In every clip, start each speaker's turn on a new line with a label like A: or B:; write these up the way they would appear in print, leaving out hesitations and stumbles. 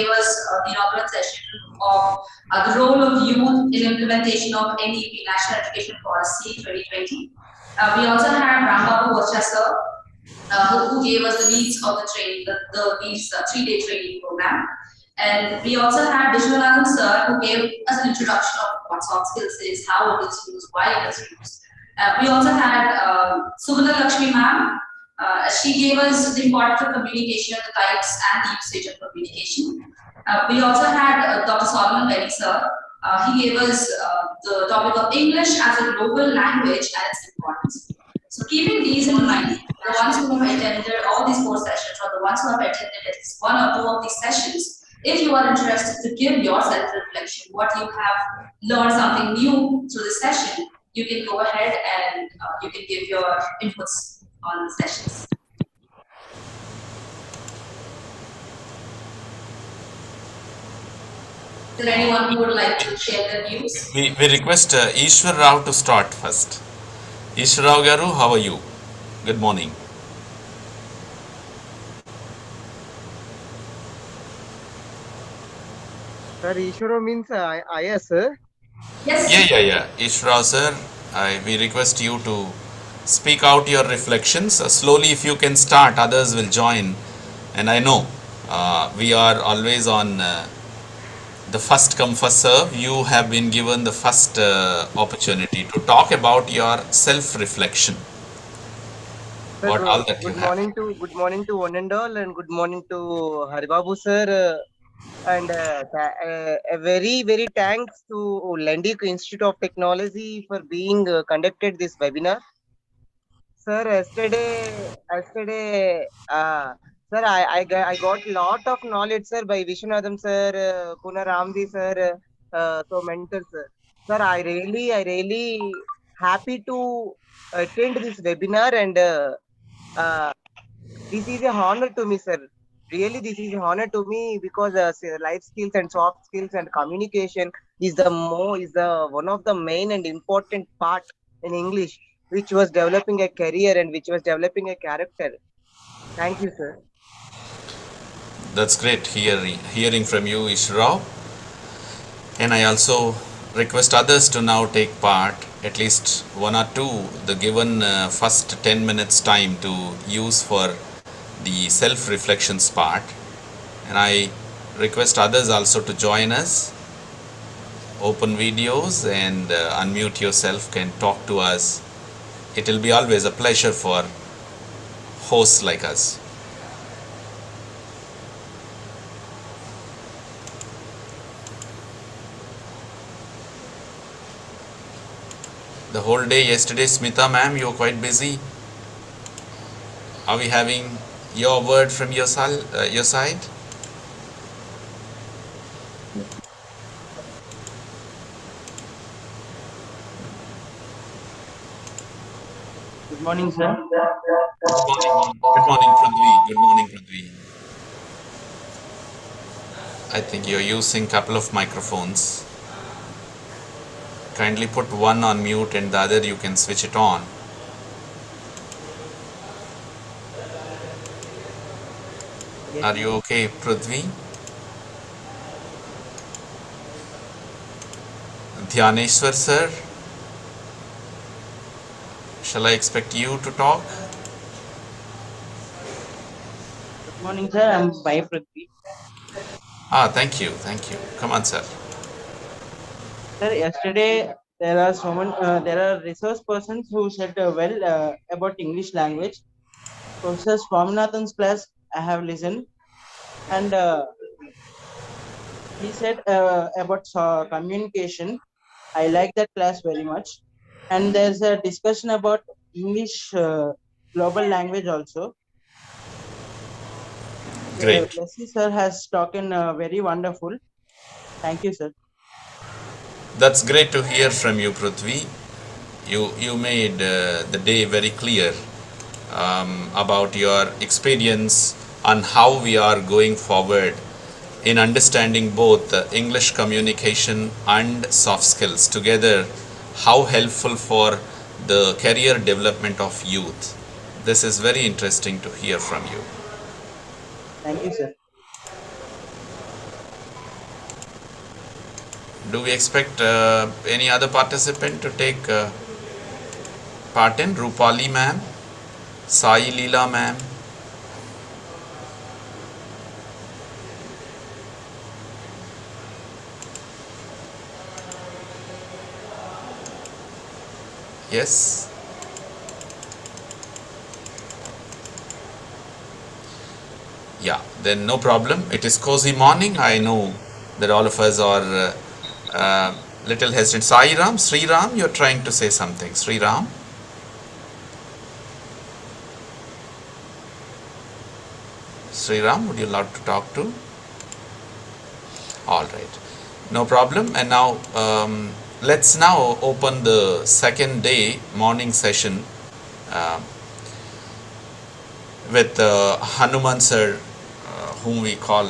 A: gave us the inaugural session of the role of youth in implementation of NEP, National Education Policy 2020. We also had Rambabu Vacha sir, who gave us the needs of the training, the needs 3-day training program. And we also had Vishwanathan sir, who gave us an introduction of what soft skills is, how it is used, why it is used. We also had Subhadra Lakshmi ma'am. She gave us the importance of communication, the types and the usage of communication. We also had Dr. Solomon Berry sir. He gave us the topic of English as a global language and its importance. So keeping these in mind, the ones who have attended all these 4 sessions, or the ones who have attended at least 1 or 2 of these sessions, if you are interested to give your self-reflection, what you have learned something new through this session, you can go ahead and you can give your inputs on the sessions. Is there anyone who would like to share their views?
B: We request Ishwar Rao to start first. Ishwar Rao Garu, how are you? Good morning.
C: Sir, Ishwara means IS, sir?
A: Yes.
B: Yeah. Ishwar Rao sir, we request you to speak out your reflections. Slowly, if you can start, others will join. And I know we are always on the first come first serve. You have been given the first opportunity to talk about your self-reflection.
C: Sir,
B: What all that
C: good
B: you have.
C: good morning to one and all, and good morning to Haribabu sir, and a very thanks to Lendi Institute of Technology for being conducted this webinar. Sir, yesterday, sir, I got lot of knowledge, sir, by Vishwanathan sir, Kuna Ramdi sir, so mentors, sir. Sir, I really happy to attend this webinar, and this is a honor to me, sir. Really, this is a honor to me because life skills and soft skills and communication is the one of the main and important part in English, which was developing a career and which was developing a character. Thank you, sir.
B: That's great hearing from you, Ishwar Rao. And I also request others to now take part, at least 1 or 2, the given first 10 minutes time to use for the self-reflections part. And I request others also to join us, open videos and unmute yourself, can talk to us. It will be always a pleasure for hosts like us. The whole day yesterday, Smita ma'am, you were quite busy. Are we having your word from your side?
D: Good morning, sir.
B: Good morning, Prithvi. Good morning, Prithvi. I think you're using a couple of microphones. Kindly put one on mute and the other you can switch it on.
C: Yes.
B: Are you okay, Prithvi? Dhyaneshwar sir, shall I expect you to talk?
D: Good morning, sir. I'm Bhai Prithvi.
B: Thank you. Come on, sir.
D: Sir, yesterday there are resource persons who said about English language. Professor Swaminathan's class I have listened, and he said about communication. I like that class very much. And there's a discussion about English global language also.
B: Great.
D: Leslie sir has spoken very wonderful. Thank you, sir.
B: That's great to hear from you, Prithvi. You made the day very clear about your experience on how we are going forward in understanding both English communication and soft skills together, how helpful for the career development of youth. This is very interesting to hear from you.
D: Thank you, sir.
B: Do we expect any other participant to take part in? Rupali ma'am, Sai Leela ma'am. Yes. Yeah, then no problem. It is cozy morning. I know that all of us are little hesitant. Sai Ram, Sri Ram, you're trying to say something. Sri Ram. Sri Ram, would you like to talk to? All right, no problem. And now let's now open the second day morning session with Hanuman sir, whom we call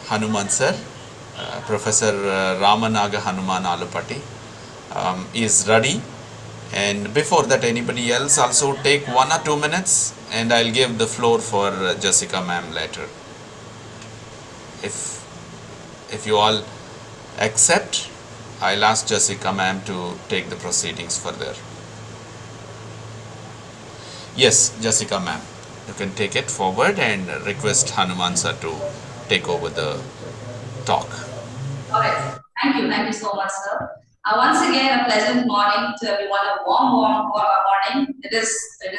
B: Hanuman sir. Professor Ramanaga Hanuman Alupati is ready. And before that, anybody else also take 1 or 2 minutes, and I'll give the floor for Jessica ma'am later. If you all accept, I'll ask Jessica ma'am to take the proceedings further. Yes, Jessica ma'am, you can take it forward and request Hanuman sir to take over the talk.
A: All right. Thank you so much, sir. Once again, a pleasant morning to everyone. A warm morning. It is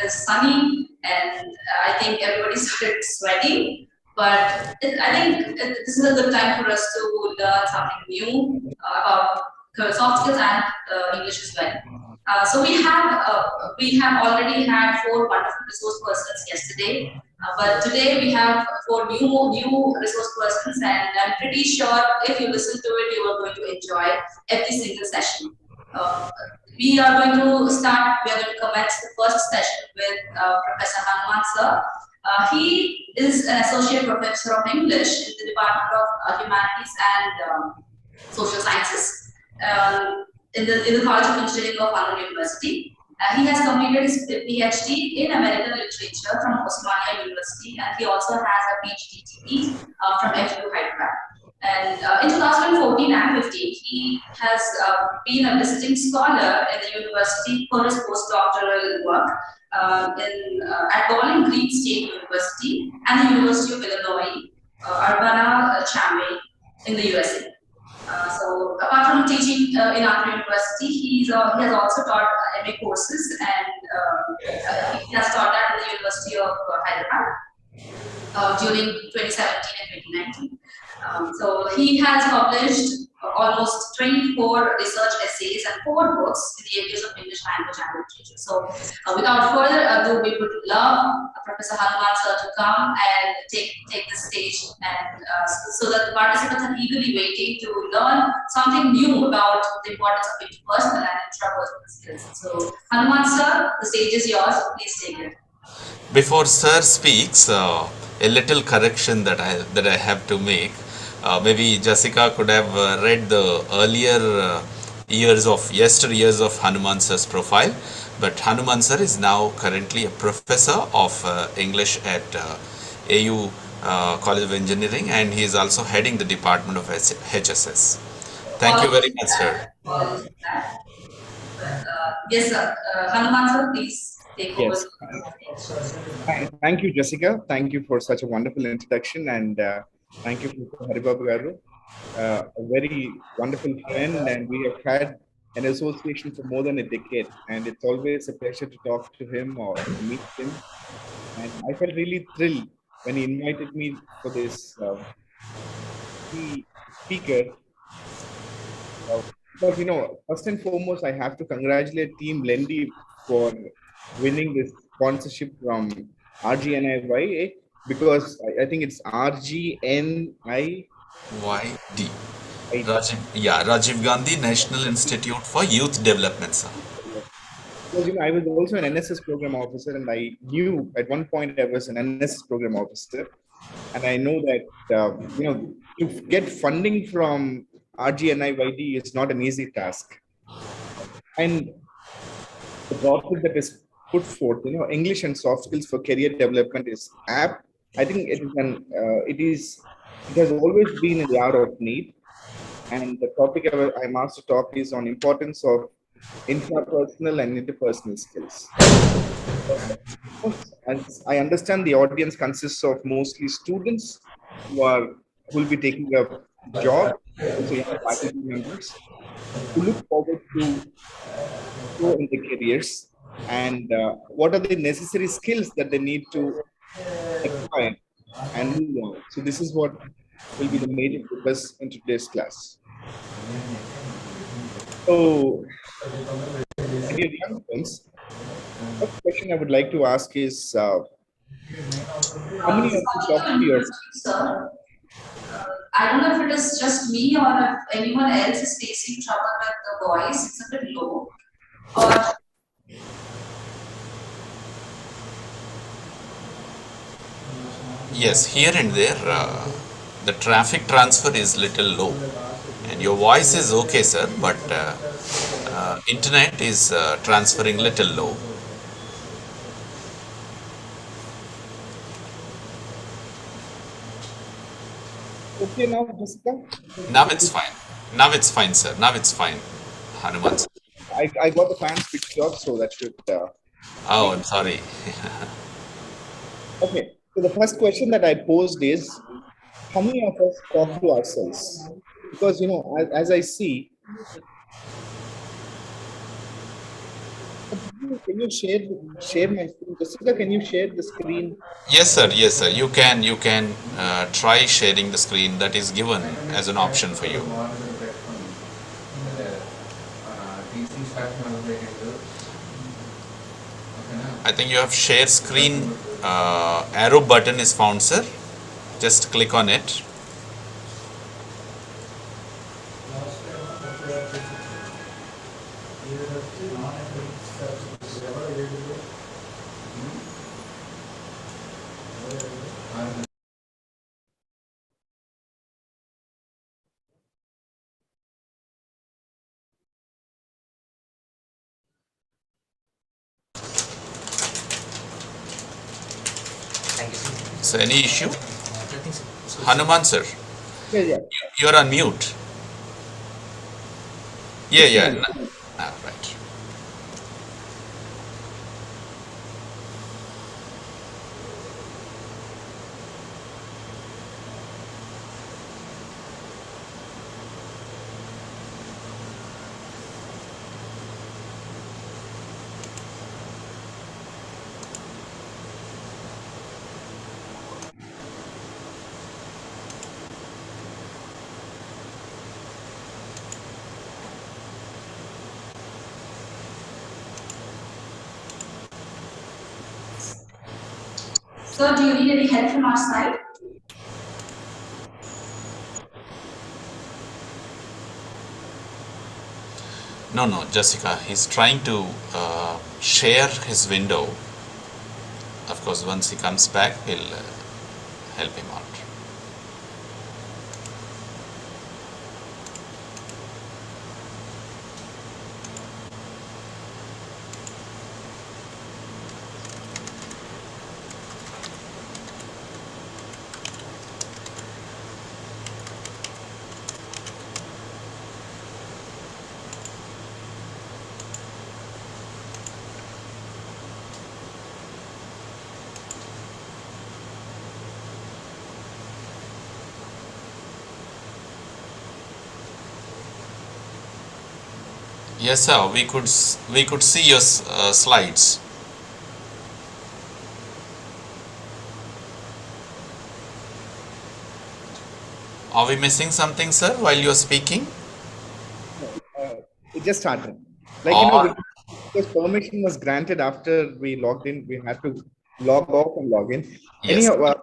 A: sunny, and I think everybody started sweating. But I think this is a good time for us to learn something new about soft skills and English as well. So we have already had 4 wonderful resource persons yesterday. But today we have 4 new resource persons, and I'm pretty sure if you listen to it, you are going to enjoy every single session. We are going to commence the first session with Professor Hanuman sir. He is an associate professor of English in the Department of Humanities and Social Sciences in the College of Engineering of London University. He has completed his PhD in American Literature from Osmania University, and he also has a PhD from FU Hyderabad. And in 2014 and 15, he has been a visiting scholar in the university for his postdoctoral work at Bowling Green State University and the University of Illinois, Urbana-Champaign in the USA. So apart from teaching in our university, he has also taught MA courses, and he has taught at the University of Hyderabad during 2017 and 2019. So he has published almost 24 research essays and 4 books in the areas of English language and literature. So without further ado, we would love Professor Hanuman sir to come and take the stage, and so that the participants are eagerly waiting to learn something new about the importance of interpersonal and intrapersonal skills. So Hanuman sir, the stage is yours. Please take it.
B: Before sir speaks, a little correction that I have to make. Maybe Jessica could have read the earlier years of Hanuman sir's profile, but Hanuman sir is now currently a professor of English at AU College of Engineering, and he is also heading the department of HSS. Thank you very much, sir.
A: Yes, sir. Hanuman sir, please take over.
E: Thank you, Jessica. Thank you for such a wonderful introduction, and thank you, Mr. Haribabu Garu, a very wonderful friend, and we have had an association for more than a decade, and it's always a pleasure to talk to him or to meet him. And I felt really thrilled when he invited me for this speaker. But first and foremost, I have to congratulate Team Lendi for winning this sponsorship from RGNIYD, because I think it's RGNIYD.
B: Rajiv Gandhi National Institute for Youth Development, sir.
E: Because I was also an NSS program officer, and I knew at one point I was an NSS program officer, and I know that to get funding from RGNIYD is not an easy task. And the process that is put forth, English and soft skills for career development is apt. I think it has always been an hour of need. and the topic I'm asked to talk is on importance of intrapersonal and interpersonal skills. As I understand, the audience consists of mostly students who will be taking a job, also young faculty members who look forward to grow in their careers, and what are the necessary skills that they need to acquire and move on. So this is what will be the major focus in today's class. So, dear young friends, first question I would like to ask is, how many of you
A: Sorry
E: talk
A: to
E: to
A: interrupt
E: yourself?
A: you, sir. I don't know if it is just me or if anyone else is facing trouble with the voice. It's a bit low. Or
B: Yes, here and there, the traffic transfer is little low, and your voice is okay, sir, but internet is transferring little low.
E: Okay, now, Jessica,
B: Now it's fine. Now it's fine, sir. Now it's fine. Hanuman, sir.
E: I got the fan switched off, so that should
B: Oh,
E: make
B: I'm
E: it.
B: sorry.
E: Okay, so the first question that I posed is, how many of us talk to ourselves? Because, as I see, can you share my screen? Jessica, can you share the screen?
B: Yes, sir. Yes, sir. You can try sharing the screen. That is given as an option for you. I think you have share screen arrow button is found, sir. Just click on it. So any issue? Hanuman, sir.
E: Yeah, yeah.
B: You're on mute. Yeah,
E: Just a
B: yeah.
E: minute.
B: Right.
A: sir, do you need any help from our side?
B: No, Jessica. He's trying to share his window. Of course, once he comes back, we'll help him out. Yes, sir. We could see your slides. Are we missing something, sir, while you're speaking?
E: It just started. Like,
B: Or
E: because permission was granted after we logged in, we had to log off and log in.
B: yes.
E: Anyhow,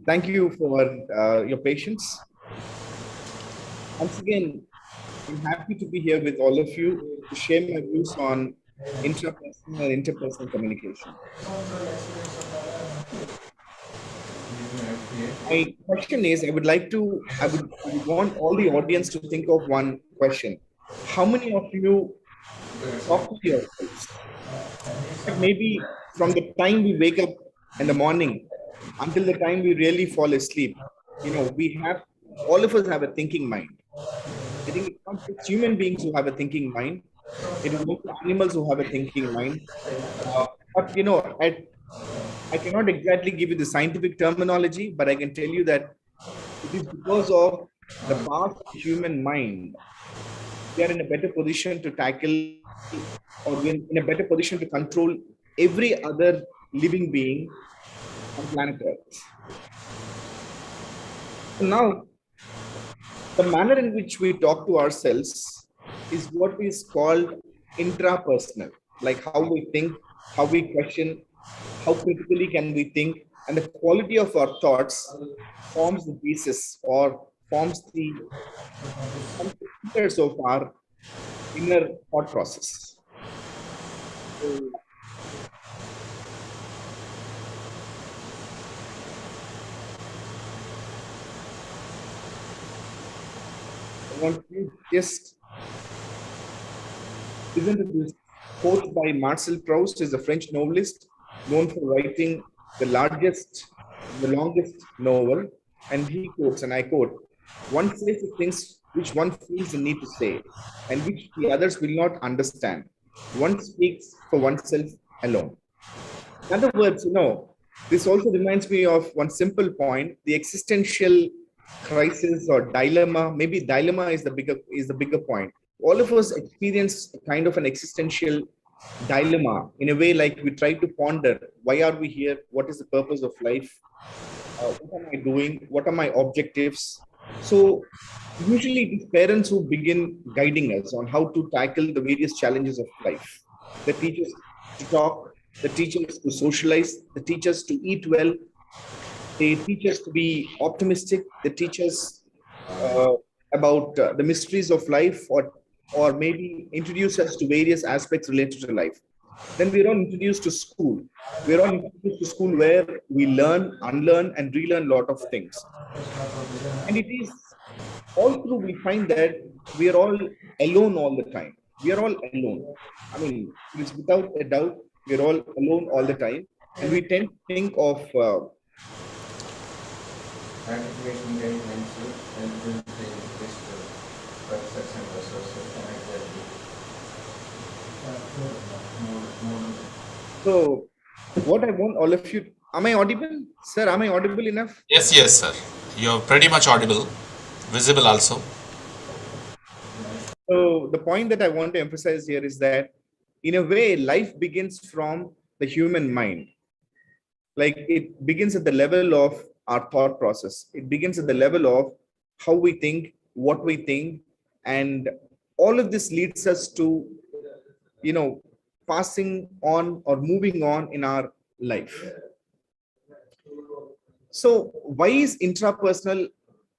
E: thank you for your patience. Once again, I'm happy to be here with all of you to share my views on intrapersonal and interpersonal communication. My question is, I would want all the audience to think of one question. How many of you talk to yourselves? Maybe from the time we wake up in the morning until the time we really fall asleep, all of us have a thinking mind. I think it's not just human beings who have a thinking mind. It is also animals who have a thinking mind. But I cannot exactly give you the scientific terminology, but I can tell you that it is because of the past human mind we are in a better position to tackle, or we're in a better position to control every other living being on planet Earth. So now, the manner in which we talk to ourselves is what is called intrapersonal, like how we think, how we question, how critically can we think, and the quality of our thoughts forms the basis or forms the centers of our inner thought process. So I want you to just listen to this quote by Marcel Proust, is a French novelist known for writing the longest novel. And he quotes, and I quote, "One says the things which one feels the need to say, and which the others will not understand. One speaks for oneself alone." In other words, this also reminds me of one simple point: the existential crisis or dilemma. Maybe dilemma is the bigger point. All of us experience a kind of an existential dilemma in a way, like we try to ponder: why are we here? What is the purpose of life? What am I doing? What are my objectives? So usually it is parents who begin guiding us on how to tackle the various challenges of life. They teach us to talk, they teach us to socialize, they teach us to eat well, they teach us to be optimistic, they teach us uh, about the mysteries of life, or maybe introduce us to various aspects related to life. Then we're all introduced to school. We're all introduced to school where we learn, unlearn, and relearn a lot of things. And it is all through we find that we are all alone all the time. We are all alone. I mean, it's without a doubt, we're all alone all the time. And we tend to think of
F: Gratification guidelines and build the perception versus anxiety.
E: so what I want all of you. Am I audible? Sir, am I audible enough?
B: Yes, yes, sir. You're pretty much audible, visible also.
E: So the point that I want to emphasize here is that in a way, life begins from the human mind. Like it begins at the level of our thought process. It begins at the level of how we think, what we think, and all of this leads us to, passing on or moving on in our life. So why is intrapersonal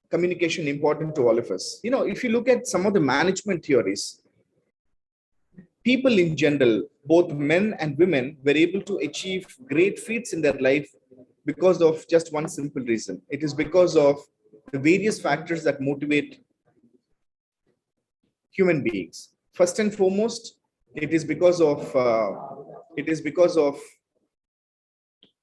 E: communication important to all of us? If you look at some of the management theories, people in general, both men and women, were able to achieve great feats in their life because of just one simple reason. It is because of the various factors that motivate human beings. First and foremost, it is because of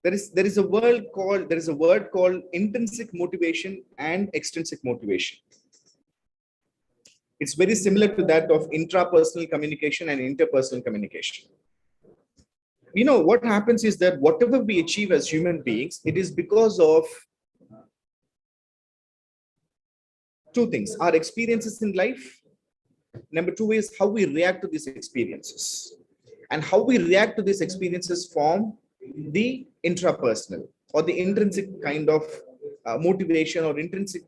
E: there is a word called intrinsic motivation and extrinsic motivation. It's very similar to that of intrapersonal communication and interpersonal communication. What happens is that whatever we achieve as human beings, it is because of two things: our experiences in life. Number two is how we react to these experiences. And how we react to these experiences form the intrapersonal or the intrinsic kind of motivation or intrinsic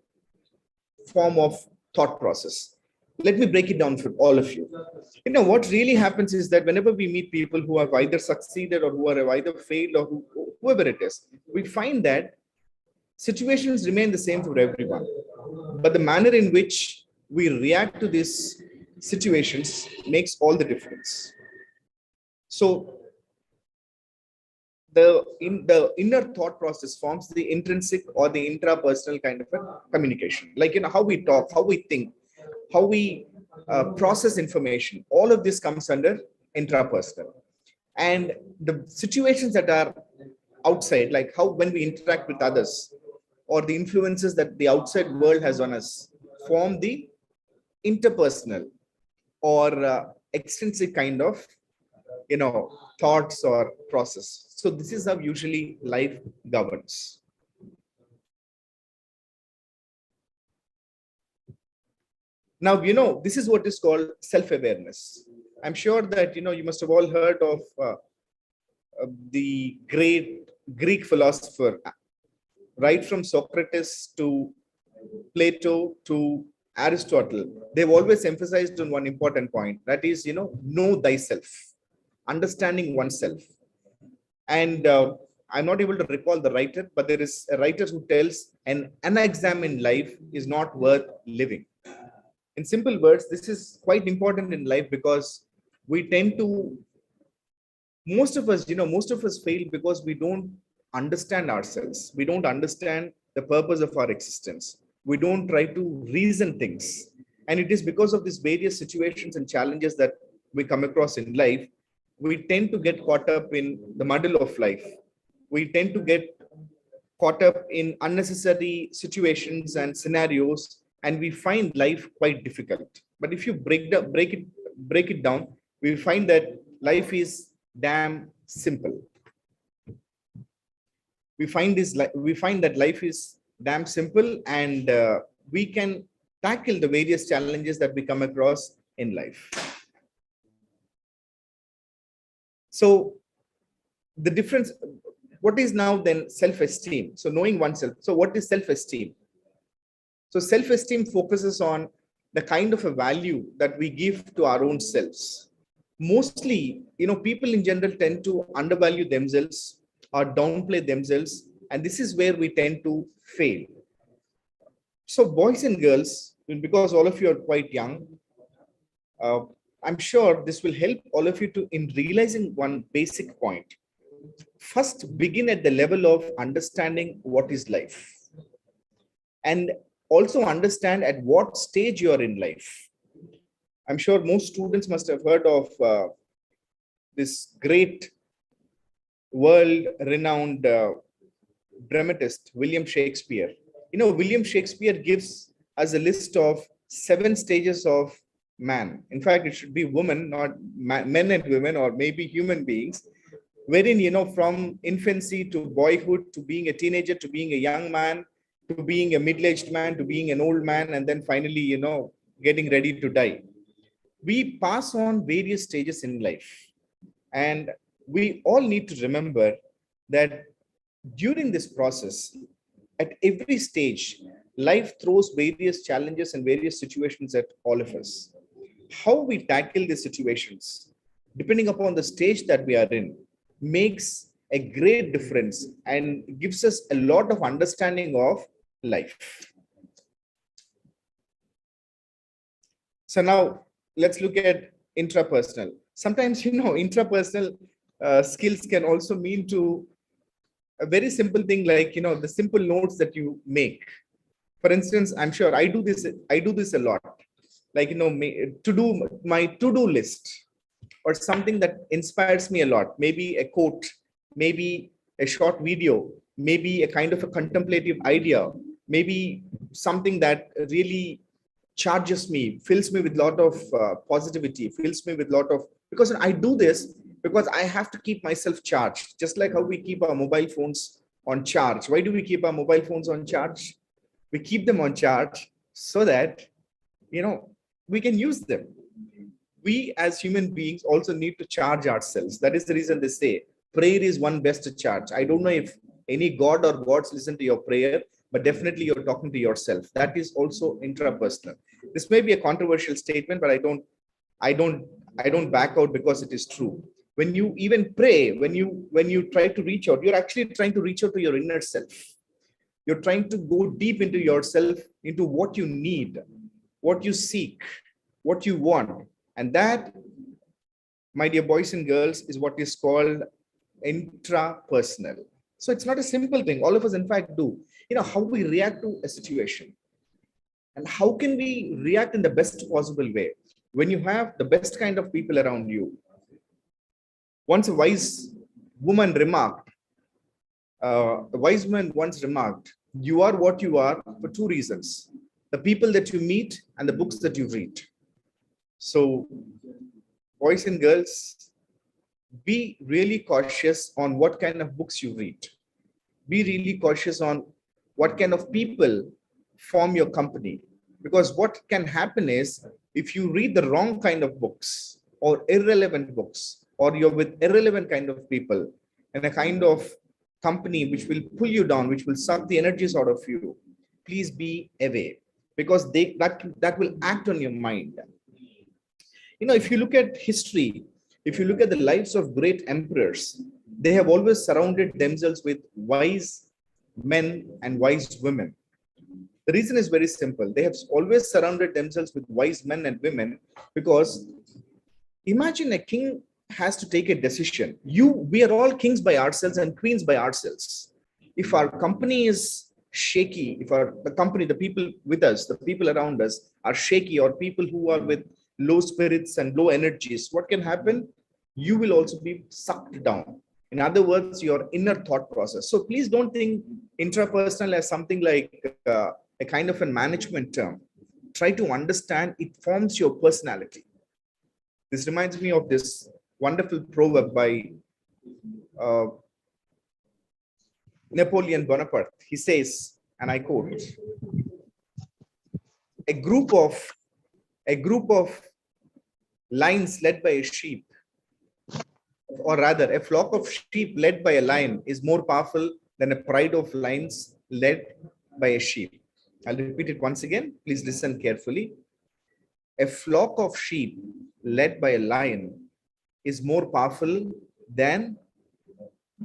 E: form of thought process. Let me break it down for all of you. What really happens is that whenever we meet people who have either succeeded or who have either failed, or whoever it is, we find that situations remain the same for everyone. But the manner in which we react to these situations makes all the difference. So the inner thought process forms the intrinsic or the intrapersonal kind of a communication. Like how we talk, how we think, how we process information. All of this comes under intrapersonal. And the situations that are outside, like how when we interact with others, or the influences that the outside world has on us, form the interpersonal or extrinsic kind of, thoughts or process. So this is how usually life governs. Now, this is what is called self-awareness. I'm sure that, you must have all heard of the great Greek philosopher, right from Socrates to Plato to Aristotle. They've always emphasized on one important point, that is, know thyself, understanding oneself. And I'm not able to recall the writer, but there is a writer who tells an unexamined life is not worth living. In simple words, this is quite important in life because we tend to, most of us fail because we don't understand ourselves. We don't understand the purpose of our existence. We don't try to reason things. And it is because of these various situations and challenges that we come across in life, we tend to get caught up in the muddle of life. We tend to get caught up in unnecessary situations and scenarios, and we find life quite difficult. But if you break it down, we find that life is damn simple. We find that life is damn simple, and we can tackle the various challenges that we come across in life. So the difference, what is now then self-esteem? So knowing oneself. So what is self-esteem? So self-esteem focuses on the kind of a value that we give to our own selves. Mostly, people in general tend to undervalue themselves or downplay themselves, and this is where we tend to fail. So boys and girls, because all of you are quite young, I'm sure this will help all of you in realizing one basic point. First, begin at the level of understanding what is life, and also understand at what stage you are in life. I'm sure most students must have heard of this great world-renowned dramatist, William Shakespeare. William Shakespeare gives us a list of 7 stages of man. In fact, it should be women, not men and women, or maybe human beings, wherein, from infancy to boyhood, to being a teenager, to being a young man, to being a middle-aged man, to being an old man, and then finally, getting ready to die. We pass on various stages in life. And we all need to remember that during this process, at every stage, life throws various challenges and various situations at all of us. How we tackle these situations, depending upon the stage that we are in, makes a great difference and gives us a lot of understanding of life. So now let's look at intrapersonal. Sometimes, intrapersonal skills can also mean to a very simple thing like, the simple notes that you make. For instance, I'm sure I do this a lot. Like, to do my to-do list or something that inspires me a lot. Maybe a quote, maybe a short video, maybe a kind of a contemplative idea, maybe something that really charges me, fills me with a lot of positivity, fills me with a lot of, because I do this because I have to keep myself charged, just like how we keep our mobile phones on charge. Why do we keep our mobile phones on charge? We keep them on charge so that, we can use them. We as human beings also need to charge ourselves. That is the reason they say prayer is one best charge. I don't know if any god or gods listen to your prayer, but definitely you're talking to yourself. That is also intrapersonal. This may be a controversial statement, but I don't back out because it is true. When you even pray, when you try to reach out, you're actually trying to reach out to your inner self. You're trying to go deep into yourself, into what you need, what you seek, what you want. And that, my dear boys and girls, is what is called intrapersonal. So it's not a simple thing. All of us, in fact, do. How we react to a situation. And how can we react in the best possible way? When you have the best kind of people around you. Once a wise woman remarked, a wise man once remarked, you are what you are for 2 reasons. the people that you meet, and the books that you read. So, boys and girls, be really cautious on what kind of books you read. Be really cautious on what kind of people form your company. Because what can happen is, if you read the wrong kind of books or irrelevant books, or you're with irrelevant kind of people and a kind of company which will pull you down, which will suck the energies out of you, please be away, because that will act on your mind. If you look at history, if you look at the lives of great emperors, they have always surrounded themselves with wise men and wise women. The reason is very simple. They have always surrounded themselves with wise men and women, because imagine a king has to take a decision. We are all kings by ourselves and queens by ourselves. If our company is shaky, if the people with us, the people around us are shaky, or people who are with low spirits and low energies, what can happen? You will also be sucked down. In other words, your inner thought process. So please don't think intrapersonal as something like a kind of a management term. Try to understand it forms your personality. This reminds me of this wonderful proverb by Napoleon Bonaparte. He says, and I quote, a group of lions led by a sheep, or rather a flock of sheep led by a lion, is more powerful than a pride of lions led by a sheep. I'll repeat it once again. Please listen carefully. A flock of sheep led by a lion is more powerful than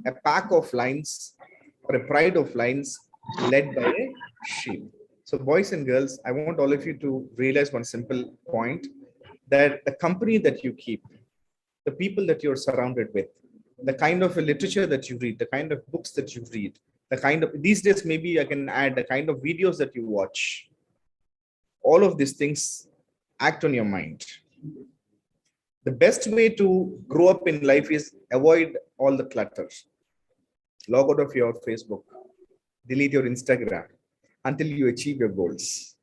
E: a pack of lions or a pride of lions led by a sheep. So boys and girls, I want all of you to realize one simple point, that the company that you keep, the people that you're surrounded with, the kind of literature that you read, the kind of books that you read, the kind of, these days maybe I can add, the kind of videos that you watch, all of these things act on your mind. The best way to grow up in life is avoid all the clutters. Log out of your Facebook, delete your Instagram until you achieve your goals.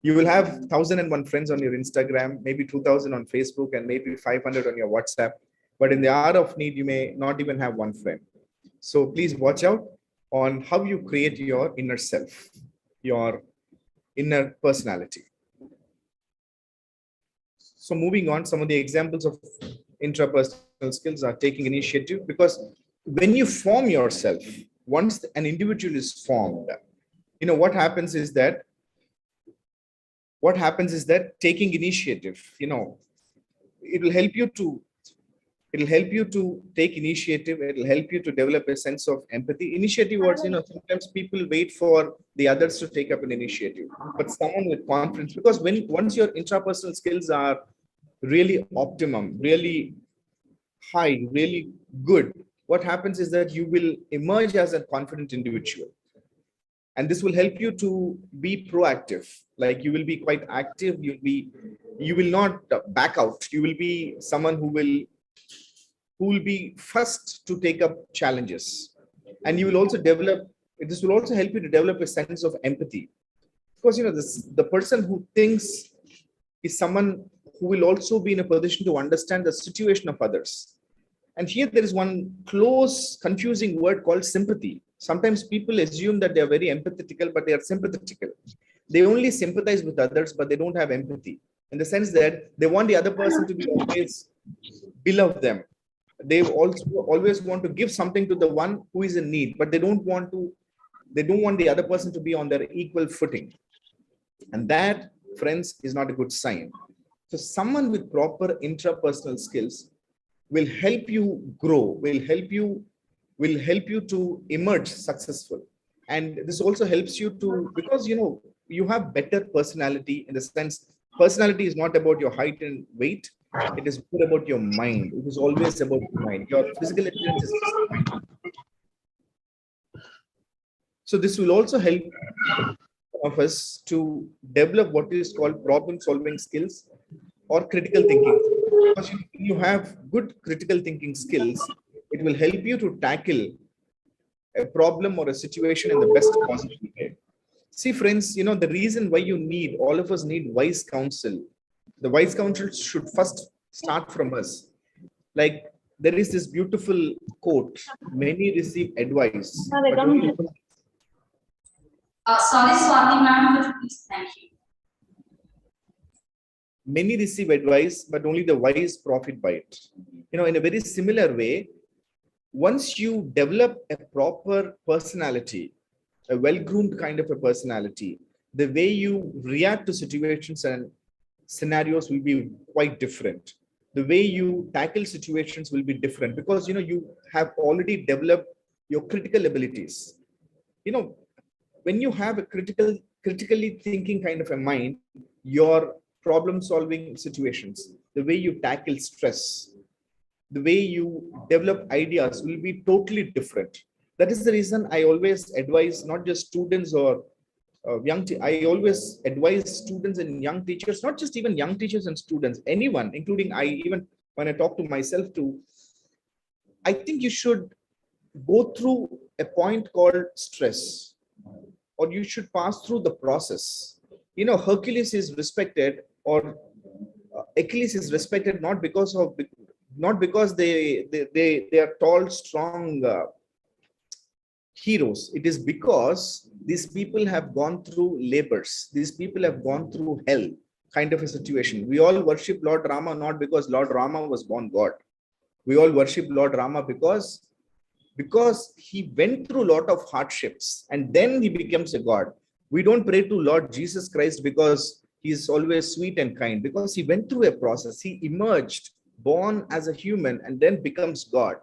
E: You will have 1,001 friends on your Instagram, maybe 2,000 on Facebook, and maybe 500 on your WhatsApp. But in the hour of need, you may not even have one friend. So please watch out on how you create your inner self, your inner personality. So moving on, some of the examples of intrapersonal skills are taking initiative, because when you form yourself, once an individual is formed, what happens is that taking initiative, it will help you to take initiative. It will help you to develop a sense of empathy. Initiative words, sometimes people wait for the others to take up an initiative, but someone with confidence, because once your intrapersonal skills are really optimum, really high, really good, what happens is that you will emerge as a confident individual. And this will help you to be proactive. Like, you will be quite active. You will not back out. You will be someone who will be first to take up challenges. And you will also this will also help you to develop a sense of empathy. Because, the person who thinks is someone who will also be in a position to understand the situation of others. And here there is one close, confusing word called sympathy. Sometimes people assume that they are very empathetical, but they are sympathetical. They only sympathize with others, but they don't have empathy, in the sense that they want the other person to be always below them. They also always want to give something to the one who is in need, but they don't want the other person to be on their equal footing. And that, friends, is not a good sign. So someone with proper intrapersonal skills will help you grow, will help you to emerge successful. And this also helps you to, because you have better personality, in the sense, personality is not about your height and weight. It is more about your mind. It is always about your mind. Your physical appearance is just mind. So this will also help of us to develop what is called problem solving skills or critical thinking. Because when you have good critical thinking skills, it will help you to tackle a problem or a situation in the best possible way. See, friends, the reason why all of us need wise counsel. The wise counsel should first start from us. Like there is this beautiful quote: "Many receive advice, but only
A: Sorry, Swati ma'am, could you please? Thank you.
E: many receive advice, but only the wise profit by it." In a very similar way, once you develop a proper personality, a well-groomed kind of a personality, the way you react to situations and scenarios will be quite different. The way you tackle situations will be different because you have already developed your critical abilities. When you have a critically thinking kind of a mind, your problem solving situations, the way you tackle stress, the way you develop ideas will be totally different. That is the reason I always advise not just students or I always advise students and young teachers, not just even young teachers and students, anyone, including I, even when I talk to myself too, I think you should go through a point called stress, or you should pass through the process. Hercules is respected, or Achilles is respected not because they are tall, strong heroes. It is because these people have gone through labors. These people have gone through hell kind of a situation. We all worship Lord Rama not because Lord Rama was born God. We all worship Lord Rama because he went through a lot of hardships and then he becomes a God. We don't pray to Lord Jesus Christ because he is always sweet and kind, because he went through a process. He emerged, born as a human, and then becomes God.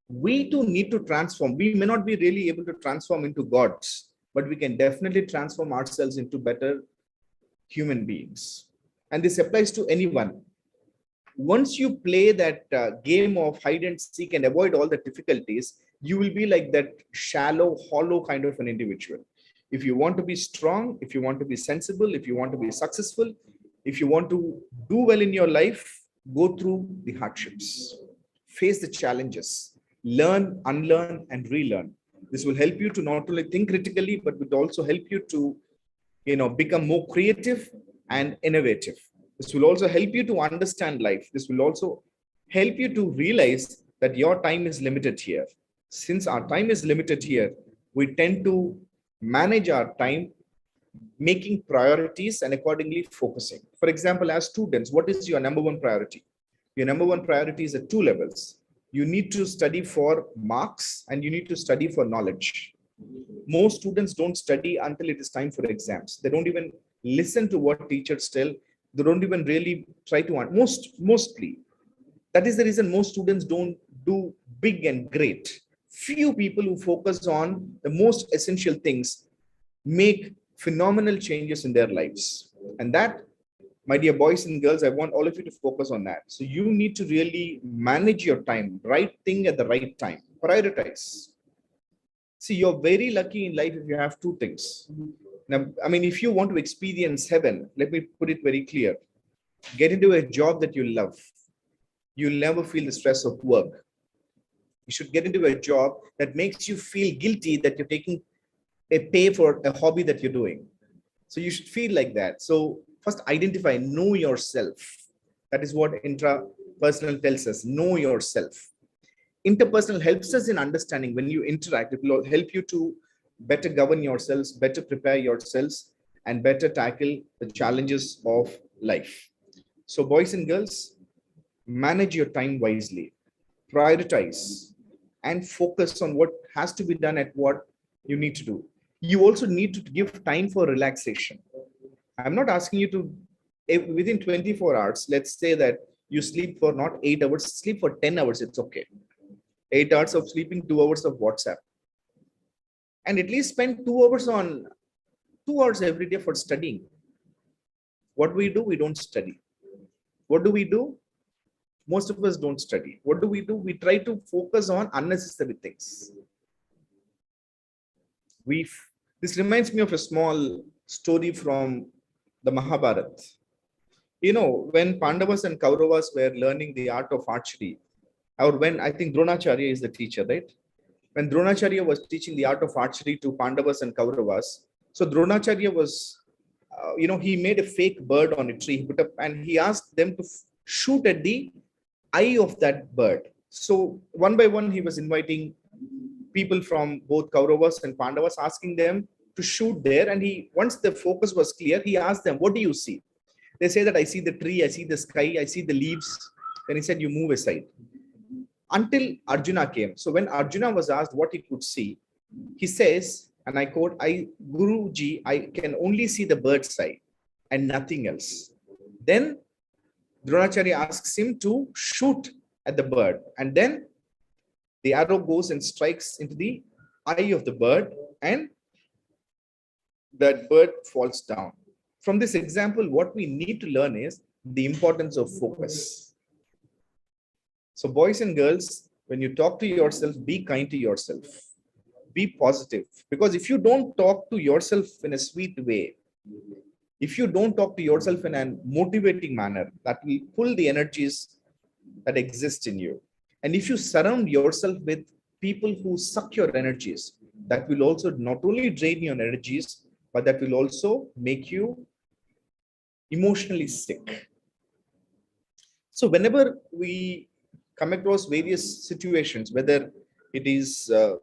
E: We too need to transform. We may not be really able to transform into gods, but we can definitely transform ourselves into better human beings. And this applies to anyone. Once you play that game of hide and seek and avoid all the difficulties, you will be like that shallow, hollow kind of an individual. If you want to be strong, if you want to be sensible, if you want to be successful, if you want to do well in your life, go through the hardships, face the challenges, learn, unlearn, and relearn. This will help you to not only think critically, but will also help you to, become more creative and innovative. This will also help you to understand life. This will also help you to realize that your time is limited here. Since our time is limited here, we tend to manage our time, making priorities and accordingly focusing. For example, as students, what is your number one priority? Your number one priority is at two levels. You need to study for marks and you need to study for knowledge. Most students don't study until it is time for exams. They don't even listen to what teachers tell. They don't even really try to, mostly. That is the reason most students don't do big and great. Few people who focus on the most essential things make phenomenal changes in their lives. And that, my dear boys and girls, I want all of you to focus on that. So you need to really manage your time, right thing at the right time, prioritize. See, you're very lucky in life if you have two things. Now, if you want to experience heaven, let me put it very clear. Get into a job that you love. You'll never feel the stress of work. You should get into a job that makes you feel guilty that you're taking a pay for a hobby that you're doing. So you should feel like that. So first identify, know yourself. That is what intrapersonal tells us, know yourself. Interpersonal helps us in understanding. When you interact, it will help you to better govern yourselves, better prepare yourselves, and better tackle the challenges of life. So boys and girls, manage your time wisely, prioritize, and focus on what has to be done at what you need to do. You also need to give time for relaxation. I'm not asking you to, within 24 hours, let's say that you sleep for not 8 hours, sleep for 10 hours, it's okay. 8 hours of sleeping, 2 hours of WhatsApp. And at least spend 2 hours every day for studying. What do? We don't study. What do we do? Most of us don't study. What do? We try to focus on unnecessary things. This reminds me of a small story from the Mahabharata. When Pandavas and Kauravas were learning the art of archery, or when, I think Dronacharya is the teacher, right? When Dronacharya was teaching the art of archery to Pandavas and Kauravas, So Dronacharya was, he made a fake bird on a tree. He put up and he asked them to shoot at the eye of that bird. So one by one, he was inviting people from both Kauravas and Pandavas, asking them to shoot there. And once the focus was clear, he asked them, "What do you see?" They say that I see the tree, I see the sky, I see the leaves. Then he said, "You move aside." Until Arjuna came. So when Arjuna was asked what he could see, he says, and I quote, Guruji, I can only see the bird's eye and nothing else. Then Dronacharya asks him to shoot at the bird. And then the arrow goes and strikes into the eye of the bird, and that bird falls down. From this example, what we need to learn is the importance of focus. So boys and girls, when you talk to yourself, be kind to yourself. Be positive. Because if you don't talk to yourself in a sweet way, if you don't talk to yourself in a motivating manner, that will pull the energies that exist in you. And if you surround yourself with people who suck your energies, that will also not only drain your energies, but that will also make you emotionally sick. So whenever we come across various situations, whether it is the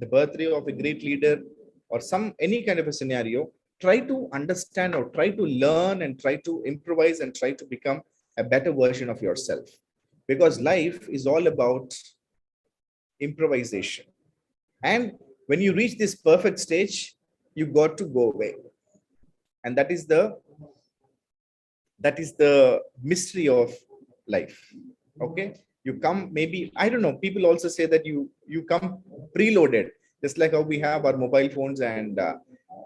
E: birthday of a great leader or any kind of a scenario, try to understand or try to learn and try to improvise and try to become a better version of yourself. Because life is all about improvisation. And when you reach this perfect stage, you got to go away. And that is the mystery of life. Okay. You come, maybe, I don't know, people also say that you come preloaded, just like how we have our mobile phones and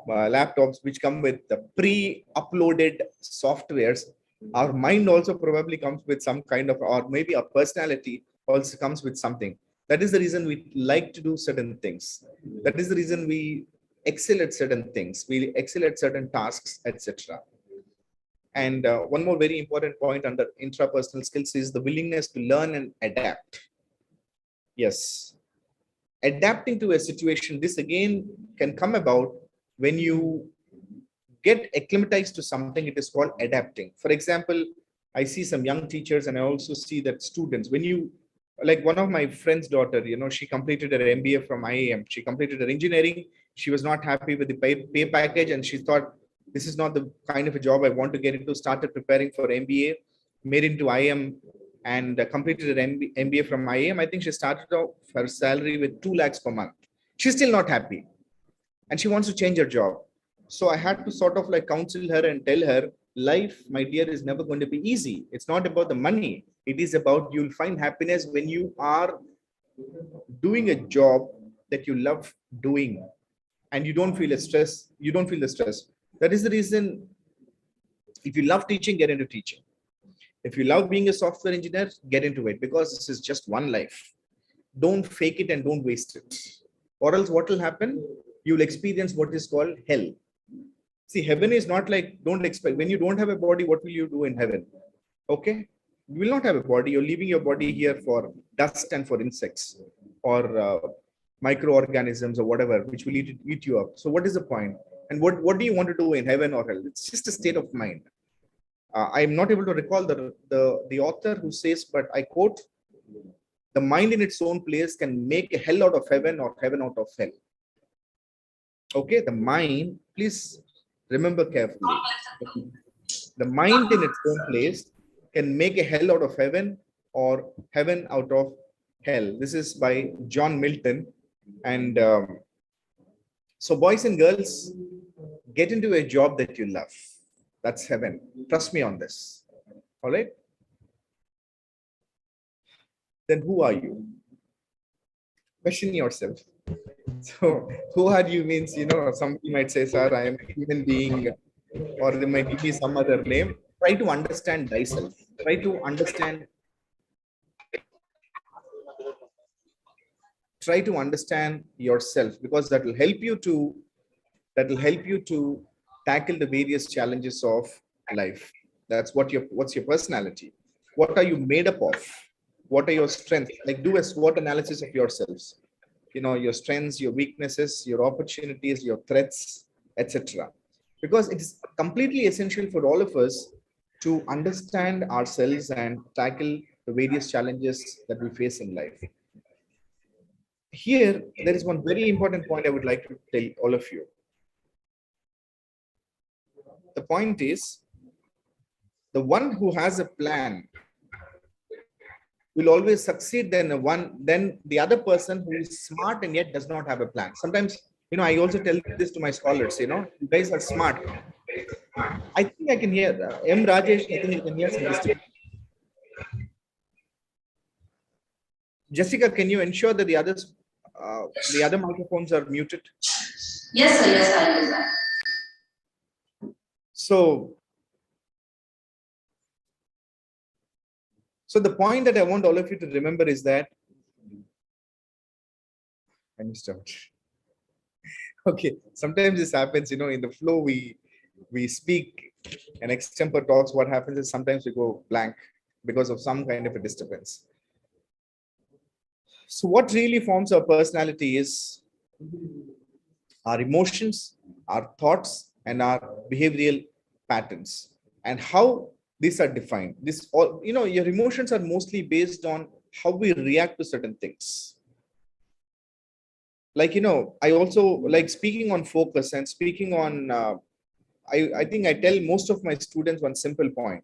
E: laptops, which come with the pre-uploaded softwares. Our mind also probably comes with some kind of, or maybe our personality also comes with something. That is the reason we like to do certain things. That is the reason we excel at certain things. We excel at certain tasks, etc. And one more very important point under intrapersonal skills is the willingness to learn and adapt. Yes. Adapting to a situation, this again can come about when you get acclimatized to something. It is called adapting. For example, I see some young teachers and I also see that students, when you, like one of my friend's daughter, she completed her MBA from IIM. She completed her engineering. She was not happy with the pay package and she thought, this is not the kind of a job I want to get into. Started preparing for MBA, made into IIM and completed her MBA from IIM. I think she started off her salary with 2 lakhs per month. She's still not happy and she wants to change her job. So I had to sort of like counsel her and tell her, life, my dear, is never going to be easy. It's not about the money. It is about, you'll find happiness when you are doing a job that you love doing and you don't feel a stress. You don't feel the stress. That is the reason, if you love teaching, get into teaching. If you love being a software engineer, get into it, because this is just one life. Don't fake it and don't waste it. Or else what will happen? You'll experience what is called hell. See, heaven is not like, don't expect, when you don't have a body, what will you do in heaven? Okay. You will not have a body. You're leaving your body here for dust and for insects or microorganisms or whatever, which will eat you up. So what is the point? And what do you want to do in heaven or hell? It's just a state of mind. I'm not able to recall the author who says, but I quote, the mind in its own place can make a hell out of heaven or heaven out of hell. Okay, the mind, please remember carefully. The mind in its own place can make a hell out of heaven or heaven out of hell. This is by John Milton. And so boys and girls, get into a job that you love. That's heaven. Trust me on this. All right. Then who are you? Question yourself. So who are you means, somebody might say, sir, I am a human being, or they might give me some other name. Try to understand thyself. Try to understand yourself, because that will help you to tackle the various challenges of life. That's what's your personality. What are you made up of? What are your strengths? Like, do a SWOT analysis of yourselves. Your strengths, your weaknesses, your opportunities, your threats, etc. Because it is completely essential for all of us to understand ourselves and tackle the various challenges that we face in life. Here, there is one very important point I would like to tell all of you. The point is, the one who has a plan will always succeed than the other person who is smart and yet does not have a plan. Sometimes, I also tell this to my scholars, you guys are smart. I think I can hear M. Rajesh. I think you can hear some disturbance. Jessica, can you ensure that the other microphones are muted?
A: Yes, sir. Yes, I will do that.
E: So the point that I want all of you to remember is that I missed out. Okay, sometimes this happens, in the flow we speak and extemporary talks. What happens is sometimes we go blank because of some kind of a disturbance. So what really forms our personality is our emotions, our thoughts, and our behavioral patterns, and how these are defined. This all, your emotions are mostly based on how we react to certain things. Like, I also like speaking on focus and speaking on I think I tell most of my students one simple point.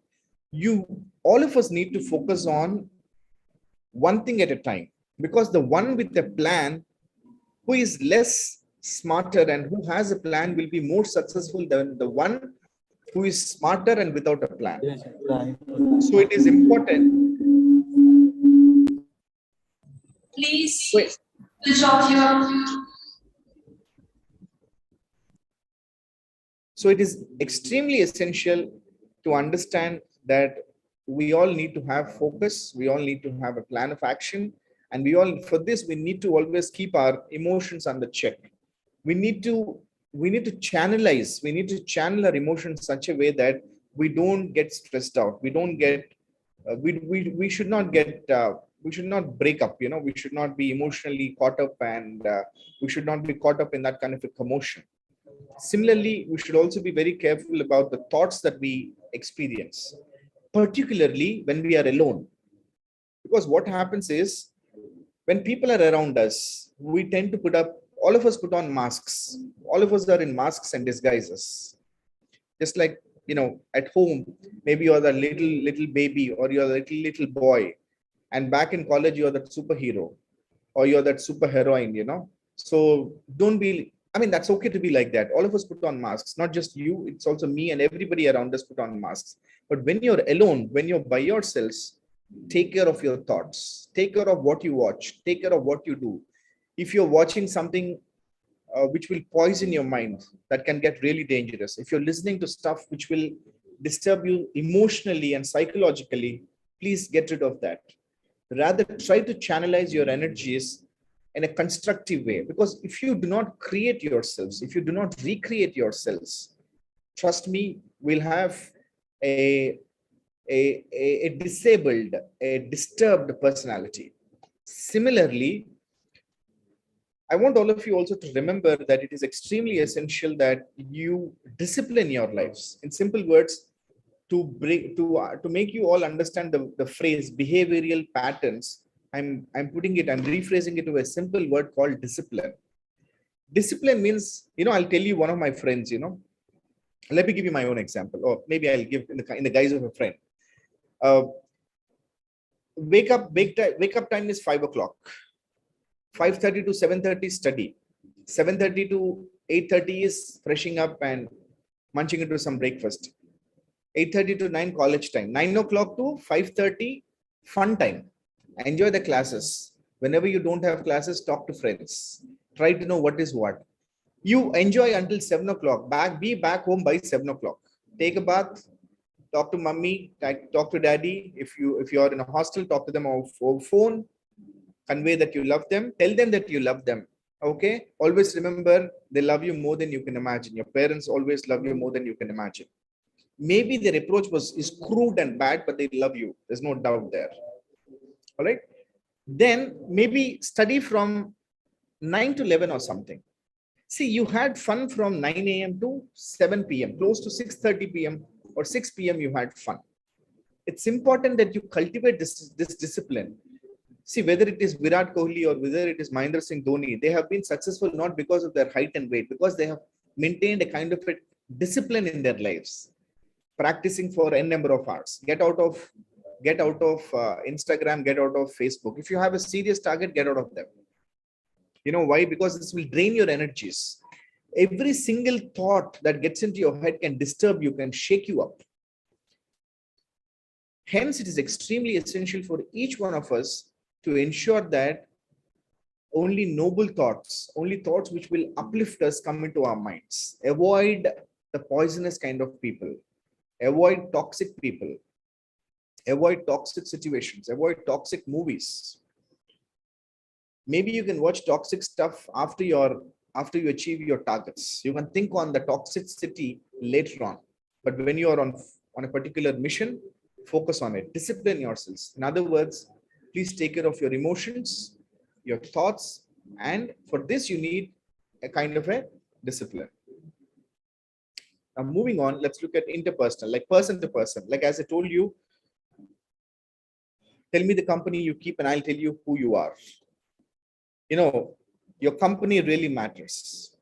E: All of us need to focus on one thing at a time, because the one with a plan, who is less smarter and who has a plan, will be more successful than the one who is smarter and without a plan. So it is important.
A: Please switch off your.
E: So it is extremely essential to understand that we all need to have focus. We all need to have a plan of action. And for this, we need to always keep our emotions under check. We need to channelize. We need to channel our emotions such a way that we don't get stressed out. We don't get, we should not get, we should not break up. We should not be emotionally caught up, and we should not be caught up in that kind of a commotion. Similarly, we should also be very careful about the thoughts that we experience, particularly when we are alone. Because what happens is, when people are around us, we tend to all of us put on masks. All of us are in masks and disguises. Just like, at home, maybe you're the little baby, or you're the little boy. And back in college, you're that superhero, or you're that superheroine, So don't be, that's okay to be like that. All of us put on masks, not just you, it's also me and everybody around us put on masks. But when you're alone, when you're by yourselves, take care of your thoughts, take care of what you watch, take care of what you do. If you're watching something which will poison your mind, that can get really dangerous. If you're listening to stuff which will disturb you emotionally and psychologically, please get rid of that. Rather, try to channelize your energies in a constructive way. Because if you do not create yourselves, if you do not recreate yourselves, trust me, we'll have a disabled, a disturbed personality. Similarly, I want all of you also to remember that it is extremely essential that you discipline your lives. In simple words, to make you all understand the phrase behavioral patterns, I'm rephrasing it to a simple word called discipline. Discipline means, I'll tell you one of my friends, let me give you my own example, or maybe I'll give in the guise of a friend. Wake up time is 5 o'clock. 5:30 to 7:30 study. 7:30 to 8:30 is freshing up and munching into some breakfast. 8:30 to 9 college time. 9 o'clock to 5:30 fun time. Enjoy the classes. Whenever you don't have classes, talk to friends. Try to know what is what. You enjoy until 7 o'clock. Be back home by 7 o'clock. Take a bath. Talk to mommy. Talk to daddy. If you are in a hostel, talk to them over phone. Convey that you love them. Tell them that you love them. Okay. Always remember, they love you more than you can imagine. Your parents always love you more than you can imagine. Maybe their approach is crude and bad, but they love you. There's no doubt there. All right. Then maybe study from 9 to 11 or something. See, you had fun from 9 a.m. to 7 p.m., close to 6:30 p.m. or 6 p.m. You had fun. It's important that you cultivate this discipline. See, whether it is Virat Kohli or whether it is Mahendra Singh Dhoni, they have been successful not because of their height and weight, because they have maintained a kind of a discipline in their lives, practicing for n number of hours. Get out of Instagram, get out of Facebook. If you have a serious target, get out of them. You know why? Because this will drain your energies. Every single thought that gets into your head can disturb you, can shake you up. Hence, it is extremely essential for each one of us to ensure that only noble thoughts, only thoughts which will uplift us come into our minds. Avoid the poisonous kind of people. Avoid toxic people. Avoid toxic situations. Avoid toxic movies. Maybe you can watch toxic stuff after you achieve your targets. You can think on the toxicity later on. But when you are on a particular mission, focus on it. Discipline yourselves. In other words, please take care of your emotions, your thoughts, and for this you need a kind of a discipline. Now moving on, let's look at interpersonal, like person to person. Like as I told you, tell me the company you keep and I'll tell you who you are. You know, your company really matters.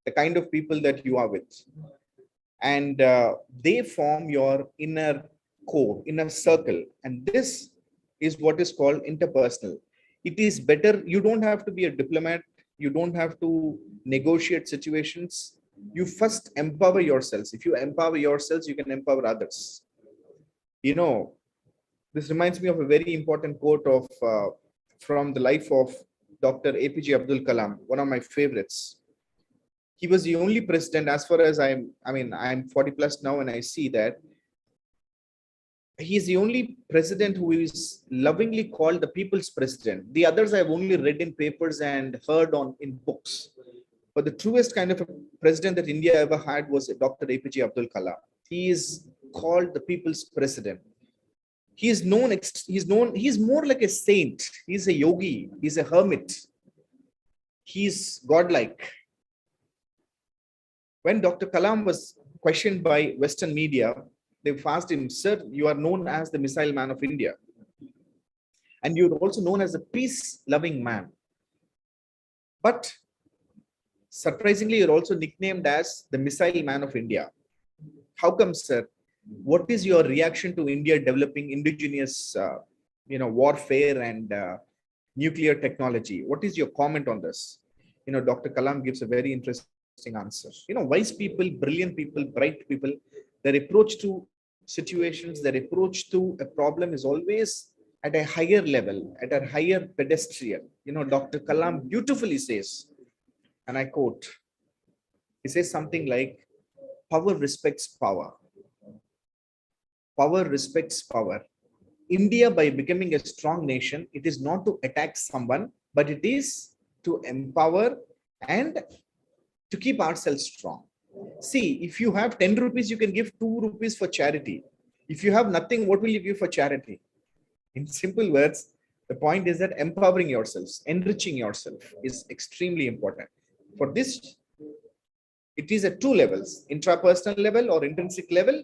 E: The kind of people that you are with. And they form your inner core, inner circle. And this is what is called interpersonal. It is better. You don't have to be a diplomat. You don't have to negotiate situations. You first empower yourselves. If you empower yourselves, you can empower others. You know, this reminds me of a very important quote of from the life of Dr. APJ Abdul Kalam, one of my favorites. He was the only president, as far as I'm 40 plus now, and I see that he's the only president who is lovingly called the people's president. The others I've only read in papers and heard in books. But the truest kind of a president that India ever had was Dr. APJ Abdul Kalam. He is called the people's president. He's more like a saint. He's a yogi. He's a hermit. He's godlike. When Dr. Kalam was questioned by Western media, they asked him, sir, you are known as the missile man of India. And you're also known as a peace-loving man. But surprisingly, you're also nicknamed as the missile man of India. How come, sir? What is your reaction to India developing indigenous, warfare and nuclear technology? What is your comment on this? Dr. Kalam gives a very interesting answer. Wise people, brilliant people, bright people, their approach to situations, their approach to a problem is always at a higher level, at a higher pedestrian. Dr. Kalam beautifully says, and I quote, he says something like, power respects power. Power respects power. India, by becoming a strong nation, it is not to attack someone, but it is to empower and to keep ourselves strong. See, if you have 10 rupees, you can give 2 rupees for charity. If you have nothing, what will you give for charity? In simple words, the point is that empowering yourselves, enriching yourself is extremely important. For this, it is at 2 levels, intrapersonal level or intrinsic level,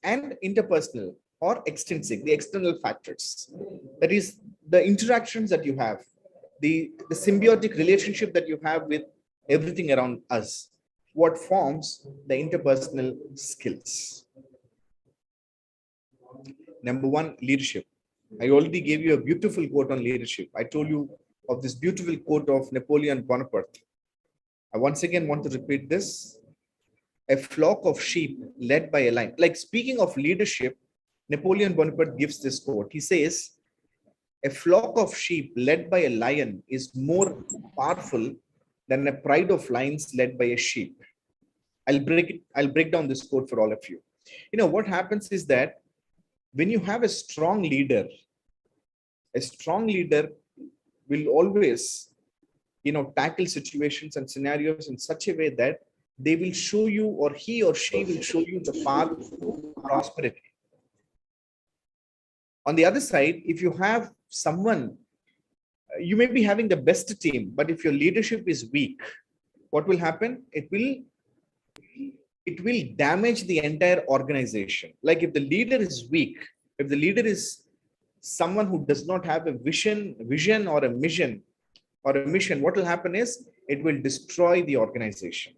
E: and interpersonal or extrinsic, the external factors. That is the interactions that you have, the symbiotic relationship that you have with everything around us, what forms the interpersonal skills. Number 1, leadership. I already gave you a beautiful quote on leadership. I told you of this beautiful quote of Napoleon Bonaparte. I once again want to repeat this. A flock of sheep led by a lion. Like, speaking of leadership, Napoleon Bonaparte gives this quote. He says, a flock of sheep led by a lion is more powerful than a pride of lions led by a sheep. I'll break down this quote for all of you. What happens is that when you have a strong leader will always, tackle situations and scenarios in such a way that they will show you, or he or she will show you, the path to prosperity. On the other side, if you have someone, you may be having the best team, but if your leadership is weak, what will happen? It will damage the entire organization. Like if the leader is weak, if the leader is someone who does not have a vision or a mission, what will happen is it will destroy the organization.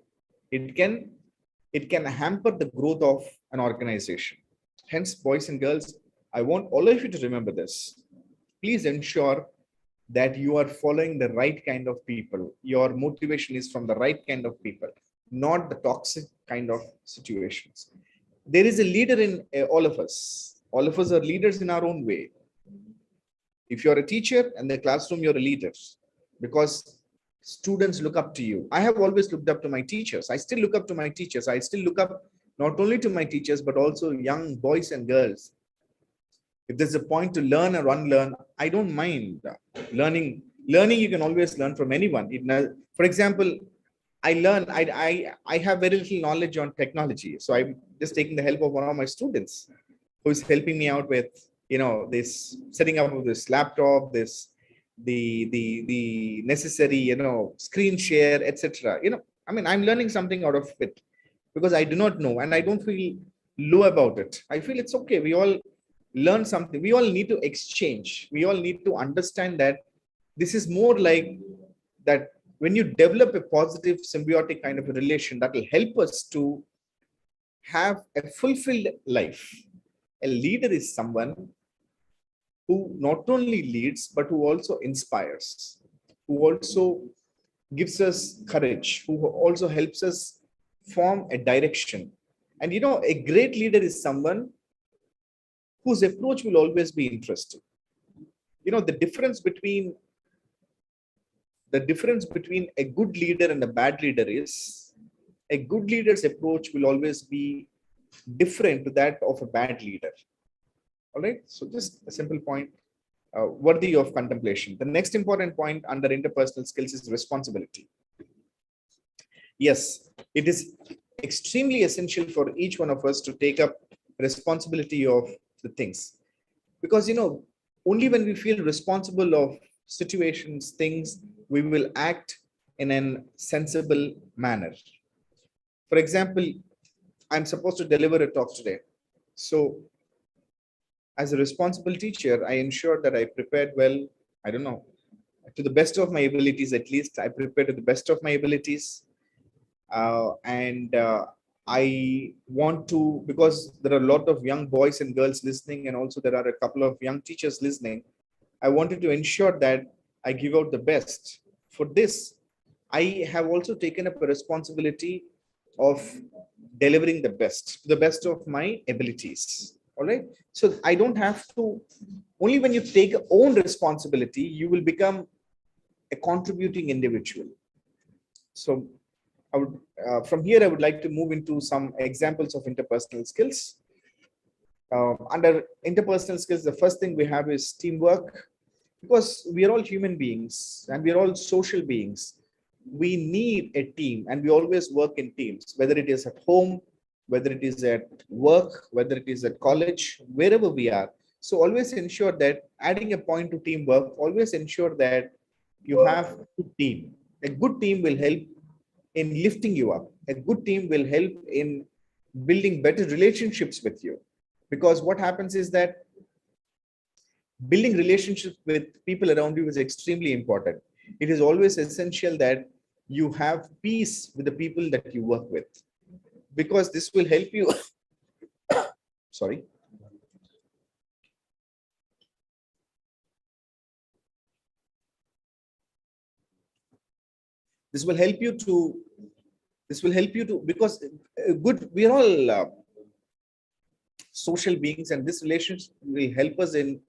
E: It can hamper the growth of an organization. Hence, boys and girls, I want all of you to remember this. Please ensure that you are following the right kind of people. Your motivation is from the right kind of people, not the toxic kind of situations. There is a leader in all of us. All of us are leaders in our own way. If you're a teacher in the classroom, you're a leader because students look up to you. I have always looked up to my teachers. I still look up to my teachers. I still look up not only to my teachers, but also young boys and girls. If there's a point to learn or unlearn, I don't mind learning. Learning, you can always learn from anyone. For example, I have very little knowledge on technology. So I'm just taking the help of one of my students who is helping me out with, this setting up of this laptop, the necessary, screen share, etc. I'm learning something out of it because I do not know and I don't feel low about it. I feel it's okay. We all learn something. We all need to exchange. We all need to understand that this is more like that when you develop a positive symbiotic kind of a relation that will help us to have a fulfilled life. A leader is someone who not only leads, but who also inspires, who also gives us courage, who also helps us form a direction. And a great leader is someone whose approach will always be interesting. The difference between a good leader and a bad leader is a good leader's approach will always be different to that of a bad leader. All right. So just a simple point worthy of contemplation. The next important point under interpersonal skills is responsibility. Yes, it is extremely essential for each one of us to take up responsibility of the things, because only when we feel responsible of situations, things, we will act in a sensible manner. For example, I'm supposed to deliver a talk today. So as a responsible teacher, I ensured that I prepared well. I don't know, to the best of my abilities, at least I prepared to the best of my abilities. And I want to, because there are a lot of young boys and girls listening, and also there are a couple of young teachers listening, I wanted to ensure that I give out the best. For this, I have also taken up a responsibility of delivering the best, to the best of my abilities. All right. So I don't have to, only when you take own responsibility, you will become a contributing individual. So I would, from here, I would like to move into some examples of interpersonal skills. Under interpersonal skills, the first thing we have is teamwork, because we are all human beings and we are all social beings. We need a team and we always work in teams, whether it is at home, whether it is at work, whether it is at college, wherever we are. So always ensure that, adding a point to teamwork, always ensure that you have a good team. A good team will help in lifting you up. A good team will help in building better relationships with you. Because what happens is that building relationships with people around you is extremely important. It is always essential that you have peace with the people that you work with, because this will help you. Sorry. This will help you to, because we are all social beings, and this relationship will help us in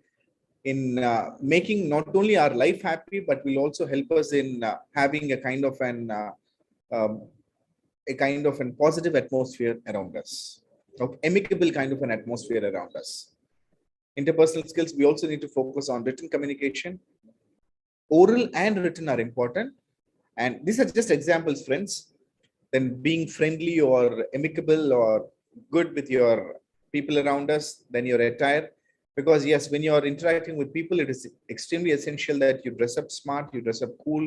E: making not only our life happy, but will also help us in having a kind of an positive atmosphere around us, amicable kind of an atmosphere around us. Interpersonal skills, we also need to focus on written communication. Oral and written are important, and these are just examples, friends. Then being friendly or amicable or good with your people around us, then your attire. Because yes, when you're interacting with people, it is extremely essential that you dress up smart, you dress up cool,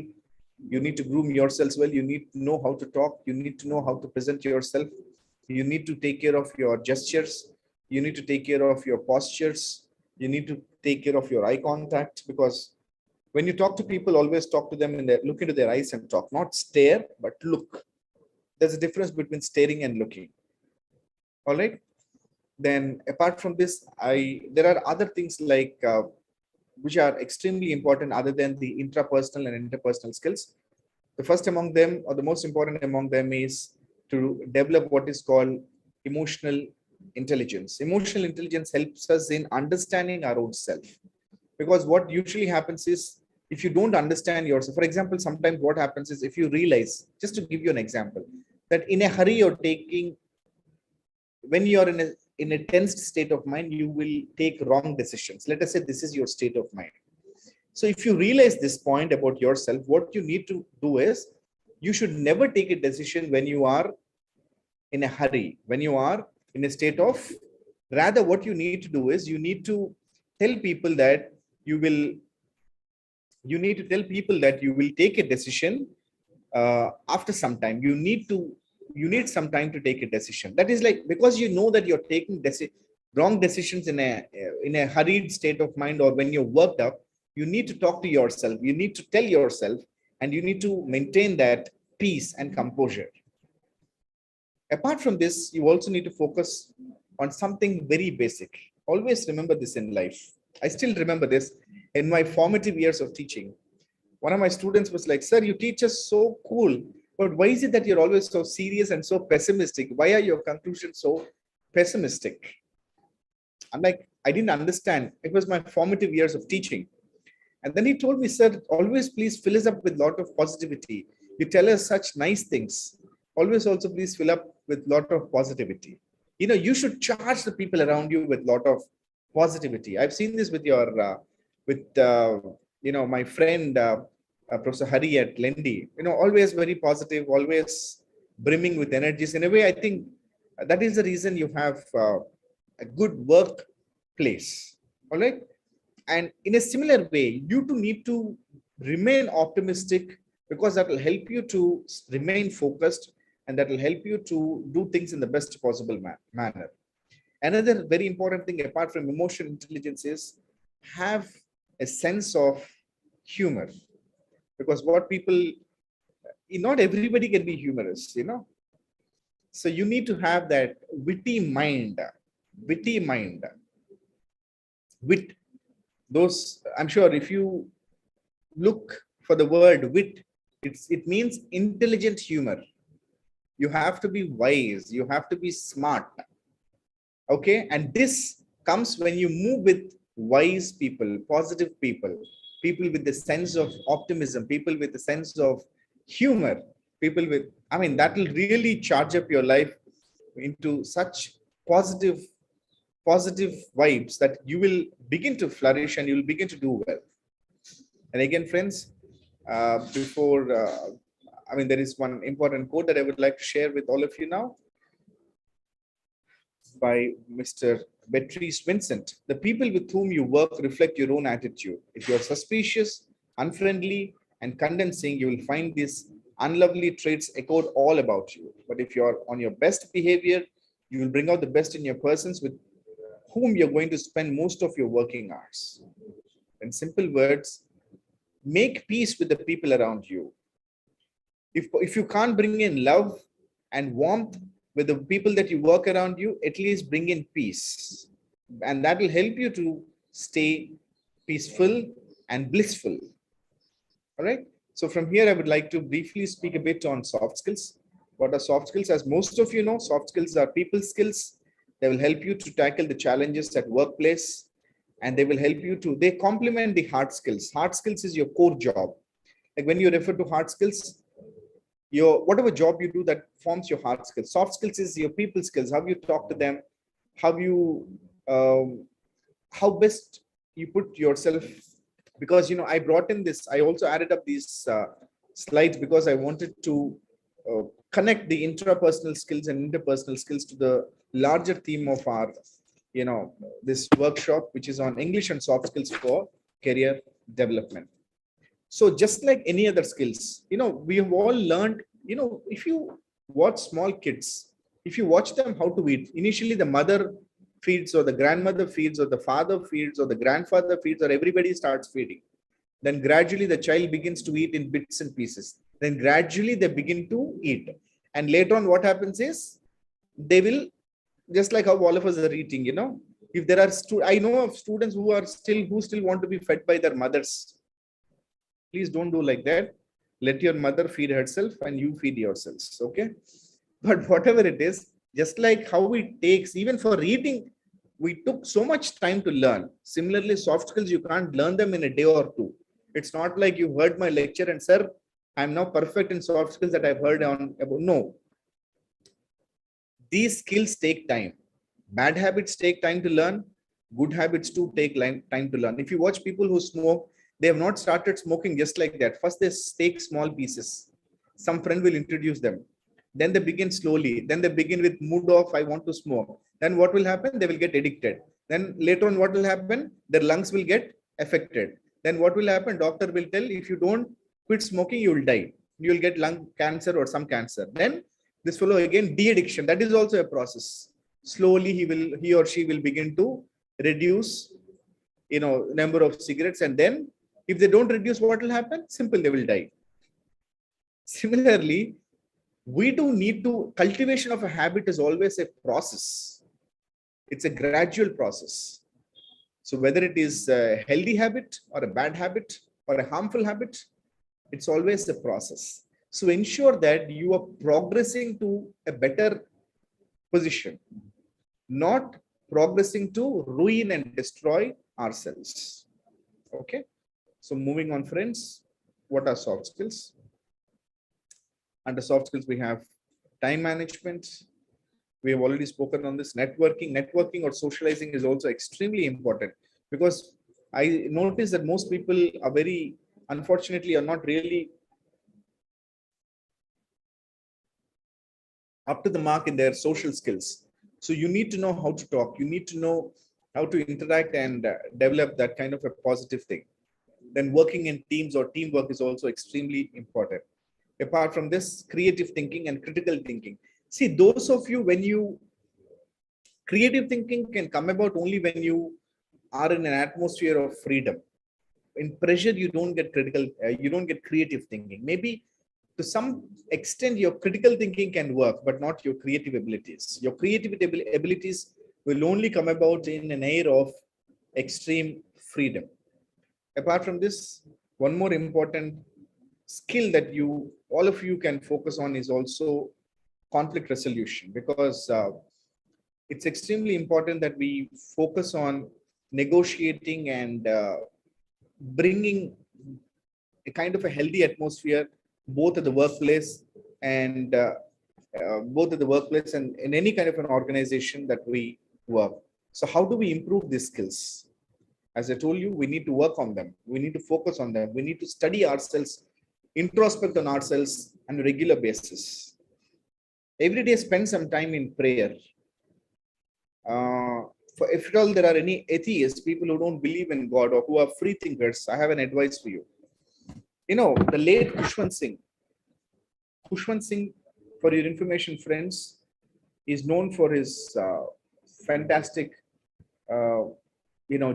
E: You need to groom yourself well. You need to know how to talk. You need to know how to present yourself. You need to take care of your gestures. You need to take care of your postures. You need to take care of your eye contact, because when you talk to people, always talk to them in their, look into their eyes and talk, not stare, but look. There's a difference between staring and looking. All right. Then apart from this, there are other things like which are extremely important other than the intrapersonal and interpersonal skills. The first among them, or the most important among them, is to develop what is called emotional intelligence. Emotional intelligence helps us in understanding our own self. Because what usually happens is, if you don't understand yourself, for example, sometimes what happens is, if you realize, just to give you an example, that in a hurry you're taking, when you're in a tensed state of mind, you will take wrong decisions. Let us say this is your state of mind. So if you realize this point about yourself, what you need to do is, you should never take a decision when you are in a hurry, when you are in a state of, rather what you need to do is, you need to tell people that you will, you need to tell people that you will take a decision after some time. You need some time to take a decision. That is like, because you know that you're taking wrong decisions in a hurried state of mind, or when you're worked up, you need to talk to yourself. You need to tell yourself, and you need to maintain that peace and composure. Apart from this, you also need to focus on something very basic. Always remember this in life. I still remember this in my formative years of teaching. One of my students was like, "Sir, you teach us so cool, but why is it that you're always so serious and so pessimistic? Why are your conclusions so pessimistic?" I'm like, I didn't understand. It was my formative years of teaching. And then he told me, "Sir, always please fill us up with a lot of positivity. You tell us such nice things. Always also please fill up with a lot of positivity. You know, you should charge the people around you with a lot of positivity." I've seen this with my friend, Professor Hari at Lendi. Always very positive, always brimming with energies. In a way, I think that is the reason you have a good workplace. All right. And in a similar way, you too need to remain optimistic, because that will help you to remain focused, and that will help you to do things in the best possible manner. Another very important thing apart from emotional intelligence is, have a sense of humor, because what people, not everybody can be humorous. So you need to have that witty mind, wit. Those, I'm sure if you look for the word wit, it means intelligent humor. You have to be wise, you have to be smart. Okay, and this comes when you move with wise people, positive people, people with the sense of optimism, people with the sense of humor, people with, that will really charge up your life into such positive vibes that you will begin to flourish and you will begin to do well. And again, friends, there is one important quote that I would like to share with all of you now, by Mr. Beatrice Vincent. "The people with whom you work reflect your own attitude. If you're suspicious, unfriendly, and condensing, you will find these unlovely traits echoed all about you. But if you're on your best behavior, you will bring out the best in your persons with whom you're going to spend most of your working hours." In simple words, make peace with the people around you. If you can't bring in love and warmth with the people that you work around you, at least bring in peace. And that will help you to stay peaceful and blissful. All right. So from here, I would like to briefly speak a bit on soft skills. What are soft skills? As most of you know, soft skills are people skills. They will help you to tackle the challenges at workplace, and they will help you to, they complement the hard skills. Hard skills is your core job. Like when you refer to hard skills, whatever job you do, that forms your hard skills. Soft skills is your people skills, how you talk to them, how best you put yourself. Because I brought in this, I also added up these slides because I wanted to connect the intrapersonal skills and interpersonal skills to the larger theme of our this workshop, which is on English and soft skills for career development. So just like any other skills, we have all learned, if you watch small kids, if you watch them how to eat, initially the mother feeds or the grandmother feeds or the father feeds or the grandfather feeds or everybody starts feeding. Then gradually the child begins to eat in bits and pieces. Then gradually they begin to eat. And later on what happens is they will, just like how all of us are eating, if there are, I know of students who still want to be fed by their mothers. Please don't do like that. Let your mother feed herself and you feed yourselves. Okay. But whatever it is, just like how it takes, even for reading, we took so much time to learn. Similarly, soft skills, you can't learn them in a day or two. It's not like you heard my lecture and, sir, I'm now perfect in soft skills that I've heard on about. No. These skills take time. Bad habits take time to learn. Good habits too take time to learn. If you watch people who smoke, they have not started smoking just like that. First, they take small pieces. Some friend will introduce them. Then they begin slowly. Then they begin with mood off, I want to smoke. Then what will happen? They will get addicted. Then later on, what will happen? Their lungs will get affected. Then what will happen? Doctor will tell, if you don't quit smoking, you will die. You will get lung cancer or some cancer. Then this fellow again, de-addiction. That is also a process. Slowly he or she will begin to reduce, number of cigarettes. And then if they don't reduce, what will happen? Simple, they will die. Similarly, we do need to, cultivation of a habit is always a process. It's a gradual process. So whether it is a healthy habit or a bad habit or a harmful habit, it's always a process. So ensure that you are progressing to a better position, not progressing to ruin and destroy ourselves. Okay. So moving on, friends, what are soft skills? Under soft skills, we have time management. We have already spoken on this. Networking or socializing is also extremely important, because I notice that most people are unfortunately, are not really up to the mark in their social skills. So you need to know how to talk. You need to know how to interact and develop that kind of a positive thing. Then working in teams or teamwork is also extremely important. Apart from this, creative thinking and critical thinking. See, those of you, creative thinking can come about only when you are in an atmosphere of freedom. In pressure, you don't get creative thinking. Maybe to some extent, your critical thinking can work, but not your creative abilities. Your creative abilities will only come about in an air of extreme freedom. Apart from this, one more important skill that all of you can focus on is also conflict resolution, because it's extremely important that we focus on negotiating and bringing a kind of a healthy atmosphere, both at the workplace and in any kind of an organization that we work. So how do we improve these skills? As I told you, we need to work on them. We need to focus on them. We need to study ourselves, introspect on ourselves on a regular basis. Every day, spend some time in prayer. If at all there are any atheists, people who don't believe in God or who are free thinkers, I have an advice for you. The late Khushwant Singh, for your information, friends, is known for his fantastic,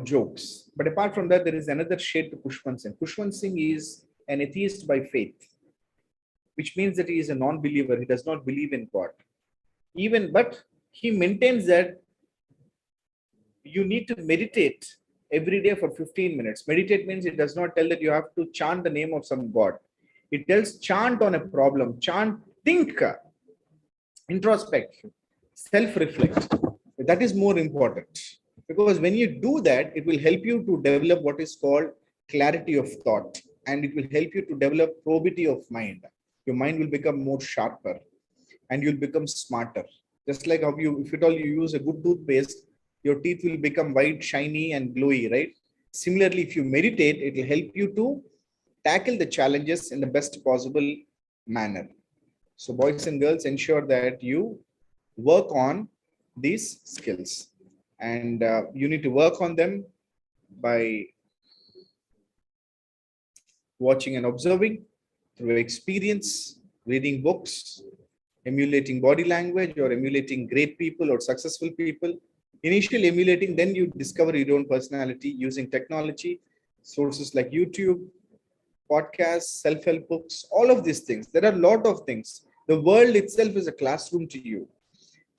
E: jokes. But apart from that, there is another shade to Khushwant Singh. Khushwant Singh is an atheist by faith, which means that he is a non-believer. He does not believe in God. But he maintains that you need to meditate every day for 15 minutes. Meditate means it does not tell that you have to chant the name of some God. It tells chant on a problem, think, introspect, self-reflect. That is more important, because when you do that, it will help you to develop what is called clarity of thought, and it will help you to develop probity of mind. Your mind will become more sharper and you'll become smarter. Just like how if at all you use a good toothpaste, your teeth will become white, shiny and glowy, right? Similarly, if you meditate, it will help you to tackle the challenges in the best possible manner. So boys and girls, ensure that you work on these skills, and you need to work on them by watching and observing, through experience, reading books, emulating body language or emulating great people or successful people. Initially emulating, then you discover your own personality using technology, sources like YouTube, podcasts, self-help books, all of these things. There are a lot of things. The world itself is a classroom to you.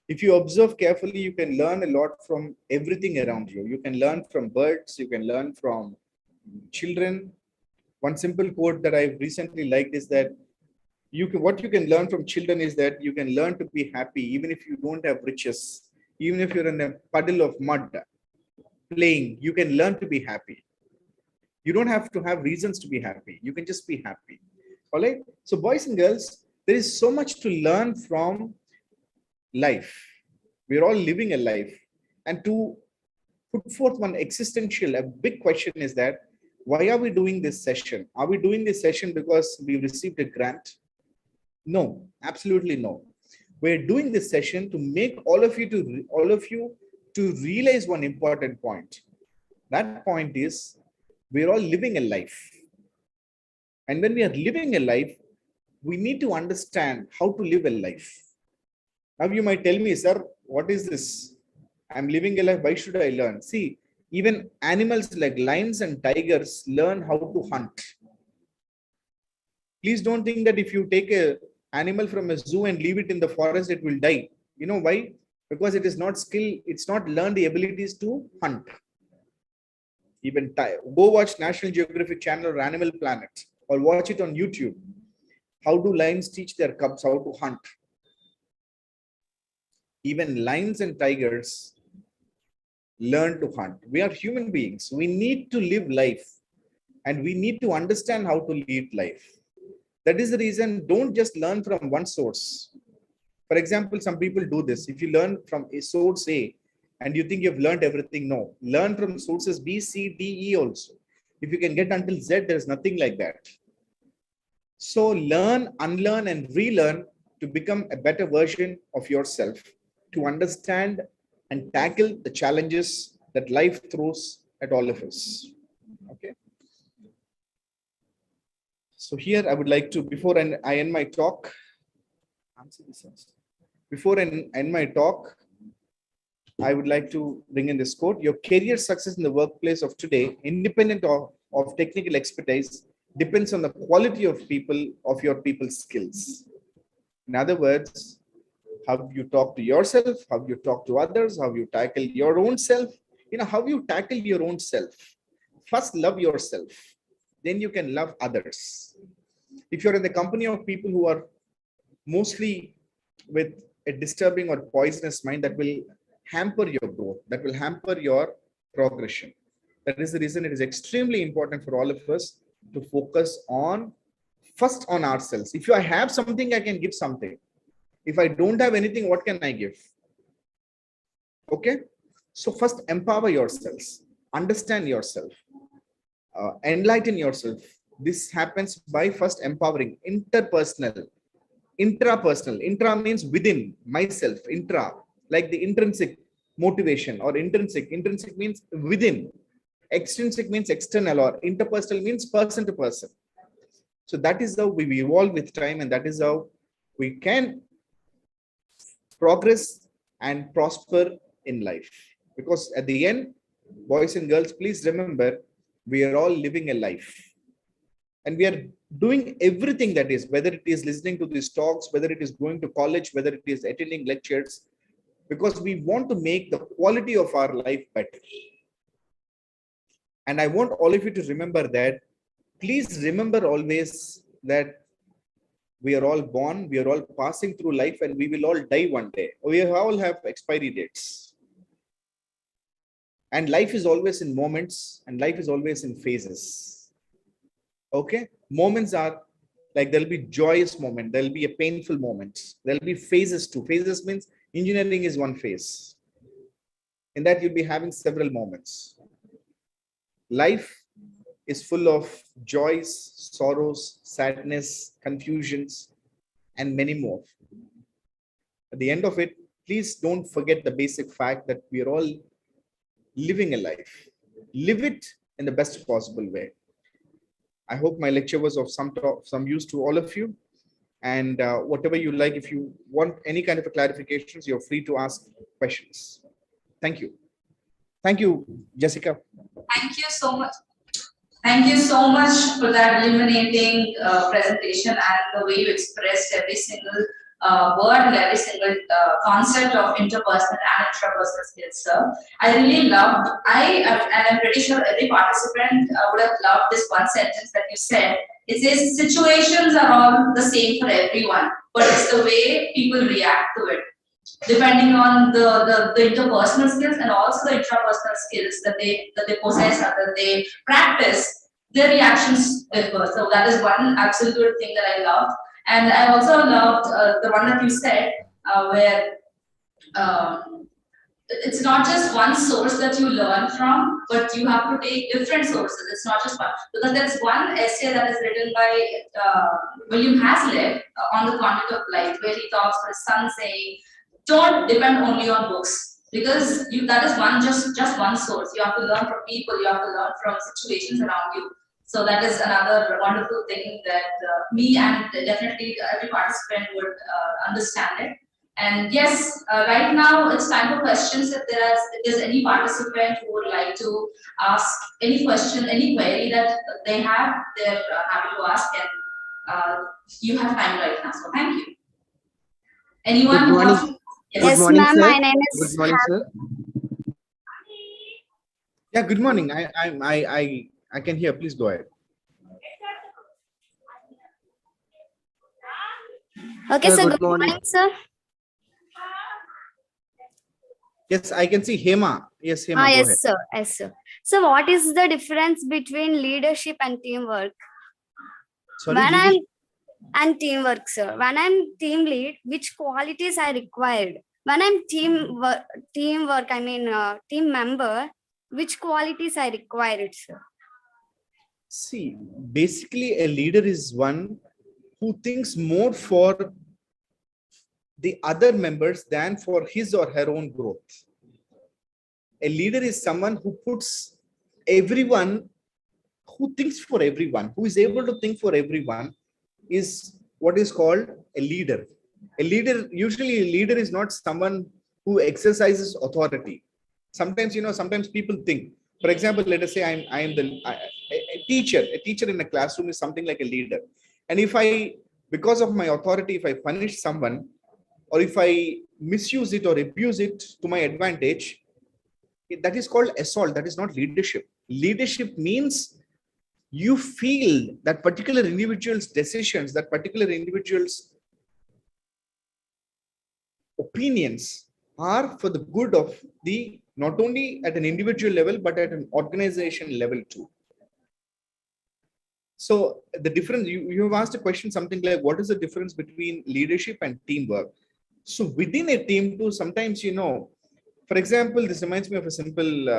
E: If you observe carefully, you can learn a lot from everything around you. You can learn from birds, you can learn from children. One simple quote that I've recently liked is that what you can learn from children is that you can learn to be happy even if you don't have riches, even if you're in a puddle of mud playing, you can learn to be happy. You don't have to have reasons to be happy. You can just be happy. All right. So boys and girls, there is so much to learn from life. We're all living a life. And to put forth one existential, a big question is that, why are we doing this session? Are we doing this session because we received a grant? No, absolutely no. We're doing this session to make all of you to realize one important point. That point is, we're all living a life. And when we are living a life, we need to understand how to live a life. Now you might tell me, sir, what is this? I'm living a life. Why should I learn? See, even animals like lions and tigers learn how to hunt. Please don't think that if you take a animal from a zoo and leave it in the forest, it will die. You know why? Because it is not skill. It's not learned the abilities to hunt. Even go watch National Geographic Channel or Animal Planet, or watch it on YouTube. How do lions teach their cubs how to hunt? Even lions and tigers learn to hunt. We are human beings. We need to live life, and we need to understand how to lead life. That is the reason, don't just learn from one source. For example, some people do this. If you learn from a source A and you think you've learned everything, no. Learn from sources B, C, D, E also. If you can get until Z, there is nothing like that. So learn, unlearn, and relearn to become a better version of yourself, to understand and tackle the challenges that life throws at all of us. Okay. So here I would like to, before I end my talk, I would like to bring in this quote. Your career success in the workplace of today, independent of technical expertise, depends on the quality of your people's skills. In other words, how you talk to yourself, how you talk to others, how you tackle your own self, how you tackle your own self. First, love yourself. Then you can love others. If you're in the company of people who are mostly with a disturbing or poisonous mind, that will hamper your growth, that will hamper your progression. That is the reason it is extremely important for all of us to focus first on ourselves. If I have something, I can give something. If I don't have anything, what can I give? Okay. So first, empower yourselves, understand yourself, enlighten yourself. This happens by first empowering. Intrapersonal. Intra means within myself. Intra, like the intrinsic motivation, or intrinsic. Intrinsic means within. Extrinsic means external, or interpersonal means person to person. So that is how we evolve with time, and that is how we can progress and prosper in life. Because at the end, boys and girls, please remember, we are all living a life. And we are doing everything that is, whether it is listening to these talks, whether it is going to college, whether it is attending lectures, because we want to make the quality of our life better. And I want all of you to remember that. Please remember always that we are all born, we are all passing through life, and we will all die one day. We all have expiry dates. And life is always in moments, and life is always in phases. Okay? Moments are like, there'll be joyous moment, there'll be a painful moment, there'll be phases too. Phases means engineering is one phase. In that, you'll be having several moments. Life is full of joys, sorrows, sadness, confusions, and many more. At the end of it, please don't forget the basic fact that we are all living a life. Live it in the best possible way. I hope my lecture was of some use to all of you. And whatever you like, if you want any kind of a clarifications, you're free to ask questions. Thank you. Thank you, Jessica.
A: Thank you so much. Thank you so much for that illuminating presentation and the way you expressed every single word and every single concept of interpersonal and intrapersonal skills, sir. I really loved, and I'm pretty sure every participant would have loved this one sentence that you said. It says, situations are all the same for everyone, but it's the way people react to it, depending on the interpersonal skills and also the intrapersonal skills that they possess or that they practice, their reactions differ. So that is one absolute thing that I loved. And I also loved the one that you said where it's not just one source that you learn from, but you have to take different sources. It's not just one. Because there's one essay that is written by William Hazlitt on the content of life, where he talks for his son saying, don't depend only on books, because that is just one source. You have to learn from people, you have to learn from situations around you. So that is another wonderful thing that me and definitely every participant would understand it. And yes, right now it's time for questions. If there's any participant who would like to ask any question, any query that they have, they're happy to ask, and you have time right now. So thank you. Anyone?
C: Good morning.
A: Who wants to,
C: Good
G: Yes,
C: morning,
G: ma'am.
C: sir.
G: My name
C: Good
G: is
C: morning, sir.
E: Yeah, good morning. I can hear. Please go ahead.
G: Okay,
C: Sir,
G: sir.
C: good
G: Good
C: morning.
G: morning, sir.
E: Yes, I can see Hema. Yes, Hema, go
G: Yes,
E: ahead.
G: sir. Yes, sir. So, what is the difference between leadership and teamwork?
E: Sorry,
G: When
E: leadership.
G: and teamwork, sir. When I'm team lead, which qualities are required? When I'm teamwork, I mean team member, which qualities are required, sir?
E: See, basically a leader is one who thinks more for the other members than for his or her own growth. A leader is someone who puts everyone, who thinks for everyone, who is able to think for everyone, is what is called a leader. Usually a leader is not someone who exercises authority. Sometimes, sometimes people think, for example, let us say I am a teacher in a classroom is something like a leader. And if because of my authority, if I punish someone, or if I misuse it or abuse it to my advantage, that is called assault. That is not leadership. Leadership means you feel that particular individual's decisions, that particular individual's opinions are for the good of not only at an individual level, but at an organization level too. So the difference, you have asked a question, something like, what is the difference between leadership and teamwork? So within a team too, sometimes, for example, this reminds me of a simple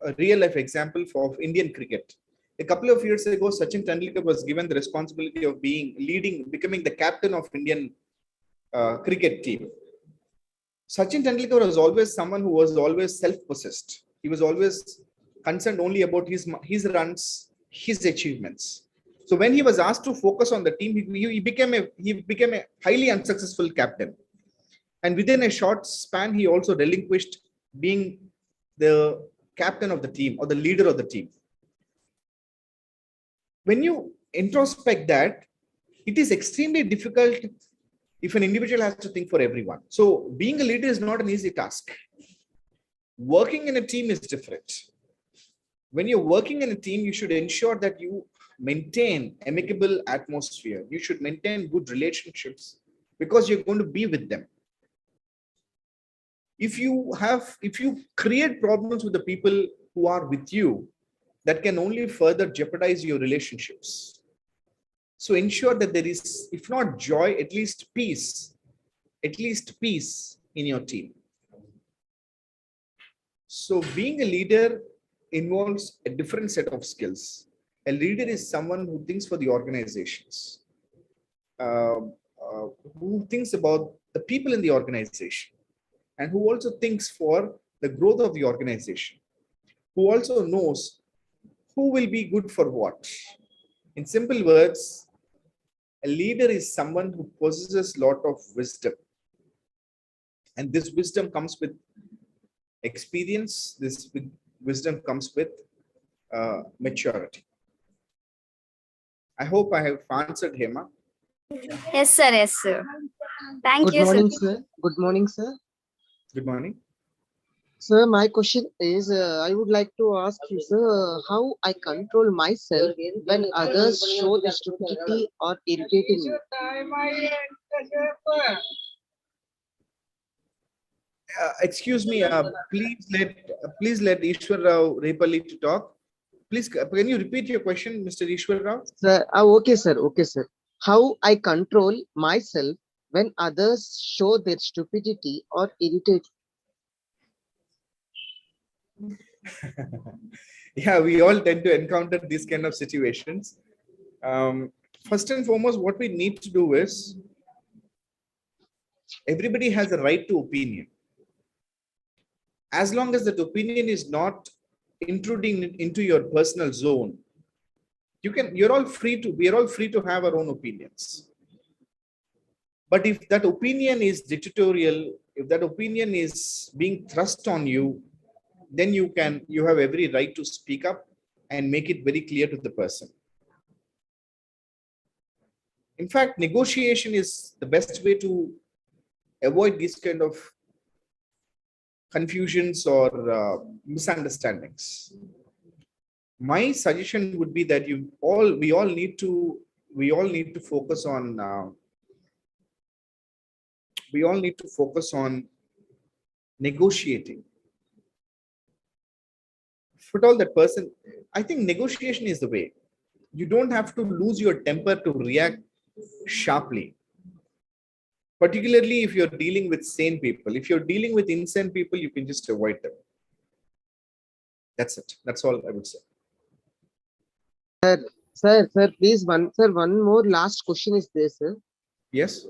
E: a real life example of Indian cricket. A couple of years ago, Sachin Tendulkar was given the responsibility of becoming the captain of Indian cricket team. Sachin Tendulkar was always someone who was always self-possessed. He was always concerned only about his runs, his achievements. So when he was asked to focus on the team, he became a highly unsuccessful captain. And within a short span, he also relinquished being the captain of the team or the leader of the team. When you introspect that, it is extremely difficult if an individual has to think for everyone. So being a leader is not an easy task. Working in a team is different. When you're working in a team, you should ensure that you maintain amicable atmosphere. You should maintain good relationships because you're going to be with them. If you create problems with the people who are with you, that can only further jeopardize your relationships. So ensure that there is, if not joy, at least peace in your team. So being a leader involves a different set of skills. A leader is someone who thinks for the organizations, who thinks about the people in the organization, and who also thinks for the growth of the organization, who also knows who will be good for what? In simple words, a leader is someone who possesses a lot of wisdom. And this wisdom comes with experience. This wisdom comes with maturity. I hope I have answered Hema.
G: Yes, sir. Yes, sir. Thank
C: Good
G: you,
C: morning,
G: sir.
C: sir. Good morning, sir.
E: Good morning.
C: Sir, my question is, I would like to ask you, sir, how I control myself when others show the stupidity or irritating me.
E: Excuse me. Please let Ishwar Rao Repalli to talk. Please, can you repeat your question, Mr. Ishwar Rao?
C: Sir, okay, sir. Okay, sir. How I control myself when others show their stupidity or irritate.
E: Yeah, we all tend to encounter these kind of situations. First and foremost, what we need to do is, everybody has a right to opinion. As long as that opinion is not intruding into your personal zone, we are all free to have our own opinions. But if that opinion is dictatorial, if that opinion is being thrust on you, then you have every right to speak up and make it very clear to the person. In fact, negotiation is the best way to avoid these kind of confusions or misunderstandings. My suggestion would be that we all need to focus on negotiating. For all that person, I think negotiation is the way. You don't have to lose your temper to react sharply. Particularly if you're dealing with sane people. If you're dealing with insane people, you can just avoid them. That's it. That's all I would say.
C: Sir, please, one more last question is there, sir.
E: Yes.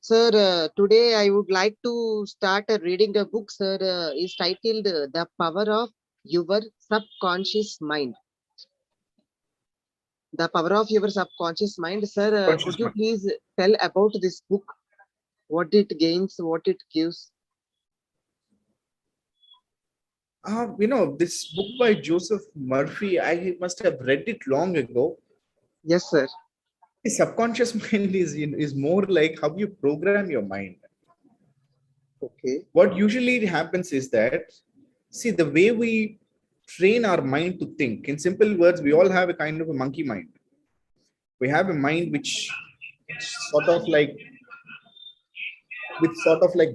C: Sir, today I would like to start reading a book, sir. Is titled The Power of Your Subconscious Mind. The Power of Your Subconscious Mind. Sir, could you please tell about this book? What it gains, what it gives?
E: This book by Joseph Murphy, I must have read it long ago.
C: Yes, sir.
E: The subconscious mind is more like how you program your mind.
C: Okay.
E: What usually happens is that, see, the way we train our mind to think, in simple words, we all have a kind of a monkey mind. We have a mind which sort of like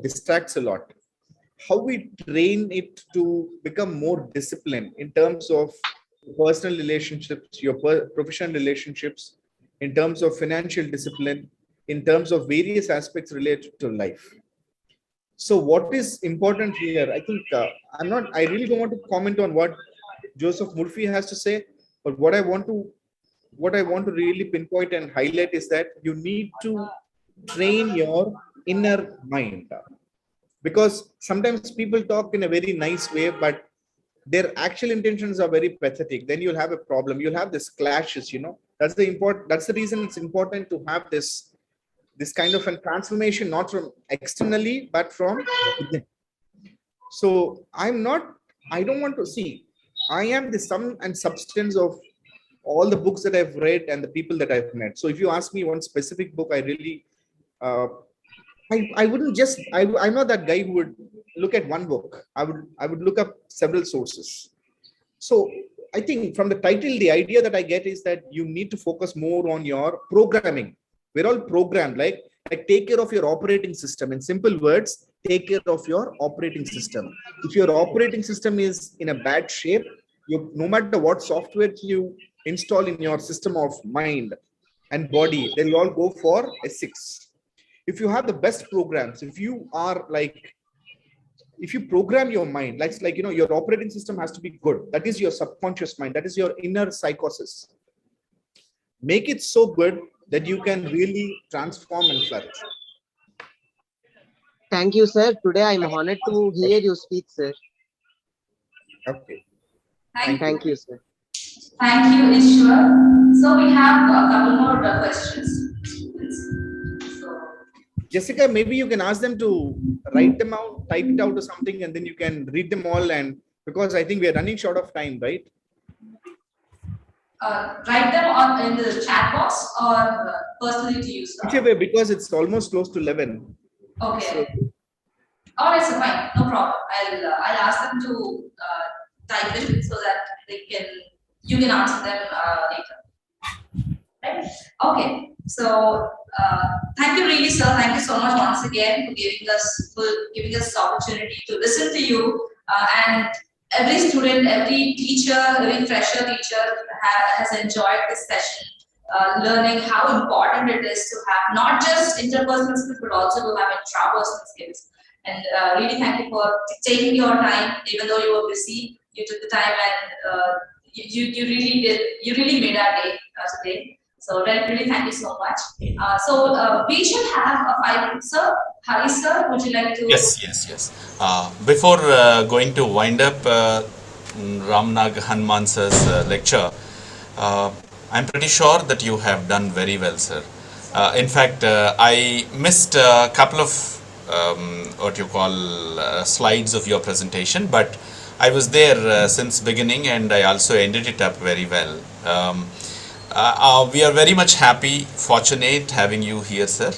E: distracts a lot. How we train it to become more disciplined in terms of personal relationships, your professional relationships, in terms of financial discipline, in terms of various aspects related to life. So what is important here, I think I really don't want to comment on what Joseph Murphy has to say, but what I want to really pinpoint and highlight is that you need to train your inner mind. Because sometimes people talk in a very nice way, but their actual intentions are very pathetic. Then you'll have a problem. You'll have this clashes, That's the reason it's important to have this kind of a transformation, not from externally, but from within. So I don't want to see. I am the sum and substance of all the books that I've read and the people that I've met. So if you ask me one specific book, I really I wouldn't just I'm not that guy who would look at one book. I would look up several sources. So I think from the title, the idea that I get is that you need to focus more on your programming. We're all programmed, like take care of your operating system. In simple words, take care of your operating system. If your operating system is in a bad shape, no matter what software you install in your system of mind and body, they'll all go for a 6. If you have the best programs, if you program your mind, your operating system has to be good. That is your subconscious mind. That is your inner psychosis. Make it so good that you can really transform and flourish.
C: Thank you, sir. Today I'm honored to hear you speak, sir.
E: Okay.
A: Thank you.
C: Thank you, sir.
A: Thank you, Ishwar. So we have a couple more questions. So,
E: Jessica, maybe you can ask them to write them out, type it out or something, and then you can read them all. And because I think we are running short of time, right?
A: write them on in the chat box or personally to you, sir.
E: Whichever, because it's almost close to 11.
A: Okay. All right, so fine, no problem. I'll ask them to type in so that you can answer them later. Right? Okay. So thank you, really, sir. Thank you so much once again for giving us this opportunity to listen to you. And every student, every teacher, every fresher teacher has enjoyed this session. Learning how important it is to have not just interpersonal skills but also to have intrapersonal skills. And really thank you for taking your time, even though you were busy. You took the time and you really made our day today. So really thank you so much. So we should have a 5 minutes, sir. Hari sir, would you like to?
B: Yes. Before going to wind up Ramnag Hanuman sir's lecture, I'm pretty sure that you have done very well, sir. In fact, I missed a couple of slides of your presentation, but I was there since beginning and I also ended it up very well. We are very much happy, fortunate having you here, sir.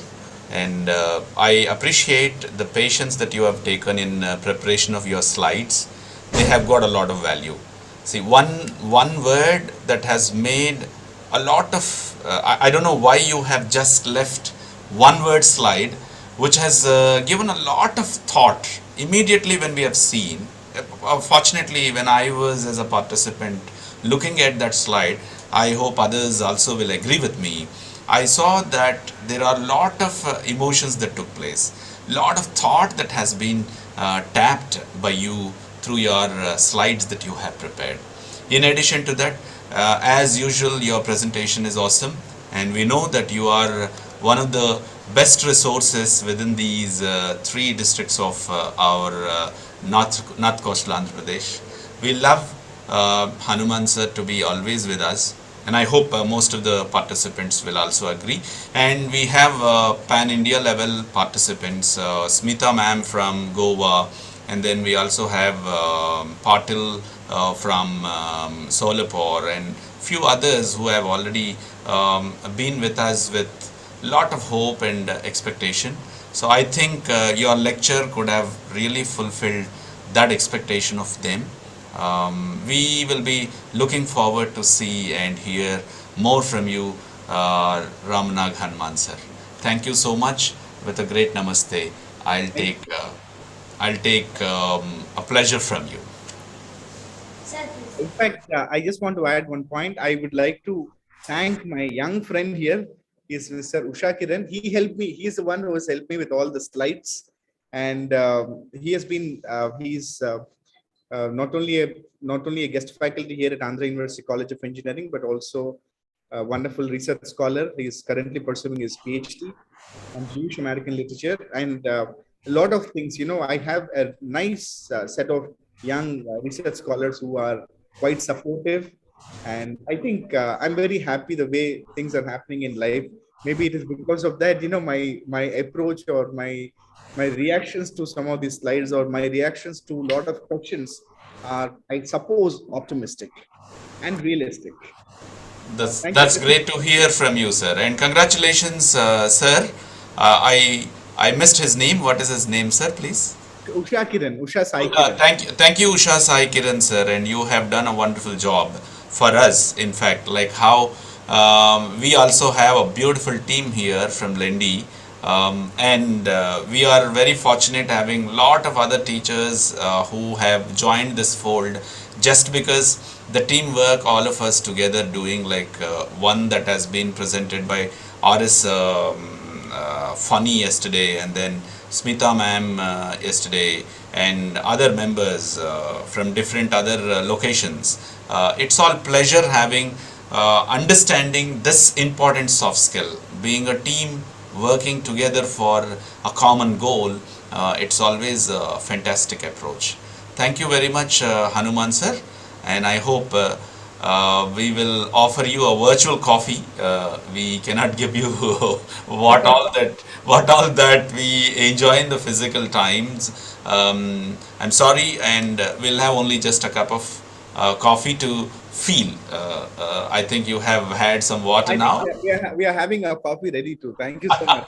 B: And I appreciate the patience that you have taken in preparation of your slides. They have got a lot of value. See, one word that has made a lot of, I don't know why you have just left one word slide, which has given a lot of thought immediately when we have seen. Fortunately, when I was as a participant looking at that slide, I hope others also will agree with me. I saw that there are a lot of emotions that took place, lot of thought that has been tapped by you through your slides that you have prepared. In addition to that, as usual, your presentation is awesome, and we know that you are one of the best resources within these 3 districts of our North Coastal Andhra Pradesh. We love Hanuman sir to be always with us, and I hope most of the participants will also agree. And we have pan-India level participants, Smita ma'am from Goa, and then we also have Patil from Solapur, and few others who have already been with us with lot of hope and expectation. So I think your lecture could have really fulfilled that expectation of them. We will be looking forward to see and hear more from you, Ramnag Hanuman sir. Thank you so much. With a great namaste, I'll take a pleasure from you.
E: In fact, I just want to add one point. I would like to thank my young friend here. Is Mr. Usha Kiran. He helped me. He's the one who has helped me with all the slides, and he has been. He's not only a guest faculty here at Andhra University College of Engineering, but also a wonderful research scholar. He is currently pursuing his PhD on Jewish American literature and a lot of things. You know, I have a nice set of young research scholars who are quite supportive, and I think I'm very happy the way things are happening in life. Maybe it is because of that. You know, my approach or my reactions to some of these slides or my reactions to a lot of questions are, I suppose, optimistic and realistic.
B: That's great to hear from you, sir, and congratulations, sir. I missed his name. What is his name, sir, please?
E: Usha Kiran, Usha Sai Kiran.
B: Thank you, Usha Sai Kiran, sir, and you have done a wonderful job for us. In fact, like how we also have a beautiful team here from Lendi, and we are very fortunate having a lot of other teachers who have joined this fold, just because the teamwork, all of us together doing, like one that has been presented by RS Funny yesterday, and then Smita ma'am yesterday, and other members from different other locations. It's all pleasure having understanding this important soft skill, being a team working together for a common goal. It's always a fantastic approach. Thank you very much, Hanuman sir, and I hope We will offer you a virtual coffee. We cannot give you what all that we enjoy in the physical times. I'm sorry, and we'll have only just a cup of coffee to feel. I think you have had some water
E: I think
B: now.
E: we are having our coffee ready too. Thank you so much.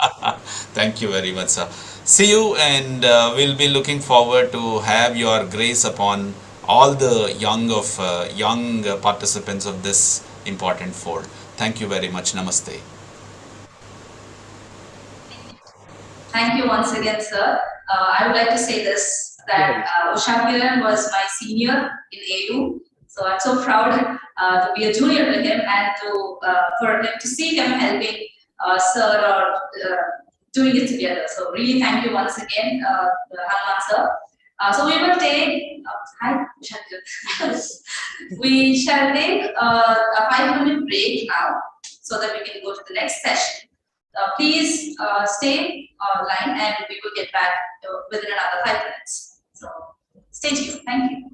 B: Thank you very much, sir. See you, and we'll be looking forward to have your grace upon all the young participants of this important fold. Thank you very much. Namaste.
A: Thank you once again, sir. I would like to say this that Shakespeare was my senior in AU, so I'm so proud to be a junior to him and for him to see him helping sir or doing it together. So really, thank you once again, Hanuman sir. So we will take hi Shakespeare. We shall take a 5-minute break now, so that we can go to the next session. Please stay online and we will get back within another 5 minutes. So stay tuned. Thank you.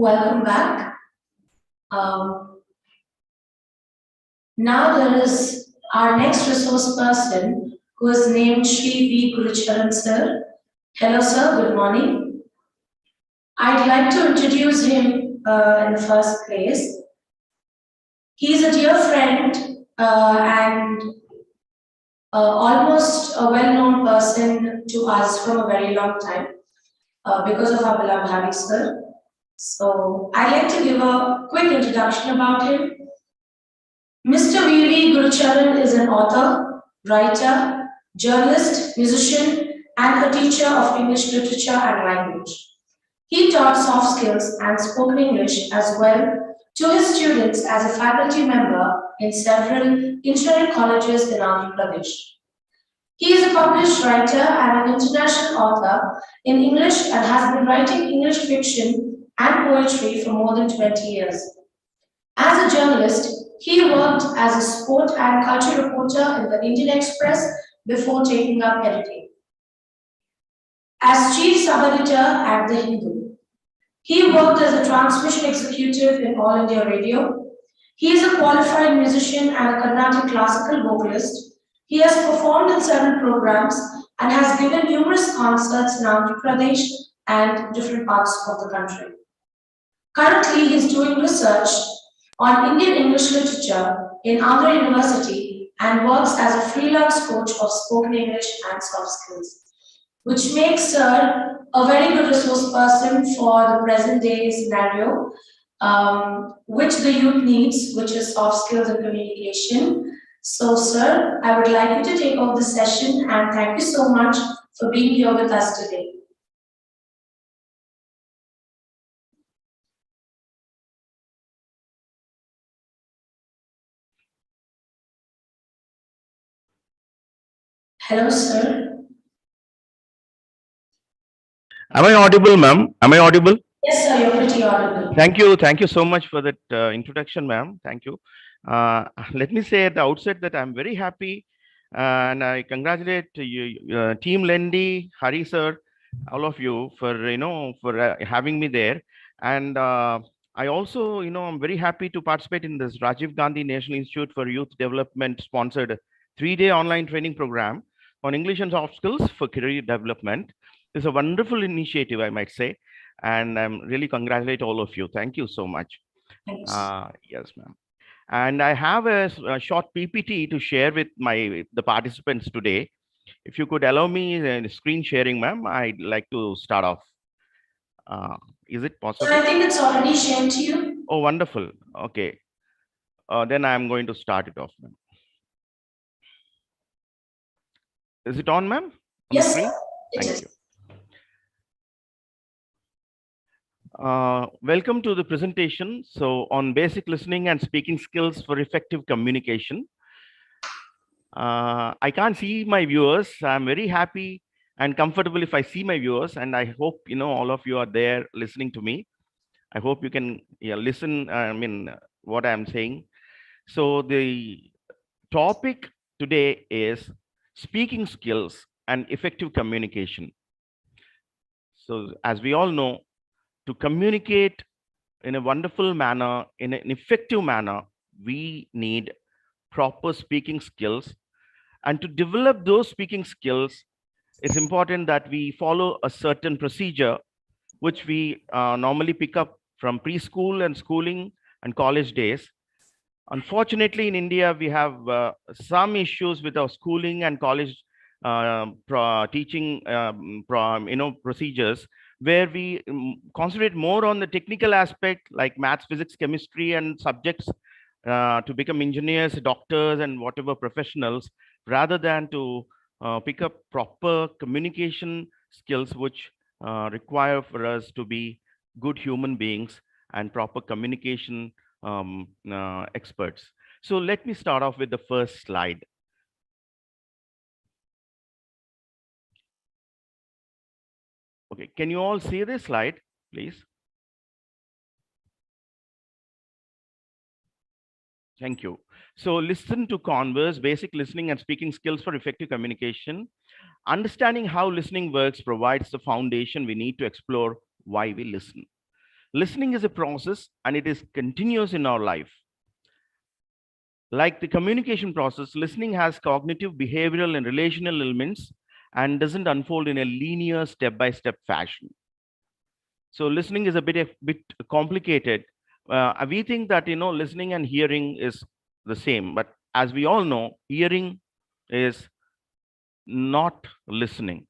H: Welcome back. Now there is our next resource person who is named Shri V. Gurucharan sir. Hello sir, good morning. I'd like to introduce him in the first place. He's a dear friend and almost a well-known person to us from a very long time because of our beloved Hari sir. So I'd like to give a quick introduction about him. Mr. V.V. Gurucharan is an author, writer, journalist, musician, and a teacher of English literature and language. He taught soft skills and spoken English as well to his students as a faculty member in several engineering colleges in Andhra Pradesh. He is a published writer and an international author in English and has been writing English fiction and poetry for more than 20 years. As a journalist, he worked as a sport and culture reporter in the Indian Express before taking up editing. As chief sub-editor at The Hindu, he worked as a transmission executive in All India Radio. He is a qualified musician and a Carnatic classical vocalist. He has performed in several programs and has given numerous concerts in Andhra Pradesh and different parts of the country. Currently, he is doing research on Indian English literature in Andhra University and works as a freelance coach of spoken English and soft skills, which makes Sir a very good resource person for the present day scenario, which the youth needs, which is soft skills and communication. So, Sir, I would like you to take over the session and thank you so much for being here with us today. Hello, sir.
I: Am I audible, ma'am? Am I audible?
H: Yes, sir, you're pretty audible.
I: Thank you. Thank you so much for that introduction, ma'am. Thank you. Let me say at the outset that I'm very happy and I congratulate you, Team Lendi, Hari sir, all of you for, for having me there. And I also, I'm very happy to participate in this Rajiv Gandhi National Institute for Youth Development sponsored 3-day online training program on English and soft skills for career development. It's a wonderful initiative, I might say, and I'm really congratulate all of you. Thank you so much. Yes, ma'am. And I have a short PPT to share with the participants today. If you could allow me screen sharing, ma'am, I'd like to start off. Is it possible?
H: So I think it's already shared to you.
I: Oh, wonderful. Okay. Then I'm going to start it off, ma'am. Is it on, ma'am?
H: Yes, thank you.
I: Welcome to the presentation. So on basic listening and speaking skills for effective communication. I can't see my viewers. I'm very happy and comfortable if I see my viewers, and I hope all of you are there listening to me. I hope you can listen. What I'm saying. So the topic today is speaking skills and effective communication. So as we all know, to communicate in a wonderful manner, in an effective manner, we need proper speaking skills. And to develop those speaking skills, it's important that we follow a certain procedure, which we normally pick up from preschool and schooling and college days. Unfortunately, in India, we have some issues with our schooling and college teaching procedures, where we concentrate more on the technical aspect like maths, physics, chemistry, and subjects to become engineers, doctors, and whatever professionals, rather than to pick up proper communication skills, which require for us to be good human beings and proper communication experts. So let me start off with the first slide. Okay, can you all see this slide, please? Thank you. So listen to converse, basic listening and speaking skills for effective communication. Understanding how listening works provides the foundation we need to explore why we listen. Listening is a process and it is continuous in our life. Like the communication process, listening has cognitive, behavioral, and relational elements and doesn't unfold in a linear step-by-step fashion. So listening is a bit complicated. We think that listening and hearing is the same, but as we all know, hearing is not listening.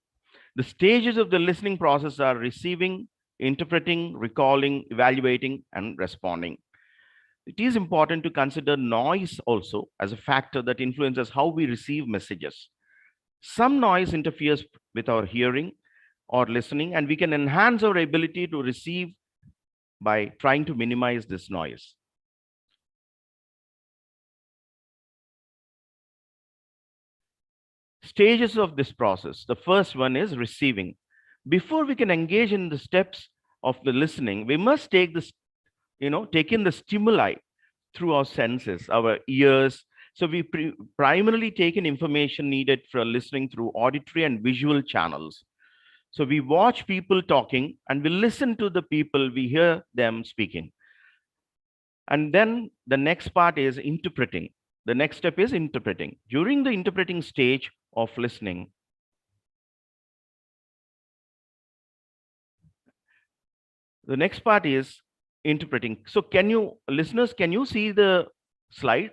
I: The stages of the listening process are receiving, interpreting, recalling, evaluating, and responding. It is important to consider noise also as a factor that influences how we receive messages. Some noise interferes with our hearing or listening, and we can enhance our ability to receive by trying to minimize this noise. Stages of this process. The first one is receiving. Before we can engage in the steps of the listening, we must take this, take in the stimuli through our senses, our ears. So we primarily take in information needed for listening through auditory and visual channels. So we watch people talking and we listen to the people, we hear them speaking. And then the next part is interpreting. The next step is interpreting. During the interpreting stage of listening, the next part is interpreting. So listeners, can you see the slide?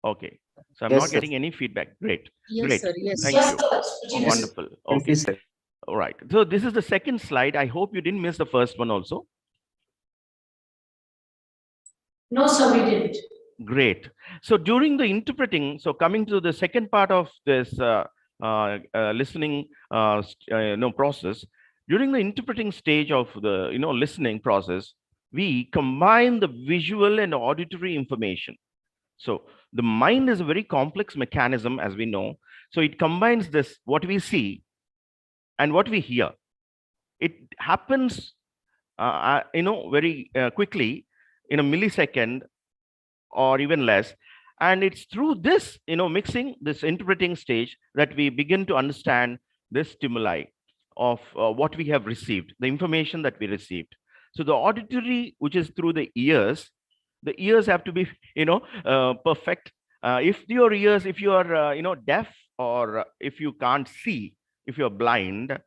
I: Okay. So I'm
C: Yes,
I: not
C: sir.
I: getting any feedback. Great.
J: Yes,
I: Great.
J: sir. Yes.
I: Thank
H: Yes,
I: you.
H: sir. It's pretty good.
I: Wonderful.
C: Thank
I: Okay.
C: you, sir.
I: All right. So this is the second slide. I hope you didn't miss the first one also.
H: No, sir, we didn't.
I: Great. So during the interpreting, so coming to the second part of this listening process, during the interpreting stage of the listening process, we combine the visual and auditory information. So the mind is a very complex mechanism, as we know. So it combines this, what we see and what we hear. It happens, very quickly in a millisecond or even less. And it's through this, mixing, this interpreting stage, that we begin to understand this stimuli of what we have received, the information that we received. So the auditory, which is through the ears have to be, perfect. If your ears, if you are, deaf, or if you can't see, if you're blind,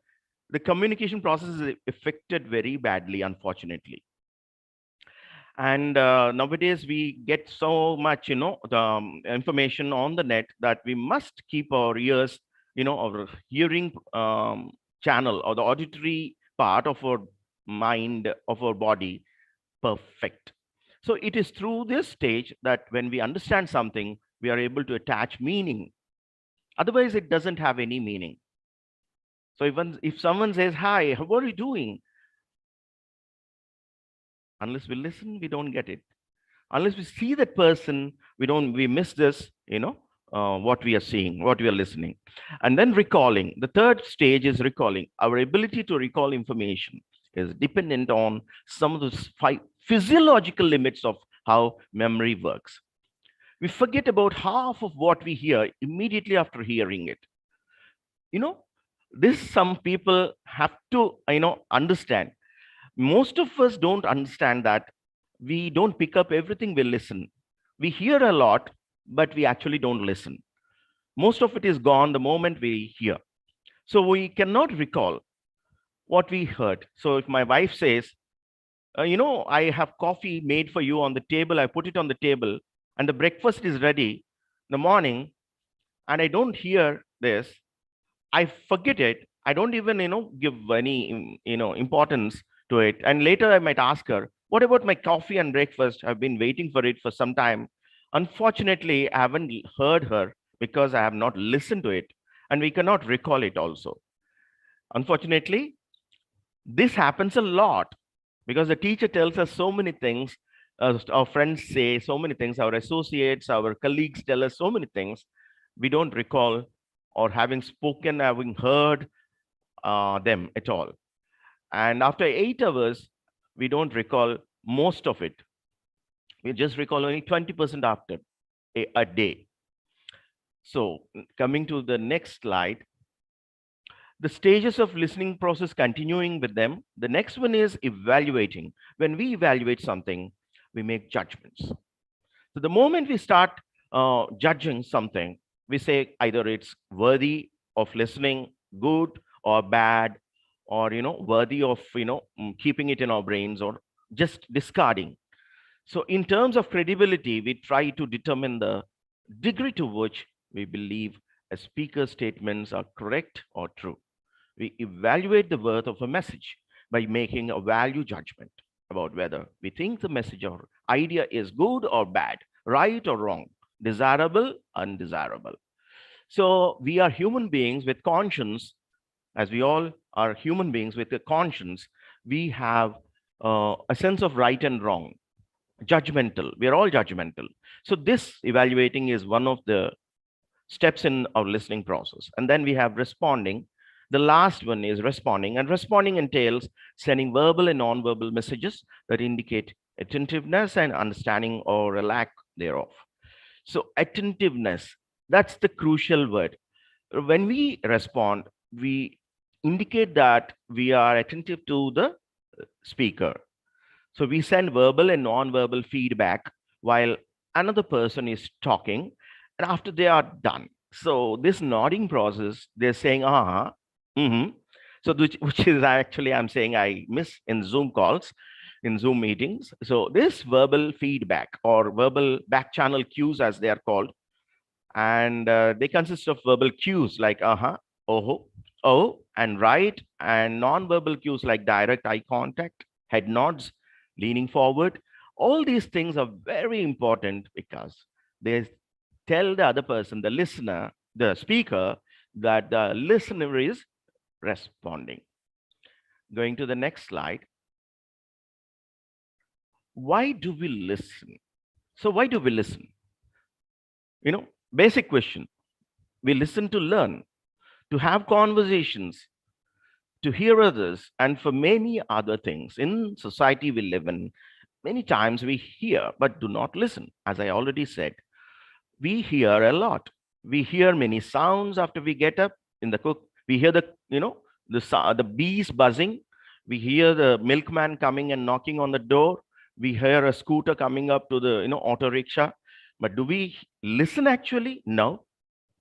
I: the communication process is affected very badly, unfortunately. And nowadays we get so much the information on the net that we must keep our ears, our hearing channel, or the auditory part of our mind, of our body, perfect. So it is through this stage that when we understand something, we are able to attach meaning. Otherwise it doesn't have any meaning. So if someone says, "Hi, how are you doing?" Unless we listen, we don't get it. Unless we see that person, we miss this, what we are seeing, what we are listening. And then recalling. The third stage is recalling. Our ability to recall information is dependent on some of the physiological limits of how memory works. We forget about half of what we hear immediately after hearing it. This some people have to, understand. Most of us don't understand that we don't pick up everything we listen. We hear a lot, but we actually don't listen. Most of it is gone the moment we hear. So we cannot recall what we heard. So if my wife says, I have coffee made for you on the table, I put it on the table, and the breakfast is ready in the morning, and I don't hear this, I forget it. I don't even, give any, importance to it. And later I might ask her, "What about my coffee and breakfast? I've been waiting for it for some time." Unfortunately, I haven't heard her because I have not listened to it, and we cannot recall it also. Unfortunately, this happens a lot because the teacher tells us so many things. Our friends say so many things. Our associates, our colleagues tell us so many things. We don't recall, or having spoken, having heard them at all. And after 8 hours, we don't recall most of it. We just recall only 20% after a day. So coming to the next slide, The stages of listening process, continuing with them. The next one is evaluating. When we evaluate something, we make judgments. So the moment we start judging something, we say either it's worthy of listening, good or bad, or worthy of keeping it in our brains, or just discarding. So in terms of credibility, we try to determine the degree to which we believe a speaker's statements are correct or true. We evaluate the worth of a message by making a value judgment about whether we think the message or idea is good or bad, right or wrong, desirable, undesirable. So we are human beings with conscience. As we all are human beings with a conscience, we have a sense of right and wrong, judgmental. We are all judgmental. So this evaluating is one of the steps in our listening process. And then we have responding. The last one is responding, and responding entails sending verbal and non-verbal messages that indicate attentiveness and understanding or a lack thereof. So attentiveness, that's the crucial word. When we respond, we indicate that we are attentive to the speaker. So we send verbal and non-verbal feedback while another person is talking and after they are done. So this nodding process, they're saying, mm-hmm. So which is actually I'm saying I miss in Zoom calls, in Zoom meetings. So this verbal feedback or verbal back channel cues, as they are called, and they consist of verbal cues like oh, oh, and right, and non-verbal cues like direct eye contact, head nods, leaning forward. All these things are very important because they tell the other person, the listener, the speaker, that the listener is responding. Going to the next slide. Why do we listen? So why do we listen? Basic question. We listen to learn, to have conversations, to hear others, and for many other things. In society we live in, many times we hear but do not listen. As I already said, we hear a lot. We hear many sounds after we get up in the cook. We hear the bees buzzing. We hear the milkman coming and knocking on the door. We hear a scooter coming up to the auto rickshaw. But do we listen actually? No,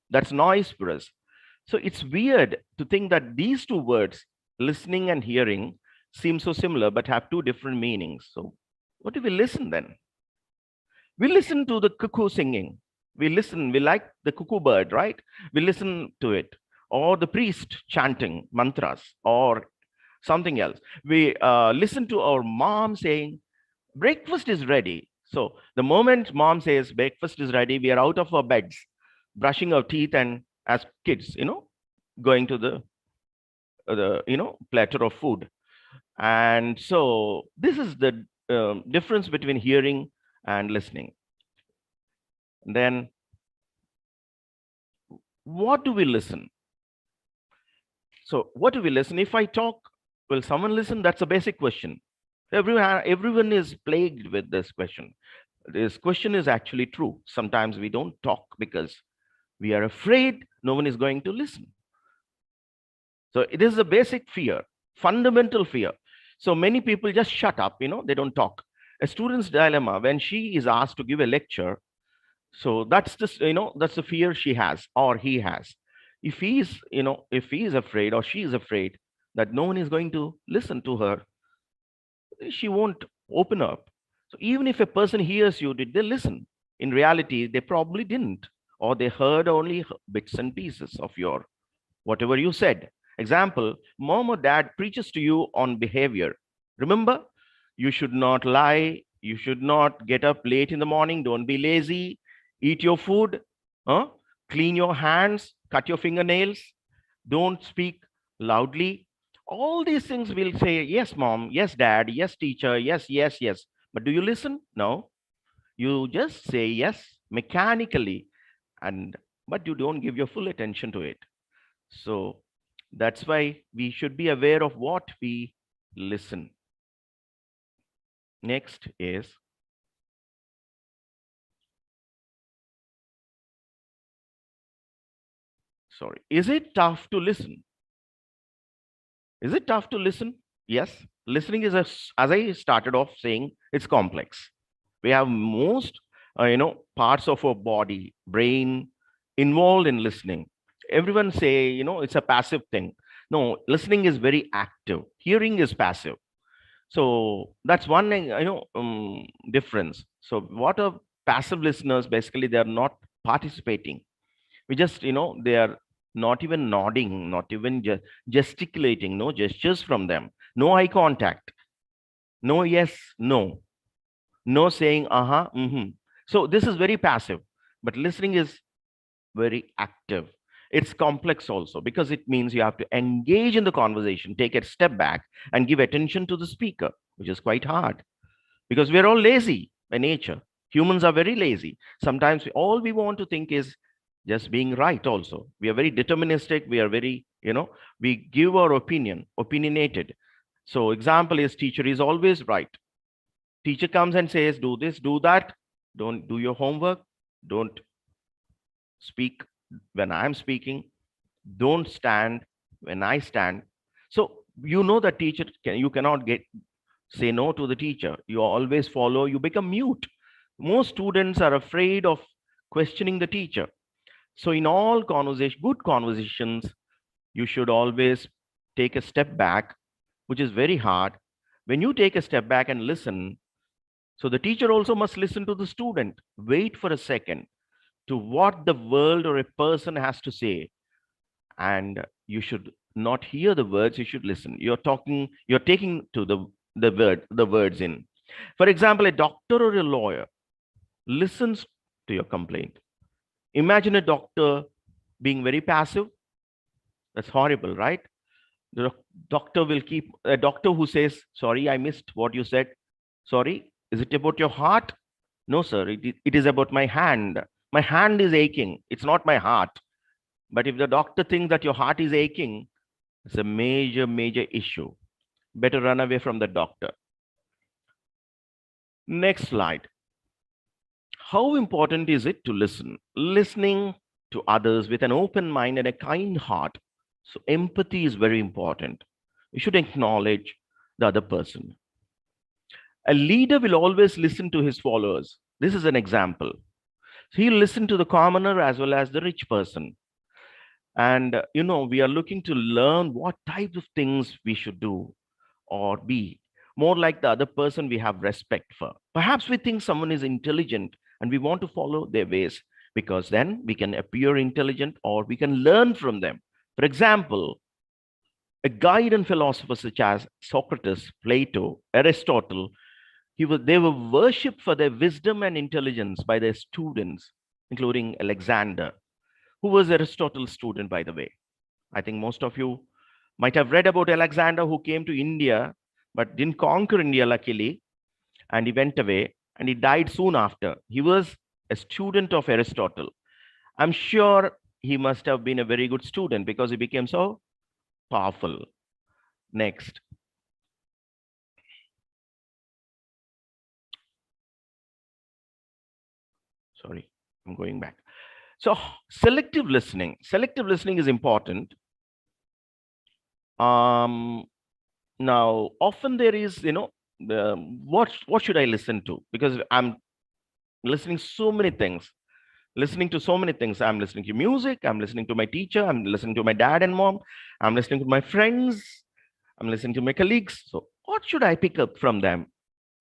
I: that's noise for us. So it's weird to think that these two words, listening and hearing, seem so similar but have two different meanings. So what do we listen then? We listen to the cuckoo singing. We like the cuckoo bird, right? We listen to it. Or the priest chanting mantras or something else. We listen to our mom saying, breakfast is ready. So the moment mom says breakfast is ready, we are out of our beds, brushing our teeth, and as kids, going to the platter of food. And so this is the difference between hearing and listening. Then what do we listen? So what do we listen? If I talk, will someone listen? That's a basic question. Everyone is plagued with this question. This question is actually true. Sometimes we don't talk because we are afraid no one is going to listen. So it is a basic fear, fundamental fear. So many people just shut up, they don't talk. A student's dilemma when she is asked to give a lecture. So that's that's the fear she has or he has. If he is afraid or she is afraid that no one is going to listen to her, she won't open up. So even if a person hears you, did they listen? In reality, they probably didn't, or they heard only bits and pieces of your whatever you said. Example, mom or dad preaches to you on behavior. Remember, you should not lie. You should not get up late in the morning. Don't be lazy. Eat your food. Clean your hands. Cut your fingernails. Don't speak loudly. All these things will say, yes, mom, yes, dad, yes, teacher, yes, yes, yes. But do you listen? No. You just say yes mechanically, but you don't give your full attention to it. So that's why we should be aware of what we listen. Next is is it tough to listen? Is it tough to listen? Yes. Listening is, as I started off saying, it's complex. We have most, parts of our body, brain involved in listening. Everyone say, it's a passive thing. No, listening is very active. Hearing is passive. So that's one difference. So what are passive listeners? Basically, they are not participating. We just, they are not even nodding, not even gesticulating, no gestures from them, no eye contact, no yes, no, no saying uh-huh, mm-hmm. So this is very passive, but listening is very active. It's complex also because it means you have to engage in the conversation, take a step back and give attention to the speaker, which is quite hard because we're all lazy by nature. Humans are very lazy. Sometimes all we want to think is just being right also. We are very deterministic. We are very, we give our opinion, opinionated. So example is teacher is always right. Teacher comes and says, do this, do that. Don't do your homework. Don't speak when I'm speaking. Don't stand when I stand. So you know that teacher you cannot say no to the teacher. You always follow, you become mute. Most students are afraid of questioning the teacher. So in all good conversations, you should always take a step back, which is very hard. When you take a step back and listen, so the teacher also must listen to the student. Wait for a second to what the world or a person has to say. And you should not hear the words, you should listen. You're taking to the words in. For example, a doctor or a lawyer listens to your complaint. Imagine a doctor being very passive. That's horrible, right? The doctor will keep a doctor who says, sorry, I missed what you said. Sorry, is it about your heart? No, sir, it is about my hand. My hand is aching. It's not my heart. But if the doctor thinks that your heart is aching, it's a major, major issue. Better run away from the doctor. Next slide. How important is it to listen? Listening to others with an open mind and a kind heart. So empathy is very important. You should acknowledge the other person. A leader will always listen to his followers. This is an example. So he'll listen to the commoner as well as the rich person. And, we are looking to learn what types of things we should do or be more like the other person we have respect for. Perhaps we think someone is intelligent and we want to follow their ways because then we can appear intelligent or we can learn from them. For example, a guide and philosopher such as Socrates, Plato, Aristotle, they were worshipped for their wisdom and intelligence by their students, including Alexander, who was Aristotle's student, by the way. I think most of you might have read about Alexander, who came to India, but didn't conquer India, luckily, and he went away, and he died soon after. He was a student of Aristotle. I'm sure he must have been a very good student because he became so powerful. Next. Sorry, I'm going back. So selective listening. Selective listening is important. Now, often there is, what should I listen to? Because I'm listening so many things. Listening to so many things. I'm listening to music. I'm listening to my teacher. I'm listening to my dad and mom. I'm listening to my friends. I'm listening to my colleagues. So what should I pick up from them?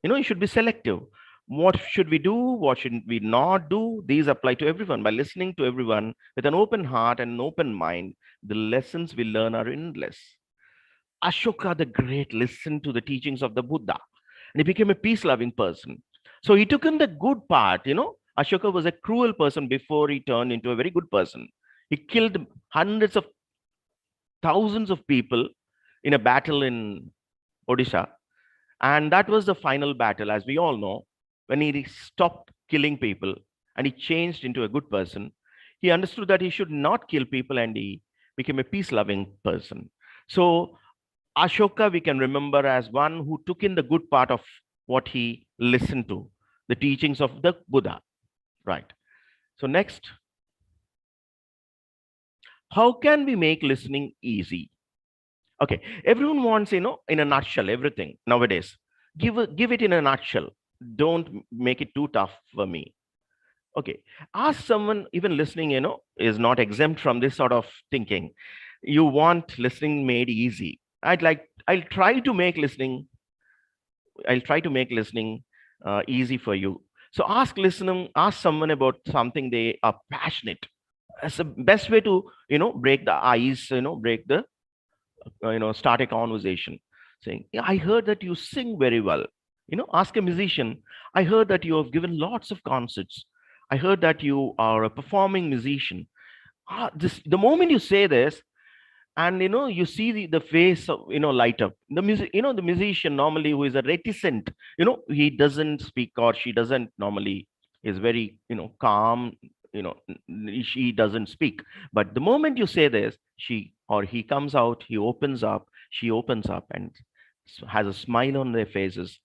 I: You should be selective. What should we do? What should we not do? These apply to everyone. By listening to everyone with an open heart and an open mind, the lessons we learn are endless. Ashoka the Great listened to the teachings of the Buddha and he became a peace-loving person. So he took in the good part, Ashoka was a cruel person before he turned into a very good person. He killed hundreds of thousands of people in a battle in Odisha. And that was the final battle, as we all know, when he stopped killing people and he changed into a good person. He understood that he should not kill people and he became a peace-loving person. So Ashoka, we can remember as one who took in the good part of what he listened to, the teachings of the Buddha. Right. So next, how can we make listening easy? Okay, everyone wants, in a nutshell, everything nowadays. Give it in a nutshell. Don't make it too tough for me. Okay, ask someone even listening, is not exempt from this sort of thinking. You want listening made easy. I'll try to make listening. I'll try to make listening easy for you. So ask someone about something they are passionate. That's the best way to, break the ice, break the start a conversation, saying, yeah, I heard that you sing very well. Ask a musician, I heard that you have given lots of concerts. I heard that you are a performing musician. The moment you say this, and you see the face of, light up, the music, the musician normally who is a reticent, he doesn't speak, or she doesn't normally, is very, calm, she doesn't speak. But the moment you say this, she or he comes out, he opens up, she opens up, and has a smile on their faces,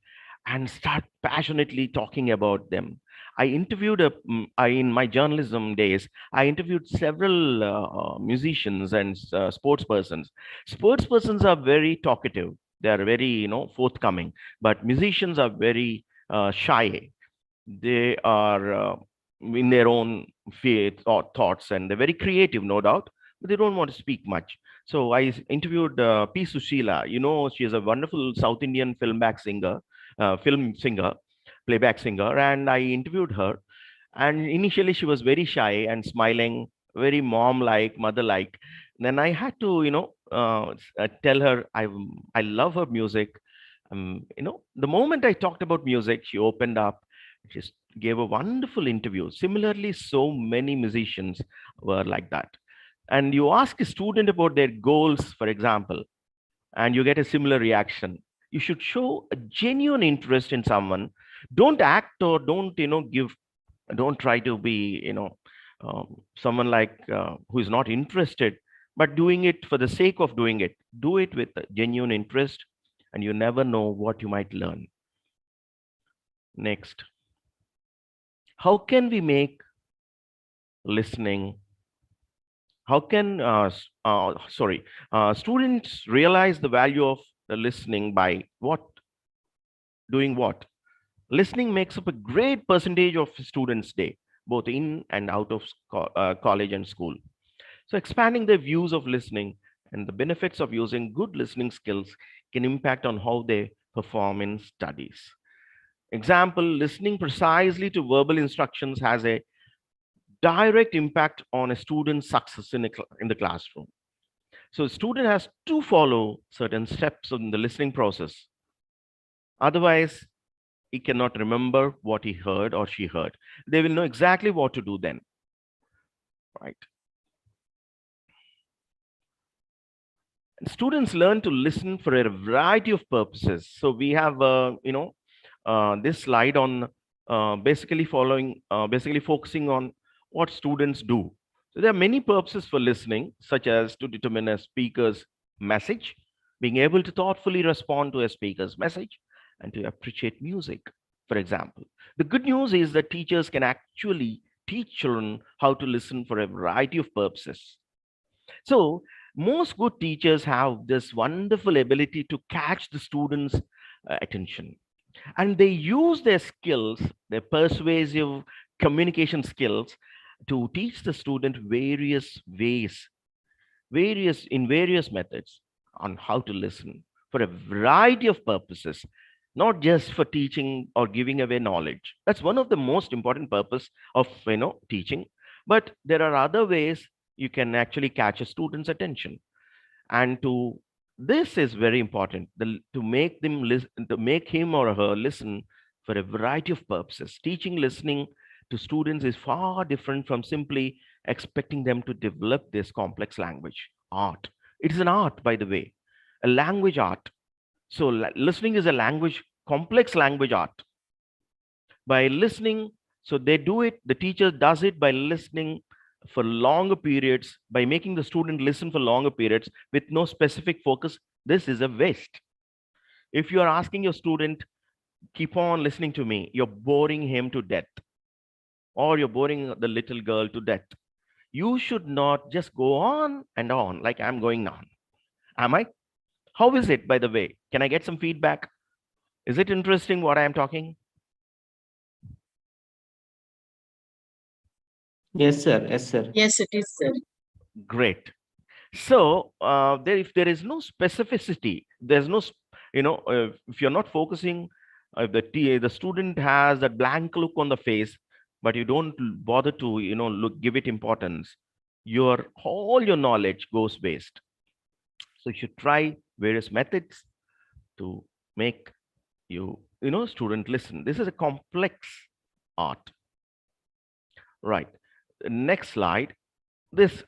I: and start passionately talking about them. In my journalism days, I interviewed several musicians and sports persons. Sports persons are very talkative. They are very, forthcoming. But musicians are very shy. They are in their own faith or thoughts, and they're very creative, no doubt, but they don't want to speak much. So I interviewed P. Sushila. She is a wonderful South Indian film singer, playback singer, and I interviewed her. And initially, she was very shy and smiling, very mom-like, mother-like. Then I had to, tell her I love her music. The moment I talked about music, she opened up. She gave a wonderful interview. Similarly, so many musicians were like that. And you ask a student about their goals, for example, and you get a similar reaction. You should show a genuine interest in someone. Don't act, or don't try to be, someone like who is not interested, but doing it for the sake of doing it. Do it with a genuine interest, and you never know what you might learn. Next, how can we make listening? How can students realize the value of the listening by doing what? Listening makes up a great percentage of students' day, both in and out of college and school. So, expanding their views of listening and the benefits of using good listening skills can impact on how they perform in studies. Example, listening precisely to verbal instructions has a direct impact on a student's success in the classroom. So, a student has to follow certain steps in the listening process. Otherwise, he cannot remember what he heard or she heard. They will know exactly what to do then, right? And students learn to listen for a variety of purposes. So we have, this slide on basically focusing on what students do. So there are many purposes for listening, such as to determine a speaker's message, being able to thoughtfully respond to a speaker's message, and to appreciate music, for example. The good news is that teachers can actually teach children how to listen for a variety of purposes. So, most good teachers have this wonderful ability to catch the students' attention. And they use their skills, their persuasive communication skills, to teach the student various ways, various methods on how to listen for a variety of purposes, not just for teaching or giving away knowledge. That's one of the most important purpose of teaching. But there are other ways you can actually catch a student's attention. And to this is very important, to make them listen, to make him or her listen for a variety of purposes. Teaching listening to students is far different from simply expecting them to develop this complex language art. It is an art, by the way, a language art. So listening is a complex language art. By listening, so they do it, the teacher does it by listening for longer periods, by making the student listen for longer periods with no specific focus. This is a waste. If you are asking your student, keep on listening to me, you're boring him to death, or you're boring the little girl to death. You should not just go on and on like I'm going on. Am I? How is it, by the way? Can I get some feedback? Is it interesting what I am talking?
D: Yes, sir. Yes, sir.
J: Yes, it is, sir.
I: Great. So if there is no specificity, there's no, if you're not focusing, if the student has that blank look on the face, but you don't bother to, give it importance, all your knowledge goes waste. So you should try various methods to make student listen. This is a complex art. Right. Next slide. This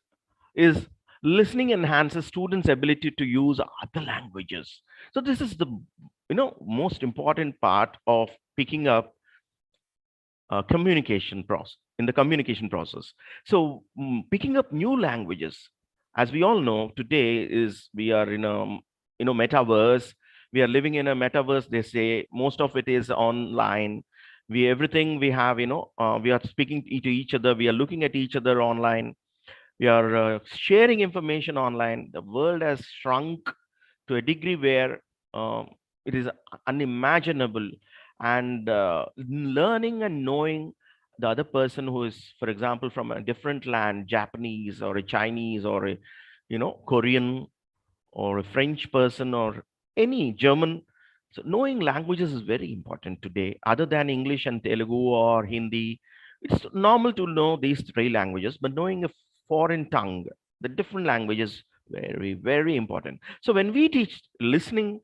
I: is listening enhances students' ability to use other languages. So this is the most important part of picking up communication process in the communication process. So picking up new languages, as we all know, today is we are in a metaverse. We are living in a metaverse. They say most of it is online. Everything we have, we are speaking to each other. We are looking at each other online. We are sharing information online. The world has shrunk to a degree where it is unimaginable, and learning and knowing the other person who is, for example, from a different land, Japanese or a Chinese or a Korean or a French person or any German. So knowing languages is very important today, other than English and Telugu or Hindi. It's normal to know these three languages, but knowing a foreign tongue, the different languages, very, very important. So when we teach listening,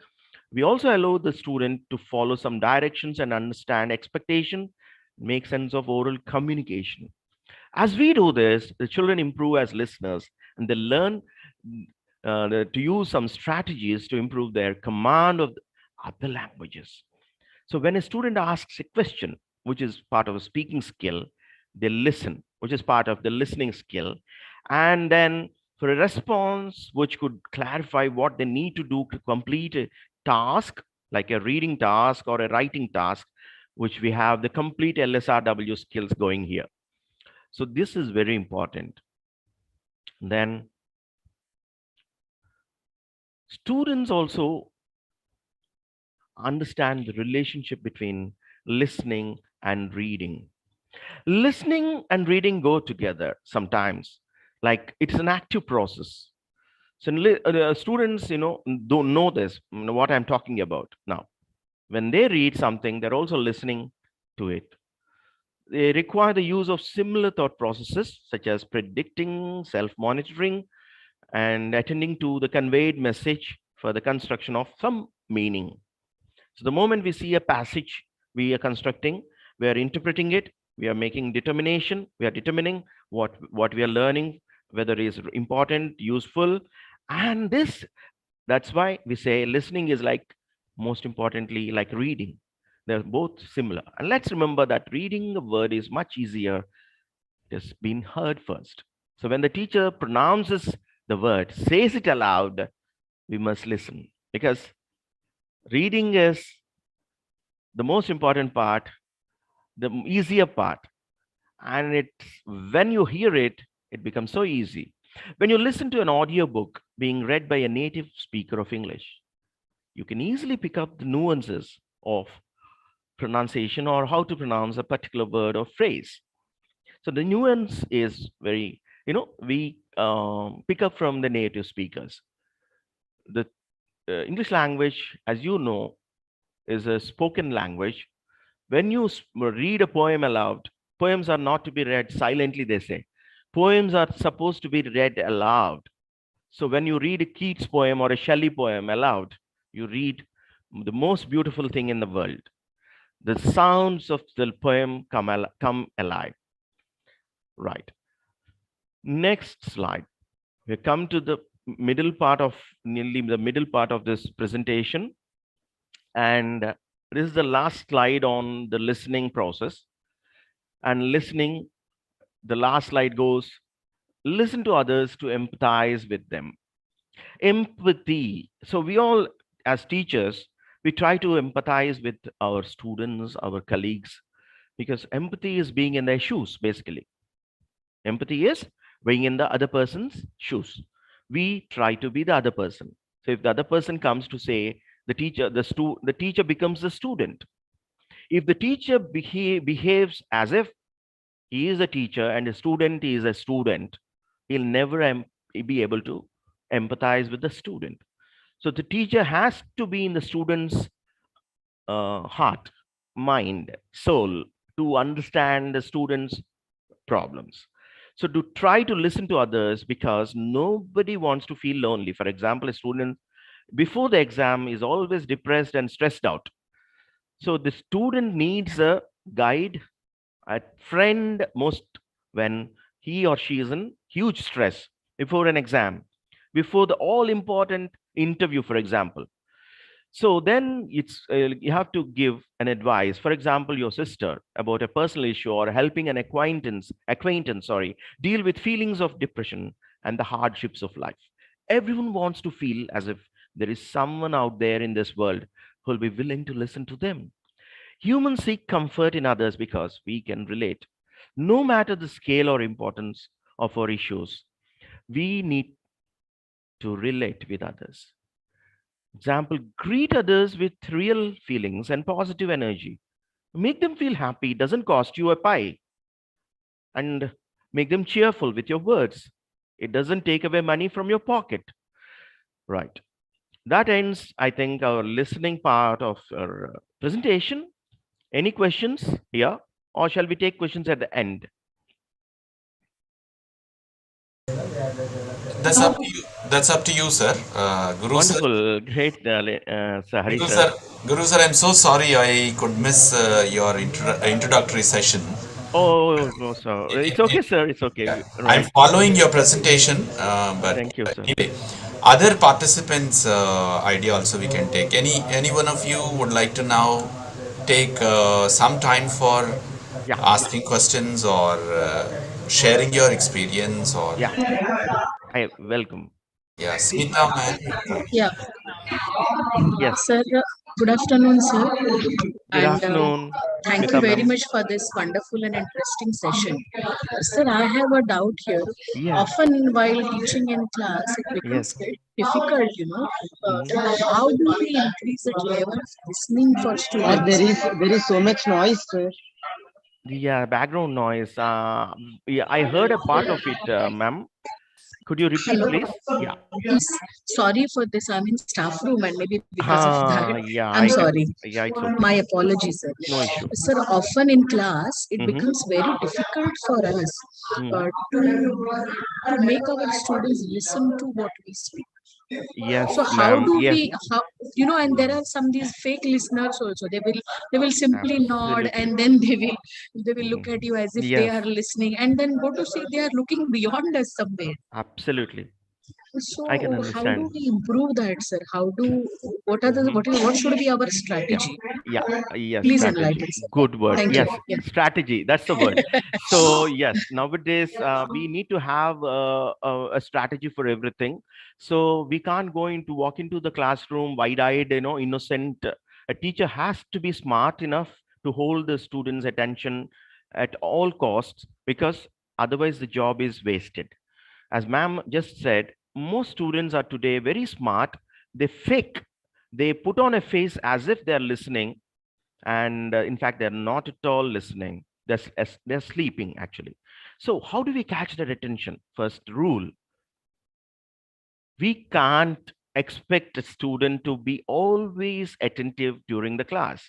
I: we also allow the student to follow some directions and understand expectation, make sense of oral communication. As we do this, the children improve as listeners, and they learn to use some strategies to improve their command of other languages. So when a student asks a question, which is part of a speaking skill, they listen, which is part of the listening skill. And then for a response, which could clarify what they need to do to complete a task, like a reading task or a writing task, which we have the complete LSRW skills going here. So this is very important. Then students also understand the relationship between listening and reading. Listening and reading go together sometimes, like it's an active process. So students, don't know this, what I'm talking about now. When they read something, they're also listening to it. They require the use of similar thought processes, such as predicting, self-monitoring, and attending to the conveyed message for the construction of some meaning. So the moment we see a passage, we are constructing, we are interpreting it, we are making determination, we are determining what we are learning, whether it is important, useful. And that's why we say listening is like, most importantly, like reading. They're both similar. And let's remember that reading a word is much easier. It's been heard first. So when the teacher pronounces the word, says it aloud, we must listen, because reading is the most important part, the easier part. And when you hear it, it becomes so easy. When you listen to an audiobook being read by a native speaker of English, you can easily pick up the nuances of pronunciation or how to pronounce a particular word or phrase. So the nuance is very, we pick up from the native speakers. The English language, as you know, is a spoken language. When you read a poem aloud, poems are not to be read silently, they say. Poems are supposed to be read aloud. So when you read a Keats poem or a Shelley poem aloud, you read the most beautiful thing in the world. The sounds of the poem come alive. Right. Next slide. We come to the nearly the middle part of this presentation. And this is the last slide on the listening process. And listening, the last slide goes, listen to others to empathize with them. Empathy. So we all, as teachers, we try to empathize with our students, our colleagues, because empathy is being in their shoes, basically. Empathy is being in the other person's shoes. We try to be the other person. So if the other person comes to say the teacher becomes the student. If the teacher behaves as if he is a teacher and the student is a student, he'll never be able to empathize with the student. So the teacher has to be in the student's heart, mind, soul to understand the student's problems. So to try to listen to others, because nobody wants to feel lonely. For example, a student before the exam is always depressed and stressed out. So the student needs a guide, a friend, most when he or she is in huge stress before an exam, before the all important interview, for example. So then it's you have to give an advice, for example, your sister about a personal issue, or helping an acquaintance, sorry, deal with feelings of depression and the hardships of life. Everyone wants to feel as if there is someone out there in this world who will be willing to listen to them. Humans seek comfort in others because we can relate. No matter the scale or importance of our issues, we need to relate with others. Example, greet others with real feelings and positive energy. Make them feel happy, doesn't cost you a pie. And make them cheerful with your words. It doesn't take away money from your pocket. Right. That ends, I think, our listening part of our presentation. Any questions here? Or shall we take questions at the end?
B: That's up to you, sir. Guru sir.
I: Wonderful. Great, Sir Hari
B: Guru
I: sir.
B: sir, Guru sir, I'm so sorry I could miss your introductory session.
I: Oh, no, sir. It's okay, sir. It's okay.
B: Yeah. I'm
I: Right.
B: following your presentation, but
I: Thank you, sir.
B: anyway, other participants' idea also we can take. Any one of you would like to now take some time for
I: Yeah.
B: asking questions or sharing your experience or
I: Yeah. I welcome.
B: yeah, Smita, man.
J: Yeah,
I: Yes.
J: sir. Good afternoon, sir.
I: Good
J: And
I: afternoon,
J: thank you
I: Smita
J: very
I: ma'am.
J: much for this wonderful and interesting session. Sir, I have a doubt here.
I: Yeah.
J: Often while teaching in class, it becomes
I: Yes.
J: very difficult,
I: Mhm.
J: how do we increase the level of listening for
C: Or
J: students?
C: there is so much noise, sir.
I: Yeah, background noise. Yeah, I heard a part of it, ma'am. Could you repeat,
J: Hello.
I: please? Yeah.
J: Yes. Sorry for this. I'm in staff room, and maybe because of that,
I: Yeah,
J: I'm
I: I can.
J: sorry.
I: Yeah, it's okay.
J: My apologies, sir.
I: No issue.
J: Sir, often in class, it
I: Mm-hmm.
J: becomes very difficult for us
I: Mm.
J: to make our students listen to what we speak.
I: Yes,
J: So how
I: ma'am.
J: do
I: Yes,
J: we, and there are some these fake listeners also. They will simply nod,
I: absolutely.
J: and then they will look
I: Mm.
J: at you as if they
I: Yes,
J: are listening, and then go to see they are looking beyond us somewhere.
I: absolutely.
J: So
I: I can
J: how do
I: understand.
J: we improve that, sir?
I: Mm-hmm.
J: What should be our
I: Yeah.
J: strategy?
I: Yeah. Yes,
J: Please
I: strategy.
J: enlighten, sir.
I: Good word.
J: Thank you.
I: Yes,
J: Yeah.
I: strategy. That's the word. So yes, nowadays we need to have a strategy for everything. So we can't walk into the classroom wide-eyed, innocent. A teacher has to be smart enough to hold the students' attention at all costs, because otherwise the job is wasted. As ma'am just said, most students are today very smart. They fake. They put on a face as if they're listening, and in fact they're not at all listening. They're sleeping actually. So how do we catch their attention? First rule: we can't expect a student to be always attentive during the class.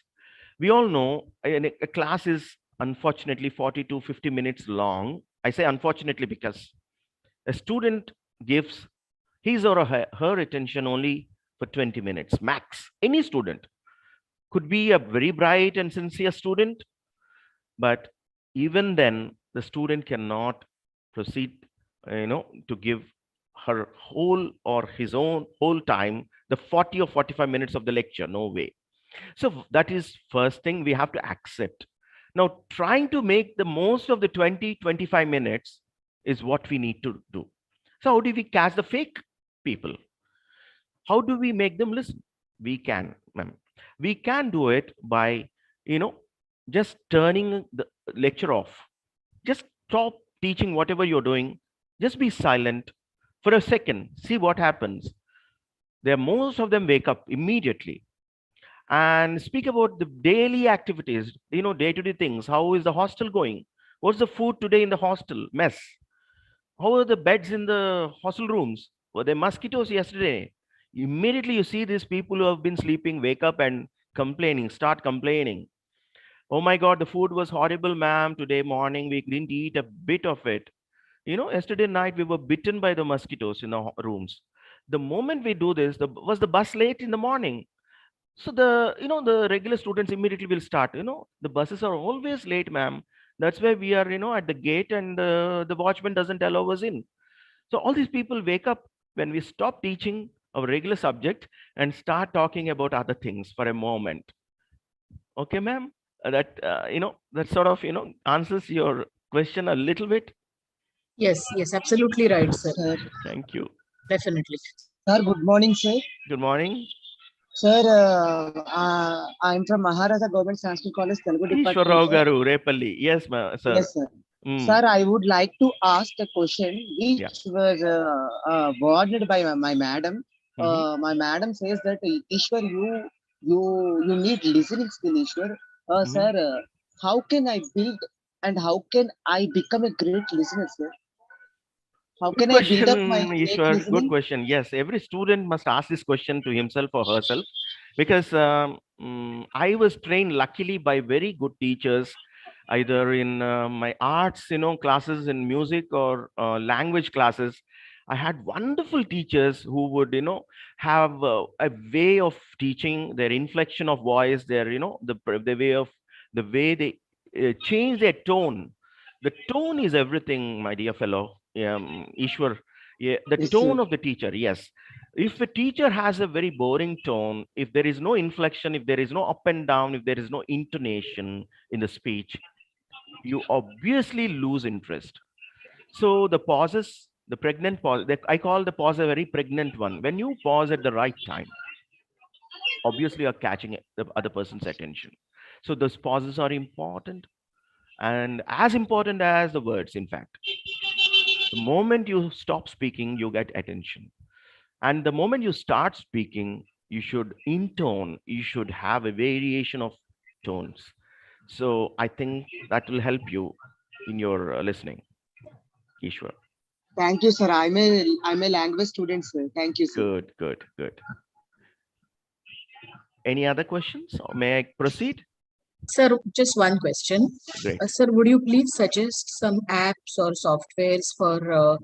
I: We all know a class is unfortunately 40 to 50 minutes long. I say unfortunately because a student gives his or her attention only for 20 minutes max. Any student could be a very bright and sincere student, but even then the student cannot proceed to give her whole or his own whole time, the 40 or 45 minutes of the lecture. No way. So that is first thing we have to accept. Now trying to make the most of the 20-25 minutes is what we need to do. So how do we catch the fake people? How do we make them listen? We can, ma'am. We can do it by, just turning the lecture off. Just stop teaching whatever you're doing. Just be silent for a second. See what happens. Most of them wake up immediately and speak about the daily activities, day-to-day things. How is the hostel going? What's the food today in the hostel mess? How are the beds in the hostel rooms? Were there mosquitoes yesterday? Immediately you see these people who have been sleeping wake up and start complaining. Oh my God, the food was horrible, ma'am. Today morning we didn't eat a bit of it. Yesterday night we were bitten by the mosquitoes in the rooms. The moment we do this, was the bus late in the morning? So the regular students immediately will start. The buses are always late, ma'am. That's why we are at the gate, and the watchman doesn't allow us in. So all these people wake up when we stop teaching our regular subject and start talking about other things for a moment. Okay, ma'am. That sort of answers your question a little bit.
J: Yes, yes, absolutely right, sir.
C: Sir,
I: Thank you.
J: Definitely.
C: sir, good morning, sir.
I: Good morning.
C: Sir, I'm from Maharaja Government Sanskrit College, Telugu
I: Ishwarrao
C: department, sir.
I: garu, Repalli. Yes, sir.
C: Yes, sir.
I: Mm,
C: Sir, I would like to ask a question which
I: yeah.
C: was worded by my madam.
I: Mhm.
C: My madam says that Ishwar, you need listening skill, Ishwar.
I: Mhm.
C: Sir, how can I build and how can I become a great listener, sir? How
I: Good
C: can I build
I: question,
C: up my great
I: Ishwar. Good
C: listening?
I: question. Yes, every student must ask this question to himself or herself, because I was trained luckily by very good teachers, either in my arts, classes in music or language classes. I had wonderful teachers who would, have a way of teaching, their inflection of voice, their, the way they change their tone. The tone is everything, my dear fellow. Ishwar, yeah, the
C: Yes, sir.
I: tone of the teacher. Yes, if a teacher has a very boring tone, if there is no inflection, if there is no up and down, if there is no intonation in the speech, you obviously lose interest. So the pauses, the pregnant pause, I call the pause a very pregnant one. When you pause at the right time, obviously you're catching the other person's attention. So those pauses are important, and as important as the words, in fact. The moment you stop speaking, you get attention. And the moment you start speaking, you should intone, you should have a variation of tones. So I think that will help you in your listening, Ishwar.
C: Thank you, sir. I'm a language student, sir. Thank you, sir.
I: Good, good, good. Any other questions? Or may I proceed?
J: Sir, just one question.
I: Great.
J: Sir, would you please suggest some apps or softwares for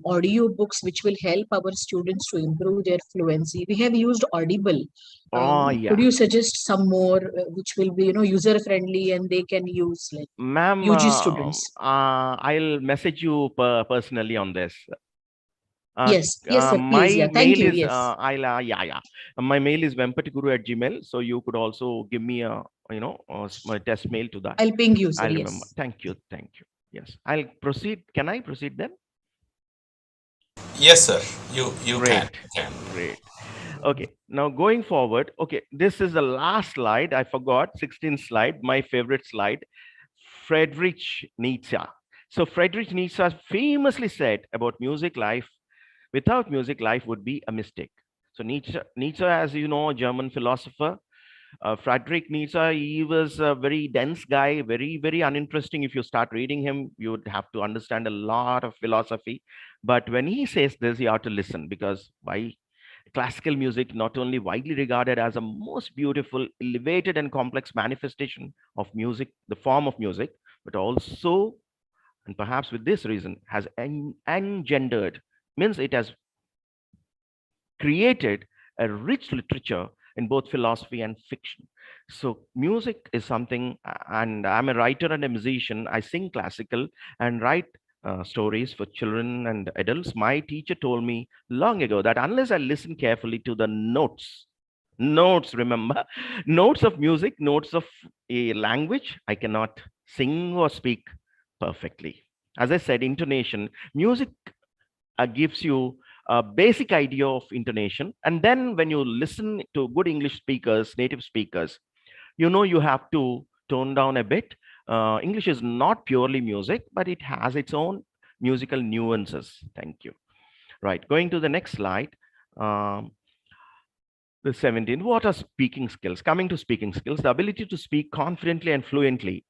J: audio books which will help our students to improve their fluency? We have used Audible.
I: Oh,
J: Could
I: yeah.
J: you suggest some more which will be, user friendly and they can use like
I: Ma'am,
J: UG students?
I: I'll message you personally on this.
J: Yes, yes, sir, please.
I: My
J: Yeah, thank
I: mail
J: you.
I: is
J: Yes,
I: yeah. My mail is vempatiguru@gmail. So you could also give me a my test mail to that.
J: I'll ping you, sir.
I: I'll remember.
J: Yes.
I: Thank you. Thank you. Yes, I'll proceed. Can I proceed then?
B: Yes, sir. You
I: Great.
B: can.
I: Great. Okay. Now going forward. Okay, this is the last slide. I forgot 16th slide. My favorite slide. Friedrich Nietzsche. So Friedrich Nietzsche famously said about music life, without music, life would be a mistake. So Nietzsche, as you know, German philosopher. Friedrich Nietzsche, he was a very dense guy, very, very uninteresting. If you start reading him, you would have to understand a lot of philosophy. But when he says this, you have to listen, because why? Classical music, not only widely regarded as a most beautiful, elevated, and complex manifestation of music, the form of music, but also, and perhaps with this reason, has engendered, means it has created a rich literature in both philosophy and fiction. So music is something, and I'm a writer and a musician. I sing classical and write stories for children and adults. My teacher told me long ago that unless I listen carefully to the notes, remember, notes of music, notes of a language, I cannot sing or speak perfectly. As I said, intonation, music gives you a basic idea of intonation. And then when you listen to good English speakers, native speakers, you have to tone down a bit. English is not purely music, but it has its own musical nuances. Thank you. Right. Going to the next slide. Um, The 17th, what are speaking skills? Coming to speaking skills, the ability to speak confidently and fluently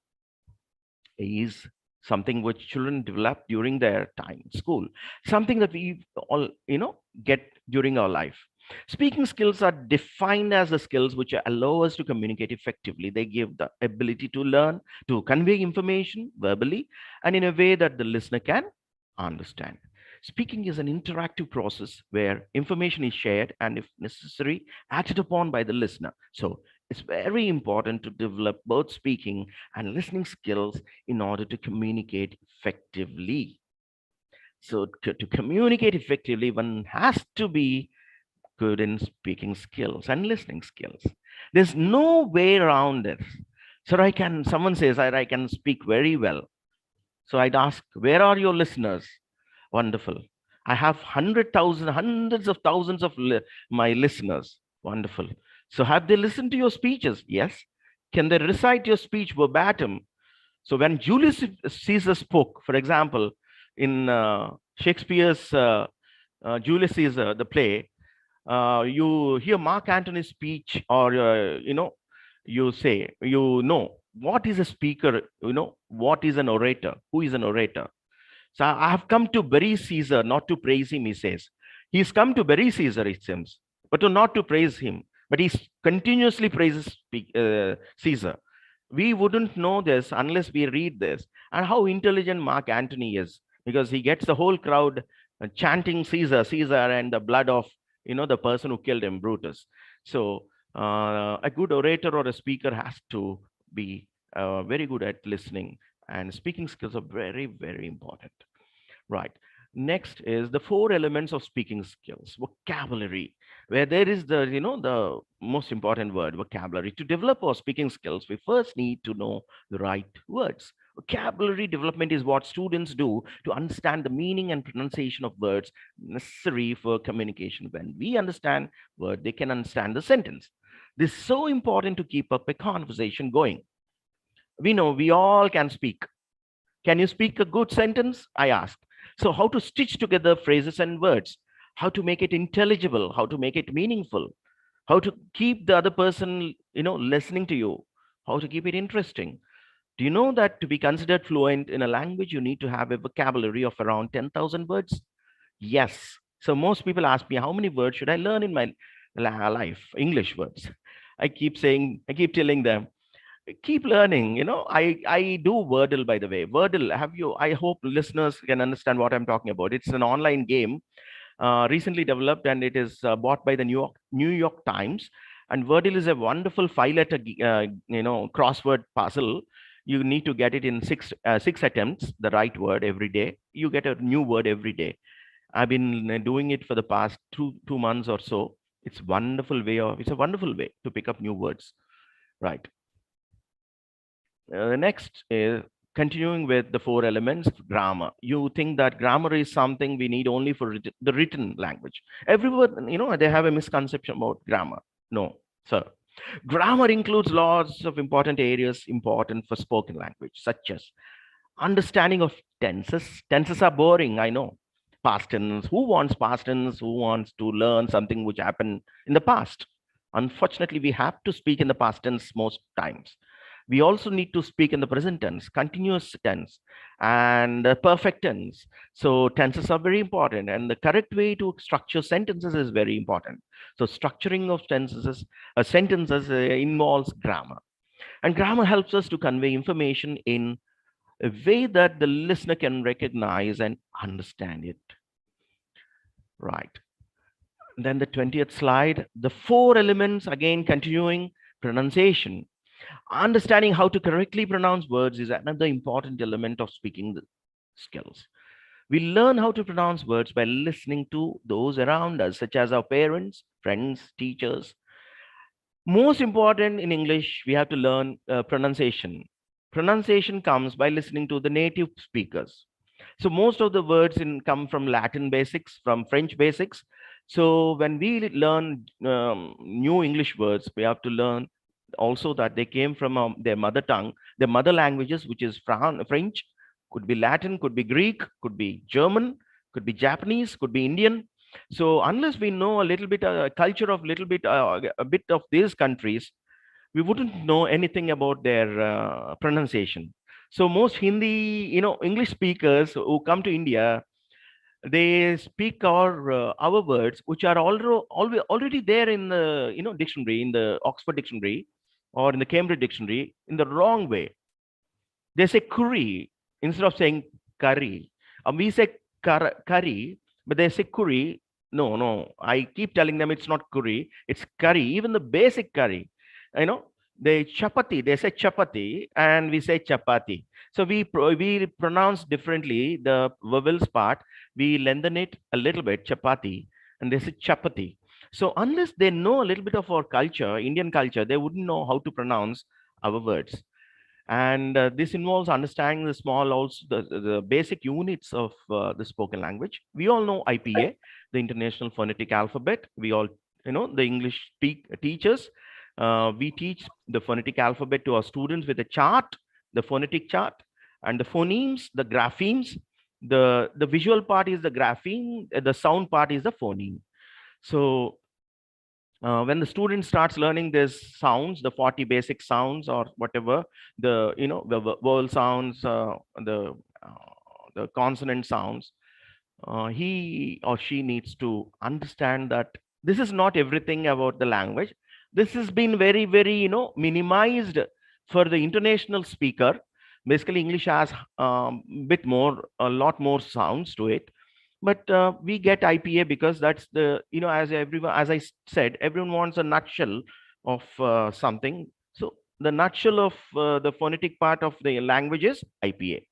I: is something which children develop during their time in school, something that we all, get during our life. Speaking skills are defined as the skills which allow us to communicate effectively. They give the ability to learn, to convey information verbally, and in a way that the listener can understand. Speaking is an interactive process where information is shared and, if necessary, acted upon by the listener. So it's very important to develop both speaking and listening skills in order to communicate effectively. So to communicate effectively, one has to be good in speaking skills and listening skills. There's no way around it. So someone says, I can speak very well. So I'd ask, where are your listeners? Wonderful. I have 100,000, hundreds of thousands of my listeners. Wonderful. So have they listened to your speeches? Yes. Can they recite your speech verbatim? So when Julius Caesar spoke, for example, in Shakespeare's Julius Caesar, the play, you hear Mark Antony's speech, or you say, what is a speaker, what is an orator, who is an orator. So I have come to bury Caesar, not to praise him, he says. He's come to bury Caesar, it seems, but not to praise him. But he continuously praises Caesar. We wouldn't know this unless we read this. And how intelligent Mark Antony is, because he gets the whole crowd chanting Caesar, Caesar, and the blood of the person who killed him, Brutus. So a good orator or a speaker has to be very good at listening, and speaking skills are very, very important. Right. Next is the 4 elements of speaking skills. Vocabulary, where there is the most important word, vocabulary. To develop our speaking skills, we first need to know the right words. Vocabulary development is what students do to understand the meaning and pronunciation of words necessary for communication. When we understand word, they can understand the sentence. This is so important to keep up a conversation going. We know we all can speak. Can you speak a good sentence? I asked. So how to stitch together phrases and words, how to make it intelligible, how to make it meaningful, how to keep the other person, listening to you, how to keep it interesting. Do you know that to be considered fluent in a language, you need to have a vocabulary of around 10,000 words? Yes. So most people ask me, how many words should I learn in my life? English words. I keep telling them, keep learning. I do Wordle, by the way. Wordle, I hope listeners can understand what I'm talking about. It's an online game recently developed, and it is bought by the New York Times. And Wordle is a wonderful 5-letter crossword puzzle. You need to get it in six attempts, the right word every day. You get a new word every day. I've been doing it for the past two months or so. It's a wonderful way to pick up new words. Right. Next is continuing with the 4 elements, grammar. You think that grammar is something we need only for the written language. Everyone, they have a misconception about grammar. No, sir. Grammar includes lots of important areas important for spoken language, such as understanding of tenses. Tenses are boring, I know. Past tense. Who wants past tense? Who wants to learn something which happened in the past? Unfortunately, we have to speak in the past tense most times. We also need to speak in the present tense, continuous tense, and perfect tense. So tenses are very important, and the correct way to structure sentences is very important. So structuring of sentences involves grammar. And grammar helps us to convey information in a way that the listener can recognize and understand it. Right. Then the 20th slide, the 4 elements, again continuing, pronunciation. Understanding how to correctly pronounce words is another important element of speaking skills. We learn how to pronounce words by listening to those around us, such as our parents, friends, teachers. Most important in English, we have to learn pronunciation. Pronunciation comes by listening to the native speakers. So most of the words come from Latin basics, from French basics. So when we learn new English words, we have to learn also that they came from their mother tongue, their mother languages, which is French, could be Latin, could be Greek, could be German, could be Japanese, could be Indian. So unless we know a little bit culture of a bit of these countries, we wouldn't know anything about their pronunciation. So most Hindi, English speakers who come to India, they speak our words, which are already there in the dictionary, in the Oxford Dictionary or in the Cambridge Dictionary, in the wrong way. They say curry instead of saying curry. We say curry, but they say curry. No, no. I keep telling them it's not curry, it's curry. Even the basic curry, you know, they chapati. They say chapati, and we say chapati. So we pronounce differently the vowels part. We lengthen it a little bit, chapati, and they say chapati. So unless they know a little bit of our culture, Indian culture, they wouldn't know how to pronounce our words. And this involves understanding the small, also the basic units of the spoken language. We all know IPA, the International Phonetic Alphabet. We all, the English teachers. We teach the phonetic alphabet to our students with a chart, the phonetic chart, and the phonemes, the graphemes. The visual part is the grapheme, the sound part is the phoneme. So when the student starts learning these sounds, the 40 basic sounds or whatever, the vowel sounds, the consonant sounds, he or she needs to understand that this is not everything about the language. This has been very, very, minimized for the international speaker. Basically, English has a lot more sounds to it, but we get IPA because that's the, as I said, everyone wants a nutshell of something. So the nutshell of the phonetic part of the language is IPA.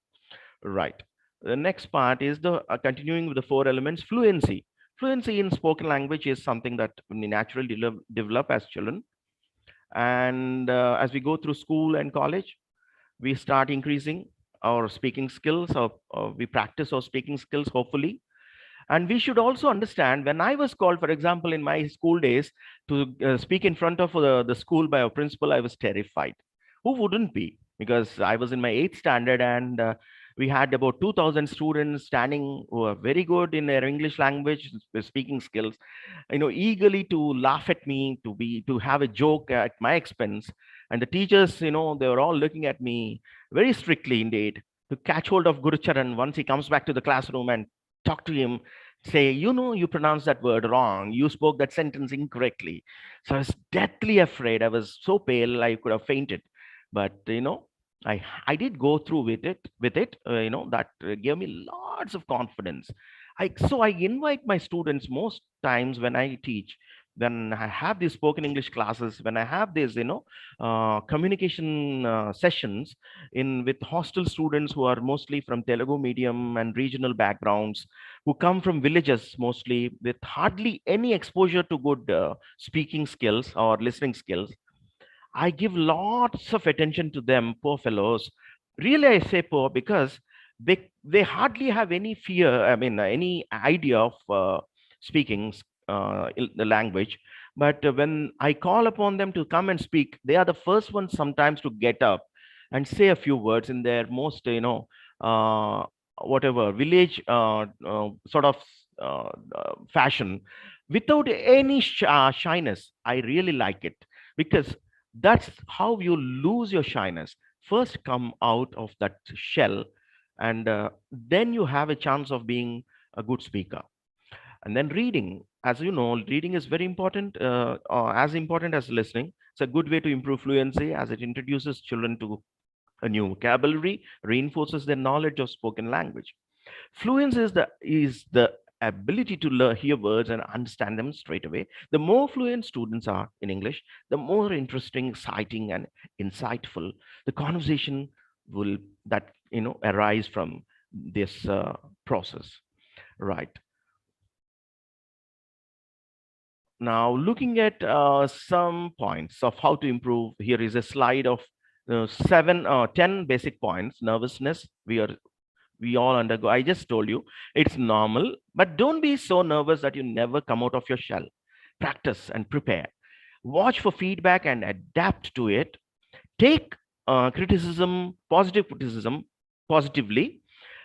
I: Right. The next part is the continuing with the four elements. Fluency. Fluency in spoken language is something that we naturally develop as children. And as we go through school and college, we start increasing our speaking skills, or we practice our speaking skills, hopefully. And we should also understand, when I was called, for example, in my school days, to speak in front of the school by a principal, I was terrified. Who wouldn't be? Because I was in my 8th standard, and we had about 2,000 students standing who are very good in their English language speaking skills, eagerly to laugh at me, to have a joke at my expense. And the teachers, they were all looking at me very strictly indeed, to catch hold of Gurucharan once he comes back to the classroom and talk to him, say, you pronounced that word wrong, you spoke that sentence incorrectly. So I was deathly afraid. I was so pale I could have fainted. But I did go through with it, that gave me lots of confidence. I invite my students most times when I teach, when I have these spoken English classes, when I have these communication sessions in with hostel students who are mostly from Telugu medium and regional backgrounds, who come from villages mostly with hardly any exposure to good speaking skills or listening skills. I give lots of attention to them, poor fellows. Really, I say poor because they hardly have any fear. I mean, any idea of speaking the language. But when I call upon them to come and speak, they are the first ones sometimes to get up and say a few words in their most, whatever village sort of fashion, without any shyness. I really like it, because that's how you lose your shyness. First come out of that shell, and then you have a chance of being a good speaker. And then reading, as you know, reading is very important, as important as listening. It's a good way to improve fluency, as it introduces children to a new vocabulary, reinforces their knowledge of spoken language. Fluency is the ability to hear words and understand them straight away. The more fluent students are in English, the more interesting, exciting, and insightful the conversation will that arise from this process. Right. Now, looking at some points of how to improve, here is a slide of 10 basic points. Nervousness, we all undergo. I just told you it's normal, but don't be so nervous that you never come out of your shell. Practice and prepare. Watch for feedback and adapt to it. Take criticism, positive criticism, positively.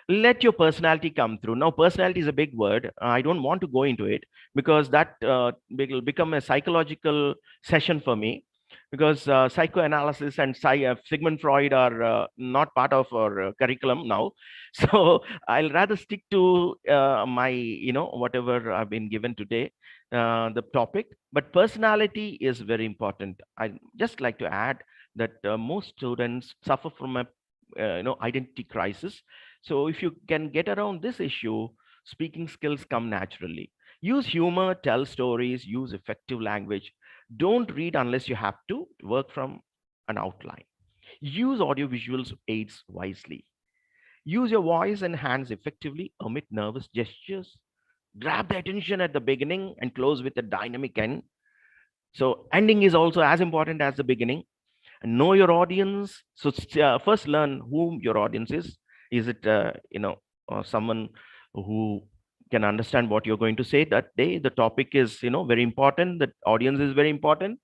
I: Let your personality come through. Now, personality is a big word. I don't want to go into it because that will become a psychological session for me, because psychoanalysis and Sigmund Freud are not part of our curriculum now. So I'll rather stick to my, whatever I've been given today, the topic. But personality is very important. I just like to add that most students suffer from a identity crisis. So if you can get around this issue, speaking skills come naturally. Use humor, tell stories, use effective language. Don't read unless you have to. Work from an outline. Use audiovisuals aids wisely. Use your voice and hands effectively. Omit nervous gestures. Grab the attention at the beginning and close with a dynamic end. So ending is also as important as the beginning. And know your audience. So first learn whom your audience is. Is it someone who can understand what you're going to say that day? The topic is very important. The audience is very important,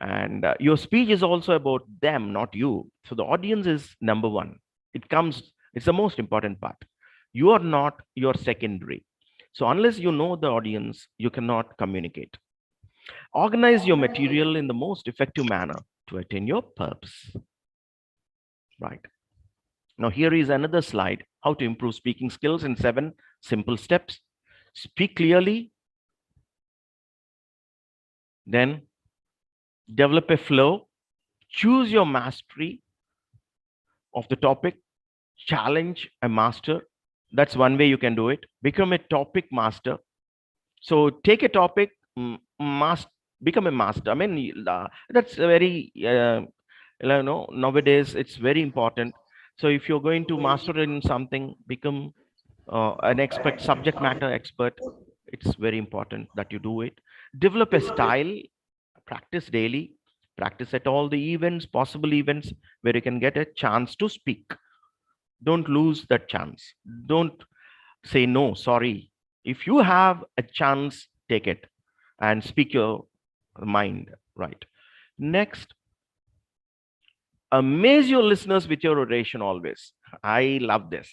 I: and your speech is also about them, not you. So the audience is number one. It's the most important part. You are not your secondary. So unless you know the audience, you cannot communicate. Organize your material in the most effective manner to attain your purpose. Right. Now, here is another slide, how to improve speaking skills in 7 simple steps. Speak clearly, then develop a flow, choose your mastery of the topic, challenge a master. That's one way you can do it. Become a topic master. So take a topic, become a master. I mean, that's a very, nowadays it's very important. So if you're going to master in something, become an expert, subject matter expert. It's very important that you do it. Develop a style, practice daily, practice at all the events, possible events where you can get a chance to speak. Don't lose that chance. Don't say no, sorry. If you have a chance, take it and speak your mind. Right. Next, amaze your listeners with your oration always. I love this.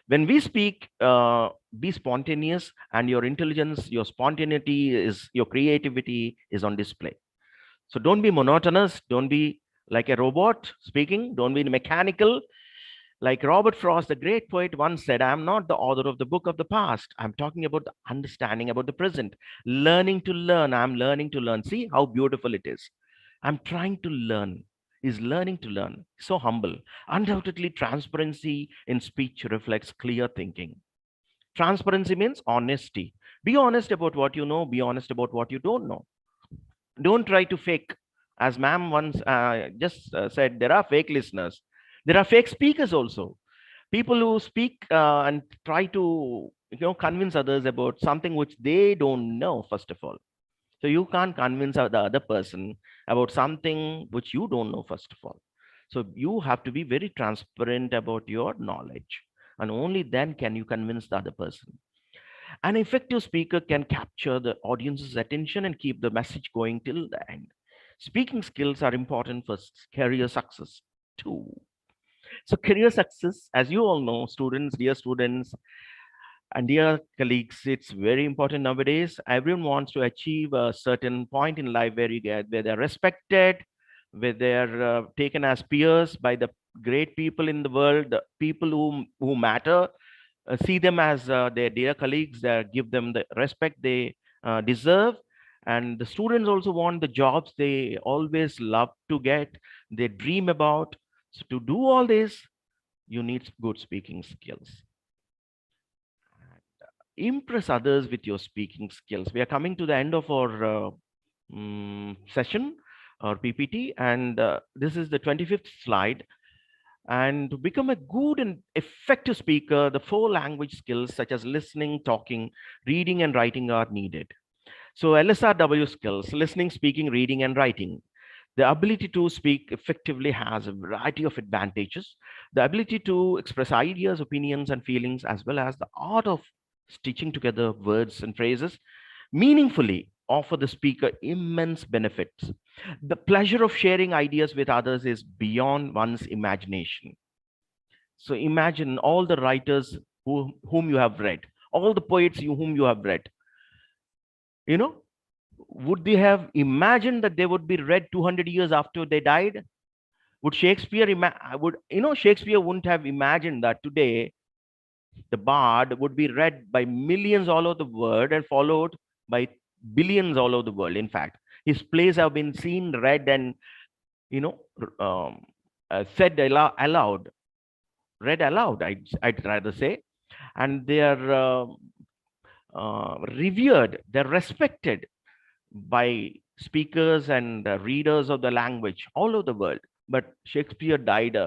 I: When we speak, be spontaneous, and your intelligence, your spontaneity is, your creativity is on display. So don't be monotonous. Don't be like a robot speaking. Don't be mechanical. Like Robert Frost, the great poet, once said, I am not the author of the book of the past. I'm talking about the understanding about the present. Learning to learn. I'm learning to learn. See how beautiful it is. I'm trying to learn. Is learning to learn. So humble. Undoubtedly, transparency in speech reflects clear thinking. Transparency means honesty. Be honest about what you know. Be honest about what you don't know. Don't try to fake. As ma'am once just said, there are fake listeners. There are fake speakers also. People who speak and try to convince others about something which they don't know, first of all. So you can't convince the other person about something which you don't know, first of all. So you have to be very transparent about your knowledge, and only then can you convince the other person. An effective speaker can capture the audience's attention and keep the message going till the end. Speaking skills are important for career success too. So career success, as you all know, students, dear students, and dear colleagues, it's very important nowadays. Everyone wants to achieve a certain point in life where they're respected, where they're taken as peers by the great people in the world, the people who matter. See them as their dear colleagues. Give them the respect they deserve. And the students also want the jobs they always love to get, they dream about. So to do all this, you need good speaking skills. Impress others with your speaking skills. We are coming to the end of our session or PPT, and this is the 25th slide. And to become a good and effective speaker, the 4 language skills such as listening, talking, reading, and writing are needed. So LSRW skills: listening, speaking, reading, and writing. The ability to speak effectively has a variety of advantages. The ability to express ideas, opinions, and feelings, as well as the art of stitching together words and phrases meaningfully, offer the speaker immense benefits. The pleasure of sharing ideas with others is beyond one's imagination. So imagine all the writers whom you have read, all the poets whom you have read. You know, would they have imagined that they would be read 200 years after they died? Would Shakespeare Shakespeare wouldn't have imagined that today the Bard would be read by millions all over the world and followed by billions all over the world. In fact, his plays have been seen, read, and you know said aloud, read aloud. I'd rather say, and they are revered. They're respected by speakers and readers of the language all over the world. But Shakespeare died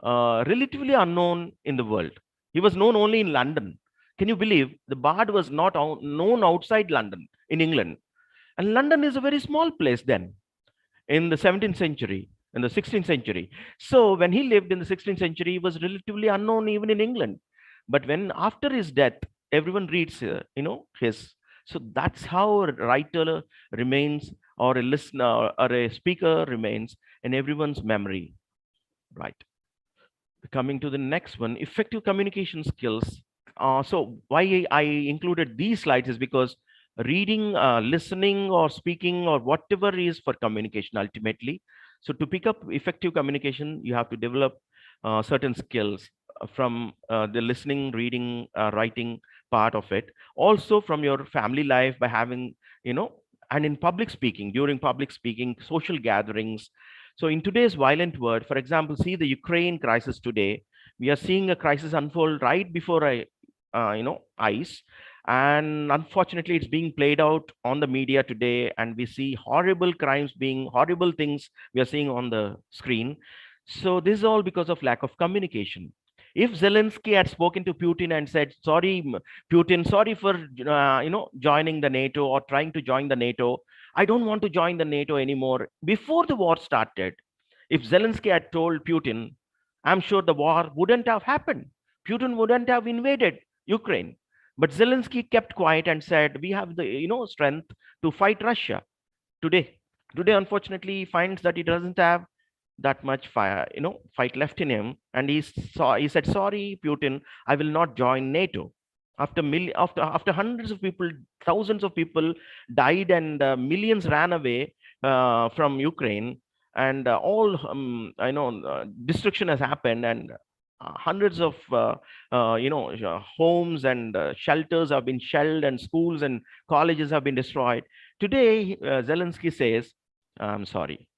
I: relatively unknown in the world. He was known only in London. Can you believe the Bard was not known outside London, in England? And London is a very small place then, in the 17th century, in the 16th century. So when he lived in the 16th century, he was relatively unknown even in England. But when after his death, everyone reads, his. So that's how a writer remains, or a listener, or a speaker remains in everyone's memory, right? Coming to the next one, effective communication skills. So why I included these slides is because reading, listening, or speaking, or whatever is for communication ultimately. So to pick up effective communication, you have to develop certain skills from the listening, reading, writing part of it. Also from your family life by having, and in public speaking, during public speaking, social gatherings. So in today's violent world, for example, see the Ukraine crisis today, we are seeing a crisis unfold right before eyes. And unfortunately, it's being played out on the media today. And we see horrible crimes horrible things we are seeing on the screen. So this is all because of lack of communication. If Zelensky had spoken to Putin and said, sorry, Putin, sorry for, joining the NATO or trying to join the NATO. I don't want to join the NATO anymore. Before the war started, if Zelensky had told Putin, I'm sure the war wouldn't have happened. Putin wouldn't have invaded Ukraine. But Zelensky kept quiet and said, we have the strength to fight Russia today. Today, unfortunately, he finds that he doesn't have that much fight left in him, and he said, sorry, Putin, I will not join NATO. After hundreds of people, thousands of people died, and millions ran away from Ukraine, and all destruction has happened, and hundreds of homes and shelters have been shelled, and schools and colleges have been destroyed. Today, Zelensky says, I'm sorry.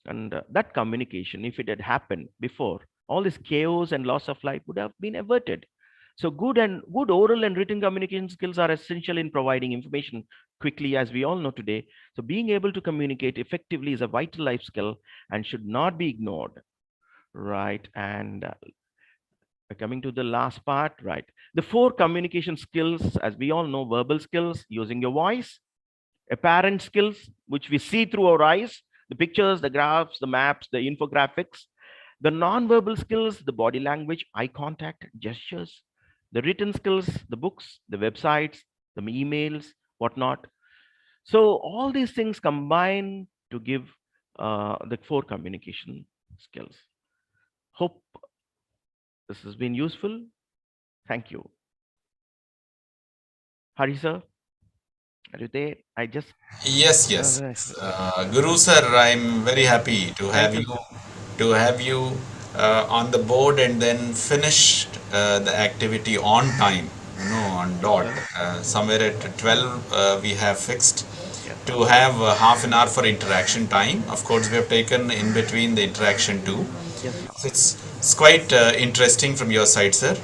I: And that communication, if it had happened before, all this chaos and loss of life would have been averted. So good oral and written communication skills are essential in providing information quickly, as we all know today. So being able to communicate effectively is a vital life skill and should not be ignored, right? And coming to the last part, right? The 4 communication skills, as we all know: verbal skills, using your voice; apparent skills, which we see through our eyes, the pictures, the graphs, the maps, the infographics; the non-verbal skills, the body language, eye contact, gestures; the written skills, the books, the websites, the emails, whatnot. So all these things combine to give the 4 communication skills. Hope this has been useful. Thank you. Hari sir, are you there? I just
B: Yes, Guru sir, I'm very happy to have you on the board, and then finished the activity on time, on dot. Somewhere at 12, we have fixed to have half an hour for interaction time. Of course, we have taken in between the interaction too. So it's quite interesting from your side, sir.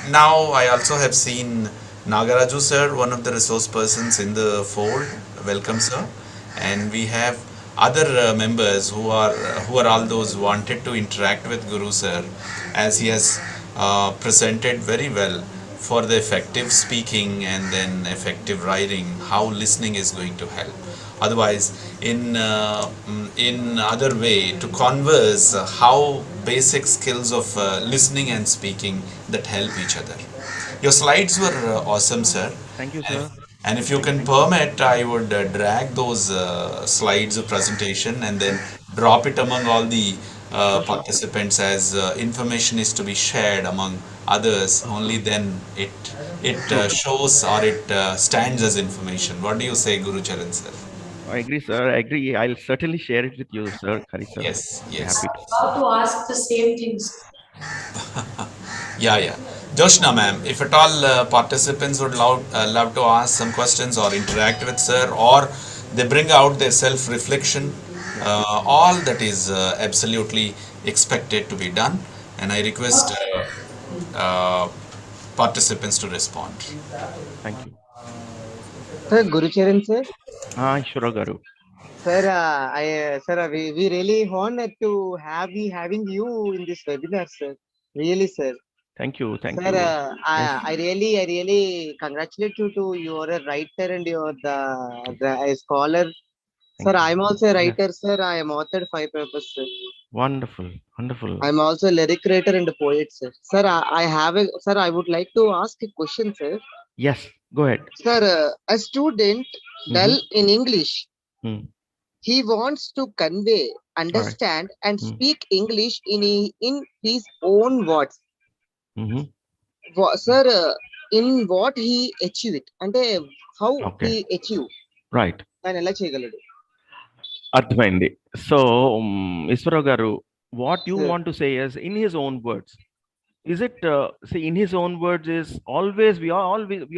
B: Now, I also have seen Nagaraju sir, one of the resource persons in the fold. Welcome, sir. And we have other members who are all those who wanted to interact with Guru sir, as he has presented very well for the effective speaking and then effective writing, how listening is going to help. Otherwise, in other way to converse, how basic skills of listening and speaking that help each other. Your slides were awesome, sir.
I: Thank you, sir.
B: And if you can permit, I would drag those slides of presentation and then drop it among all the participants as information is to be shared among others. Only then it shows or it stands as information. What do you say, Guru Charan sir?
I: I agree, sir. I agree. I'll certainly share it with you, sir. Hari sir.
B: Yes,
I: Be
B: yes.
I: happy to.
H: About to ask the same things.
B: Yeah, yeah. Joshna ma'am, if at all participants would love to ask some questions or interact with sir, or they bring out their self-reflection, all that is absolutely expected to be done, and I request participants to respond.
I: Thank you.
C: Sir, Gurucharan sir.
I: Ishwara Garu.
C: Sir, sir, we really honored to having you in this webinar, sir. Really, sir.
I: Thank you. Thank
C: Sir,
I: you. Yes.
C: I really congratulate you to you're a writer and you're a scholar.
I: Thank
C: Sir,
I: you.
C: I'm also a
I: Yeah.
C: writer, sir. I am authored 5 papers, sir.
I: Wonderful. Wonderful.
C: I'm also a lyric writer and a poet, sir. Sir, I would like to ask a question, sir.
I: Yes. Go ahead.
C: Sir, a student dull in English,
I: Hmm.
C: he wants to convey,
I: All right.
C: understand, and
I: Hmm.
C: speak English in his own words.
I: Mm-hmm.
C: Sir, in what he achieved, and how
I: Okay.
C: he achieved.
I: Right.
C: ఆయన ఎలా చేయగలడు?
I: అర్థమైంది. So, Iswara Garu, what you
C: Sir.
I: want to say is in his own words. Is it see in his own words is always we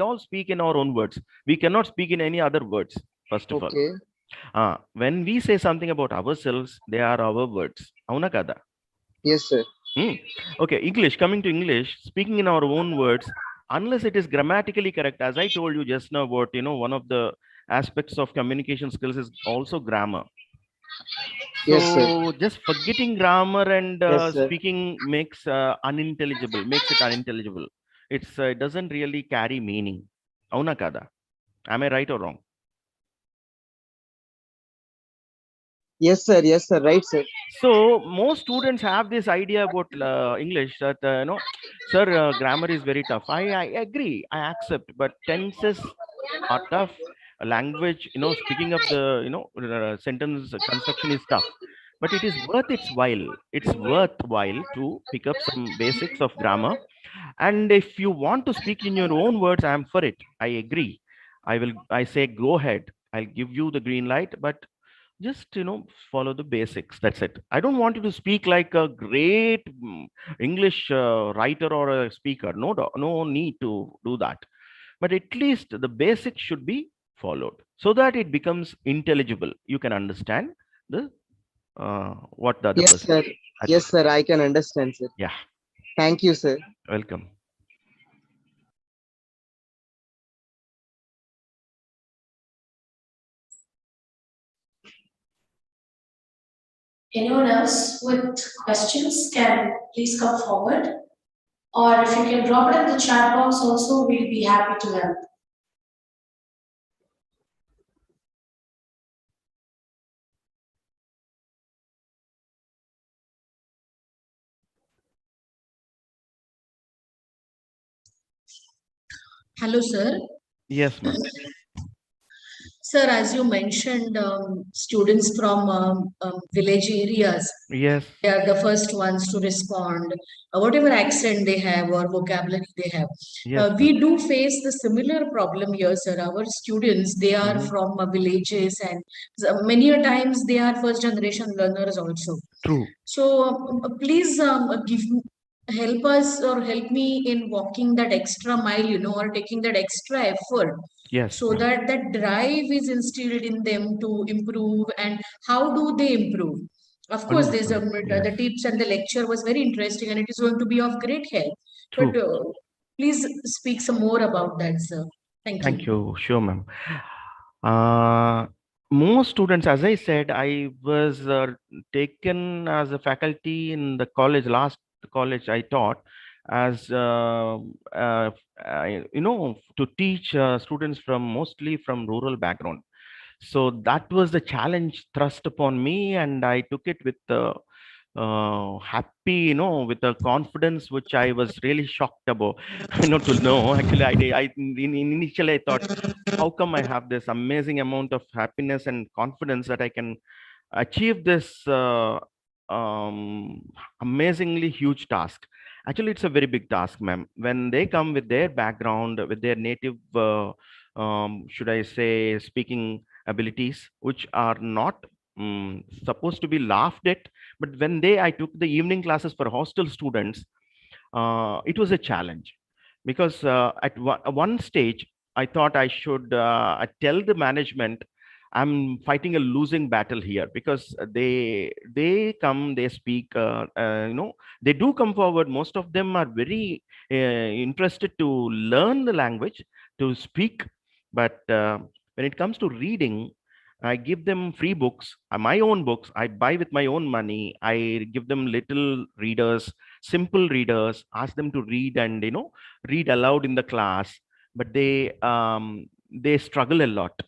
I: all speak in our own words. We cannot speak in any other words. First of
C: Okay.
I: all, when we say something about ourselves, they are our words. Avuna kada?
C: Yes, sir.
I: Okay, English. Coming to English, speaking in our own words, unless it is grammatically correct, as I told you just now about one of the aspects of communication skills is also grammar.
C: Yes, sir.
I: So just forgetting grammar and
C: Yes, sir.
I: speaking makes makes it unintelligible. It doesn't really carry meaning. Avuna kada? Am I right or wrong?
C: Yes, sir. Yes, sir. Right, sir.
I: So most students have this idea about English that sir, grammar is very tough. I agree. I accept. But tenses are tough. Language, speaking of the sentence construction is tough. But it is worth its while. It's worthwhile to pick up some basics of grammar. And if you want to speak in your own words, I am for it. I agree. I say go ahead. I'll give you the green light, but just follow the basics. That's it. I don't want you to speak like a great English writer or a speaker. No need to do that, but at least the basics should be followed so that it becomes intelligible. You can understand the what the other
C: Yes,
I: person.
C: sir.
I: That's
C: Yes,
I: it.
C: sir. I can understand, sir.
I: Yeah.
C: Thank you, sir.
I: Welcome.
H: Anyone else with questions can please come forward. Or if you can drop it in the chat box also, we'll be happy to help.
J: Hello, sir.
I: Yes, ma'am.
J: Sir, as you mentioned, students from village areas,
I: Yes.
J: they are the first ones to respond, whatever accent they have or vocabulary they have.
I: Yes,
J: We do face the similar problem here, sir. Our students, they are from villages, and many a times they are first generation learners also.
I: True.
J: So please help us or help me in walking that extra mile, or taking that extra effort,
I: Yes,
J: so
I: ma'am.
J: that that drive is instilled in them to improve. And how do they improve? Of course, there's
I: Wonderful.
J: the
I: Yes.
J: tips, and the lecture was very interesting, and it is going to be of great help.
I: True.
J: But please speak some more about that, sir. Thank
I: Thank
J: you.
I: you. Sure, ma'am. Most students, as I said, I was taken as a faculty in the college, last college I taught as, to teach students mostly from rural background. So that was the challenge thrust upon me, and I took it with happy, with a confidence which I was really shocked about, to know. Actually, initially I thought, how come I have this amazing amount of happiness and confidence that I can achieve this amazingly huge task. Actually, it's a very big task, ma'am. When they come with their background, with their native, should I say, speaking abilities, which are not supposed to be laughed at, but when I took the evening classes for hostel students, it was a challenge because at one stage I thought I should tell the management I'm fighting a losing battle here, because they speak, they do come forward. Most of them are very interested to learn the language, to speak, but when it comes to reading, I give them free books, my own books. I buy with my own money. I give them little readers, simple readers, ask them to read and read aloud in the class. But they struggle a lot.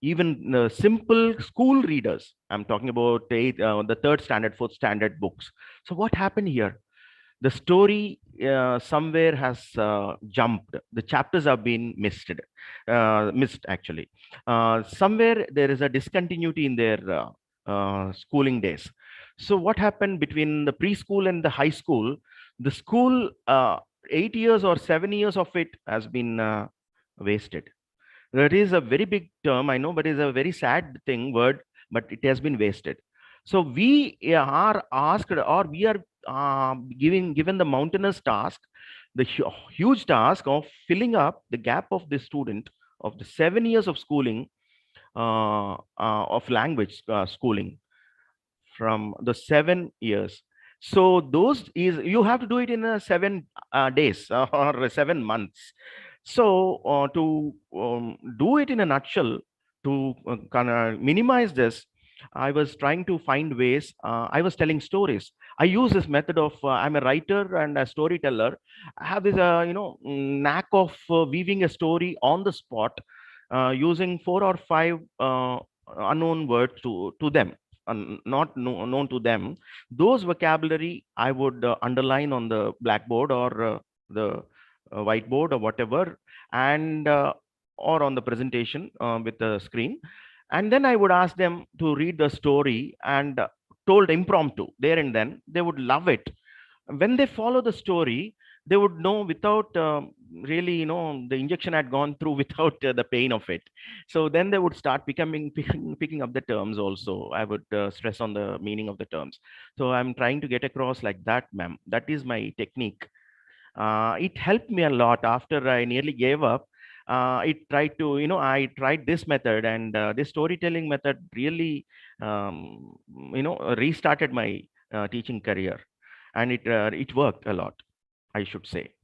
I: Even simple school readers. I'm talking about the third standard, fourth standard books. So what happened here? The story somewhere has jumped. The chapters have been missed actually. Somewhere there is a discontinuity in their schooling days. So what happened between the preschool and the high school? The school, 8 years or 7 years of it has been wasted. That is a very big term, I know, but it's a very sad word, but it has been wasted. So we are asked, or we are given the mountainous task, the huge task of filling up the gap of the student of the 7 years of schooling, of language schooling, from the 7 years. So those is, you have to do it in 7 days or 7 months. So to do it in a nutshell, to kind of minimize this, I was trying to find ways. I was telling stories. I use this method of I'm a writer and a storyteller. I have this knack of weaving a story on the spot, using 4 or 5 unknown words to them, not known to them. Those vocabulary I would underline on the blackboard or the whiteboard or whatever, and or on the presentation with the screen. And then I would ask them to read the story, and told impromptu there and then. They would love it. When they follow the story, they would know without really, the injection had gone through without the pain of it. So then they would start picking up the terms also. I would stress on the meaning of the terms. So I'm trying to get across like that, ma'am. That is my technique. It helped me a lot after I nearly gave up. I tried this method, and this storytelling method really, restarted my teaching career, and it worked a lot, I should say.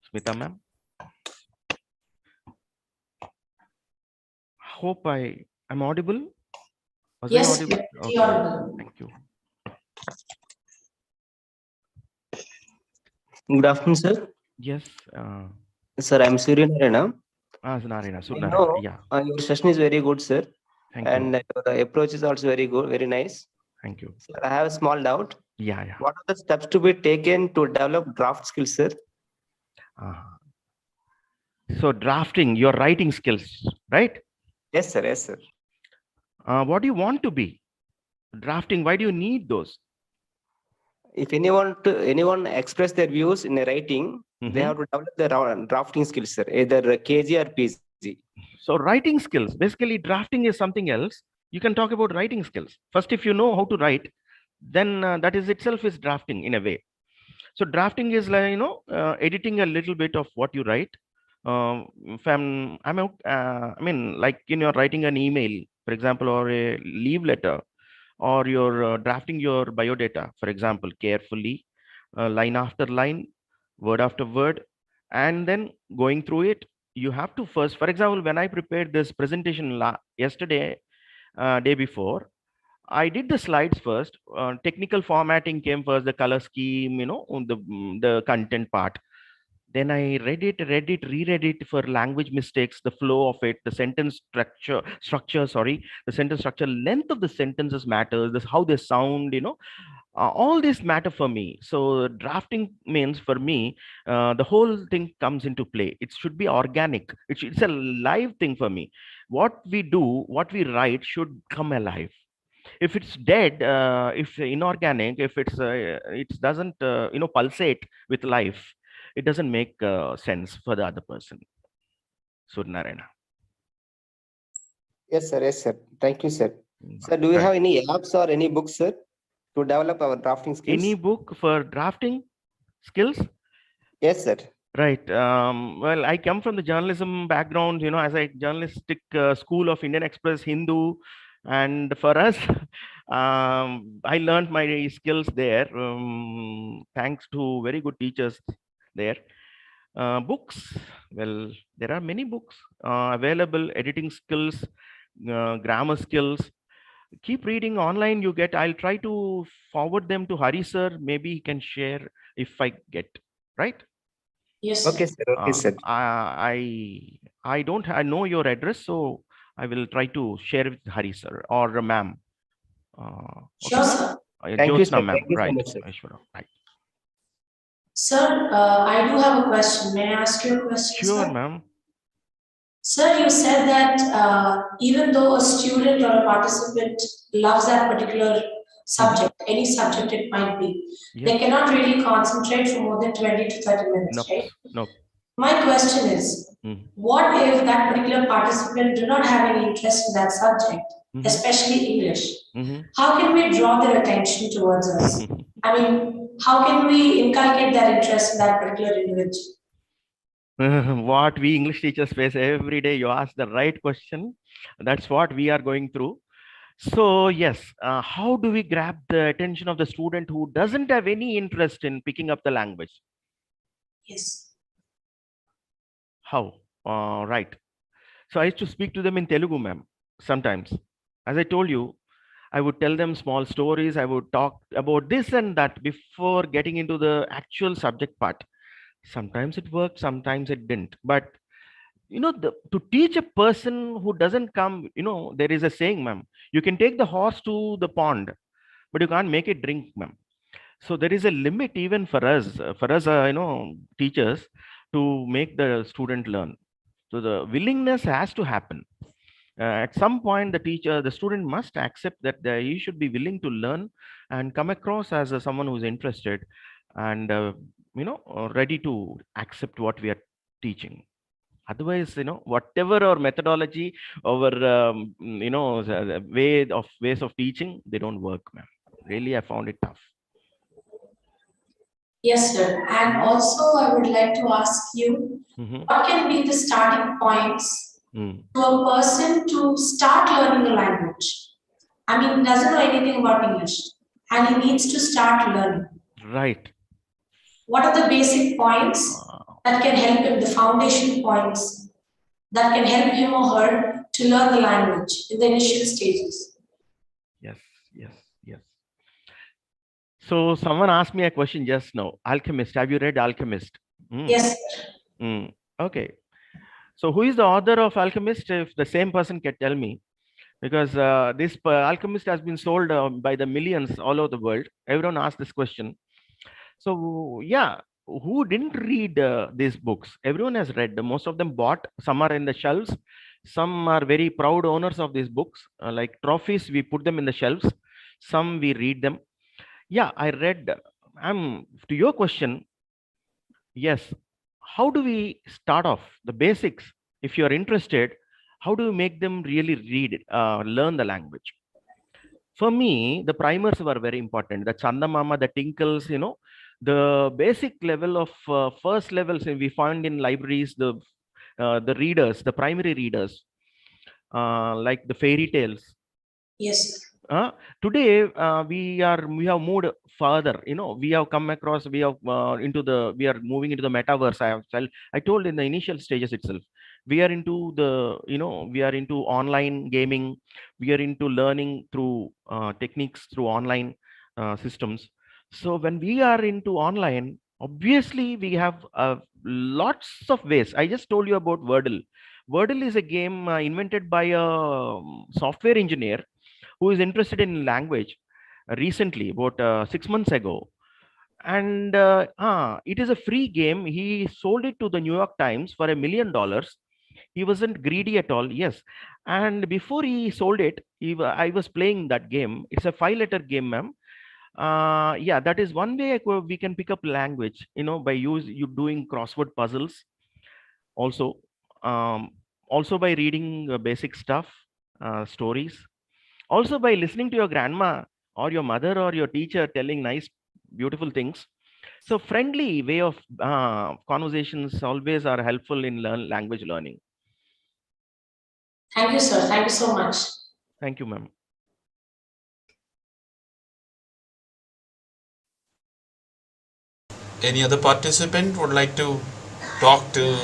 I: Smita ma'am, hope I'm audible. Was I
H: Yes,
I: audible?
H: you're audible.
I: Thank you.
C: Good afternoon, sir.
I: Yes.
C: Sir, I'm Surya Narayana.
I: Narayana,
C: I know
I: yeah.
C: your session is very good, sir.
I: Thank
C: and
I: you.
C: your approach is also very good, very nice.
I: Thank you.
C: Sir, I have a small doubt.
I: Yeah.
C: What are the steps to be taken to develop draft skills, sir?
I: So drafting, your writing skills, right?
C: Yes, sir. Yes, sir.
I: What do you want to be? Drafting, why do you need those?
C: If anyone express their views in a writing, they have to develop their drafting skills, sir, either KG or PG.
I: So writing skills, basically drafting is something else. You can talk about writing skills. First, if you know how to write, then that is itself is drafting in a way. So drafting is like, editing a little bit of what you write. If like you're writing an email, for example, or a leave letter, or you're drafting your biodata, for example, carefully, line after line, word after word, and then going through it. You have to first, for example, when I prepared this presentation yesterday, day before, I did the slides first. Technical formatting came first, the color scheme, the content part. Then I reread it for language mistakes, the flow of it, the sentence structure, the sentence structure, length of the sentences matters, this how they sound, all this matter for me. So drafting means for me, the whole thing comes into play. It should be organic. It's a live thing for me. What we do, what we write should come alive. If it's dead, if inorganic, if it doesn't pulsate with life, it doesn't make sense for the other person. Suryanarayana.
K: Yes, sir. Yes, sir. Thank you, sir. Sir, do you have any apps or any books, sir, to develop our drafting skills?
I: Any book for drafting skills?
K: Yes, sir.
I: Right. Well, I come from the journalism background, as a journalistic school of Indian Express, Hindu. And for us, I learned my skills there, thanks to very good teachers there. Books, well, there are many books available, editing skills, grammar skills. Keep reading online, you get. I'll try to forward them to Hari sir. Maybe he can share if I get, right?
H: Yes.
K: Okay, sir. Okay, sir.
I: I know your address, so I will try to share with Hari sir or ma'am.
H: Sure, sir.
K: Thank you, sir.
I: Ma'am.
K: Thank you so
I: Right.
K: much, sir.
I: Right.
H: Sir, I do have a question. May I ask you a question,
I: Sure,
H: sir?
I: ma'am.
H: Sir, you said that even though a student or a participant loves that particular subject, any subject it might be, they cannot really concentrate for more than 20 to 30 minutes, right?
I: No.
H: My question is, what if that particular participant do not have any interest in that subject, especially English? How can we draw their attention towards us? I mean, how can we inculcate that interest in that particular individual?
I: What we English teachers face every day. You ask the right question. That's what we are going through. So yes, how do we grab the attention of the student who doesn't have any interest in picking up the language?
H: Yes.
I: How? Right. So I used to speak to them in Telugu, ma'am, sometimes. As I told you, I would tell them small stories. I would talk about this and that before getting into the actual subject part. Sometimes it worked, sometimes it didn't. But to teach a person who doesn't come, there is a saying, ma'am, you can take the horse to the pond, but you can't make it drink, ma'am. So there is a limit even for us, teachers, to make the student learn. So the willingness has to happen. At some point, the student must accept that he should be willing to learn and come across as someone who's interested and ready to accept what we are teaching. Otherwise, whatever our methodology, our ways of teaching, they don't work, ma'am. Really, I found it tough.
H: Yes, sir. And also, I would like to ask you, what can be the starting points to a person to start learning a language? I mean, doesn't know anything about English, and he needs to start learning.
I: Right.
H: What are the basic points that can help him, the foundation points that can help him or her to learn the language in the initial stages?
I: Yes. So someone asked me a question just now. Alchemist. Have you read Alchemist?
H: Yes.
I: Okay. So who is the author of Alchemist? If the same person can tell me, because this Alchemist has been sold by the millions all over the world. Everyone asked this question. So yeah, who didn't read these books? Everyone has read. Most of them bought. Some are in the shelves. Some are very proud owners of these books, like trophies. We put them in the shelves. Some we read them. Yeah, I read. To your question, yes. How do we start off the basics? If you are interested, how do you make them really read, learn the language? For me, the primers were very important. The Chandamama, the Tinkles, the basic level of first levels we find in libraries, the readers, the primary readers, like the fairy tales.
H: Yes.
I: Today we have moved further. We have come across. We are moving into the metaverse. I told in the initial stages itself. We are into we are into online gaming. We are into learning through techniques through online systems. So when we are into online, obviously we have lots of ways. I just told you about Wordle. Wordle is a game invented by a software engineer who is interested in language recently, about 6 months ago. And it is a free game. He sold it to the New York Times for $1 million. He wasn't greedy at all. Yes. And before he sold it, I was playing that game. It's a 5-letter game, ma'am. Yeah, that is one way we can pick up language, by you doing crossword puzzles. Also, um, also by reading basic stuff, stories. Also by listening to your grandma or your mother or your teacher telling nice, beautiful things. So friendly way of conversations always are helpful in language learning.
H: Thank you, sir. Thank you so much.
I: Thank you, ma'am.
B: Any other participant would like to talk to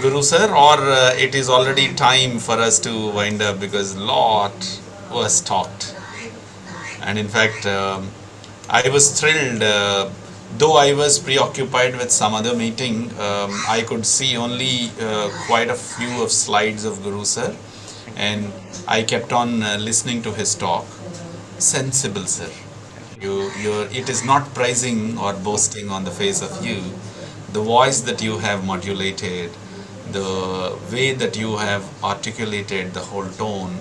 B: Guru sir, or it is already time for us to wind up because lot was talked. And in fact, I was thrilled. Though I was preoccupied with some other meeting, I could see only quite a few of slides of Guru sir, and I kept on listening to his talk. Sensible, sir. It is not prizing or boasting on the face of you. The voice that you have modulated, the way that you have articulated the whole tone,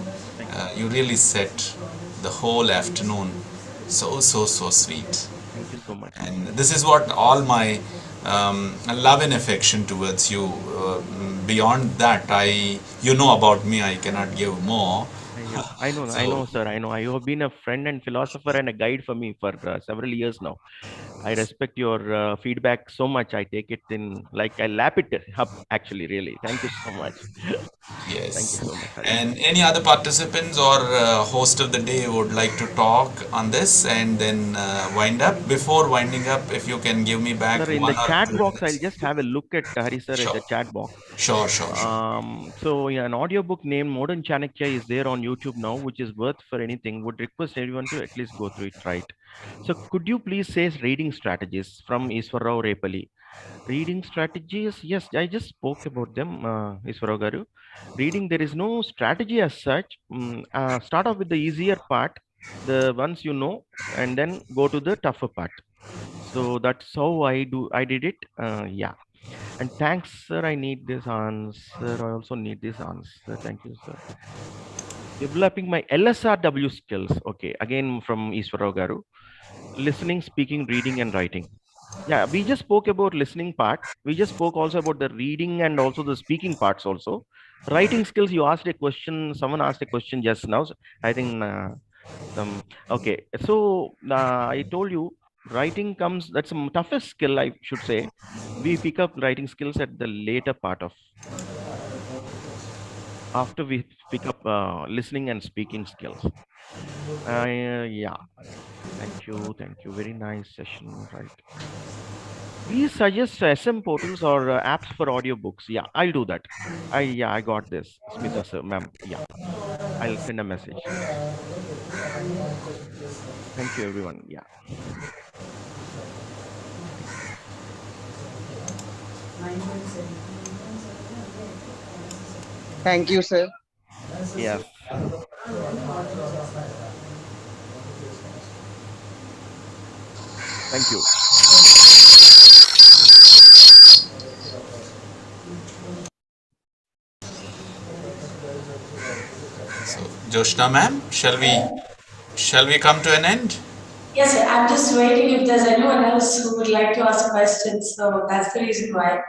B: you really set the whole afternoon so sweet.
I: Thank you so much.
B: And this is what all my love and affection towards you. Beyond that, you know about me, I cannot give more.
I: I know, sir. I know. You have been a friend and philosopher and a guide for me for several years now. I respect your feedback so much. I take it in, like I lap it up, actually, really. Thank you so much.
B: Yes.
I: Thank you so much, Hari.
B: And any other participants or host of the day would like to talk on this and then wind up? Before winding up, if you can give me back
I: Sir, in the
B: 1 or
I: chat
B: 2
I: box, I'll
B: minutes.
I: just have a look at Hari sir in
B: Sure.
I: the chat box.
B: Sure.
I: So yeah, an audiobook named Modern Chanakya is there on YouTube now, which is worth for anything. Would request everyone to at least go through it, right? So could you please say reading strategies from Iswarrao Repali? Reading strategies, yes, I just spoke about them, Iswarrao Garu. Reading, there is no strategy as such. Start off with the easier part, the ones you know, and then go to the tougher part. So that's how I did it. Yeah. And thanks, sir. I need this answer. I also need this answer. Thank you, sir. Developing my LSRW skills. Okay. Again, from Iswarrao Garu. Listening, speaking, reading, and writing. Yeah, we just spoke about listening part. We just spoke also about the reading and also the speaking parts also. Writing skills, you asked a question. Someone asked a question just now. So I think okay. So I told you writing comes, that's the toughest skill, I should say. We pick up writing skills at the later part of, after we pick up listening and speaking skills. Yeah. Thank you. Very nice session. Right. Please suggest SM portals or apps for audiobooks. Yeah, I'll do that. I got this. Smita sir, ma'am. Yeah, I'll send a message. Thank you, everyone. Yeah.
C: Thank you, sir.
I: Yes. Thank you.
B: So, Joshna ma'am, shall we come to an end?
H: Yes, sir. I'm just waiting if there's anyone else who would like to ask questions. So that's the reason why.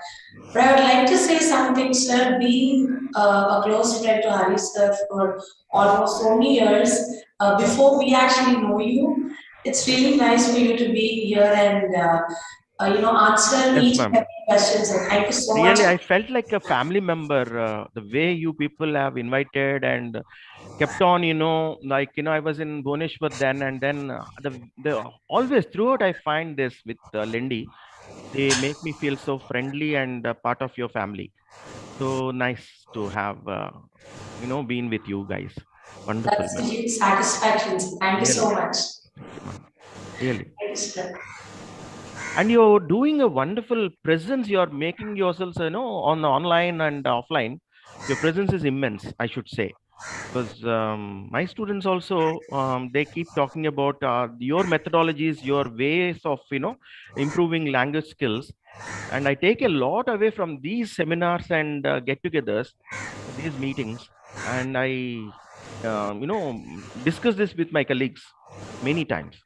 H: But I would like to say something, sir. Being a close friend to Hari sir for almost so many years, before we actually know you, it's really nice for you to be here and answer
I: Yes,
H: each
I: ma'am.
H: and every question. So thank you so much.
I: Really, I felt like a family member. The way you people have invited and kept on, I was in Bhubaneswar then, and then the always throughout I find this with Lendi. They make me feel so friendly and part of your family. So nice to have been with you guys. Wonderful.
H: That's a huge satisfaction. Thank you so much.
I: Thank you, ma'am. Really.
H: Thank you, sir.
I: And you're doing a wonderful presence. You're making yourselves, on the online and offline. Your presence is immense, I should say. because my students also they keep talking about your methodologies, your ways of improving language skills, and I take a lot away from these seminars and get-togethers, these meetings, and I discuss this with my colleagues many times.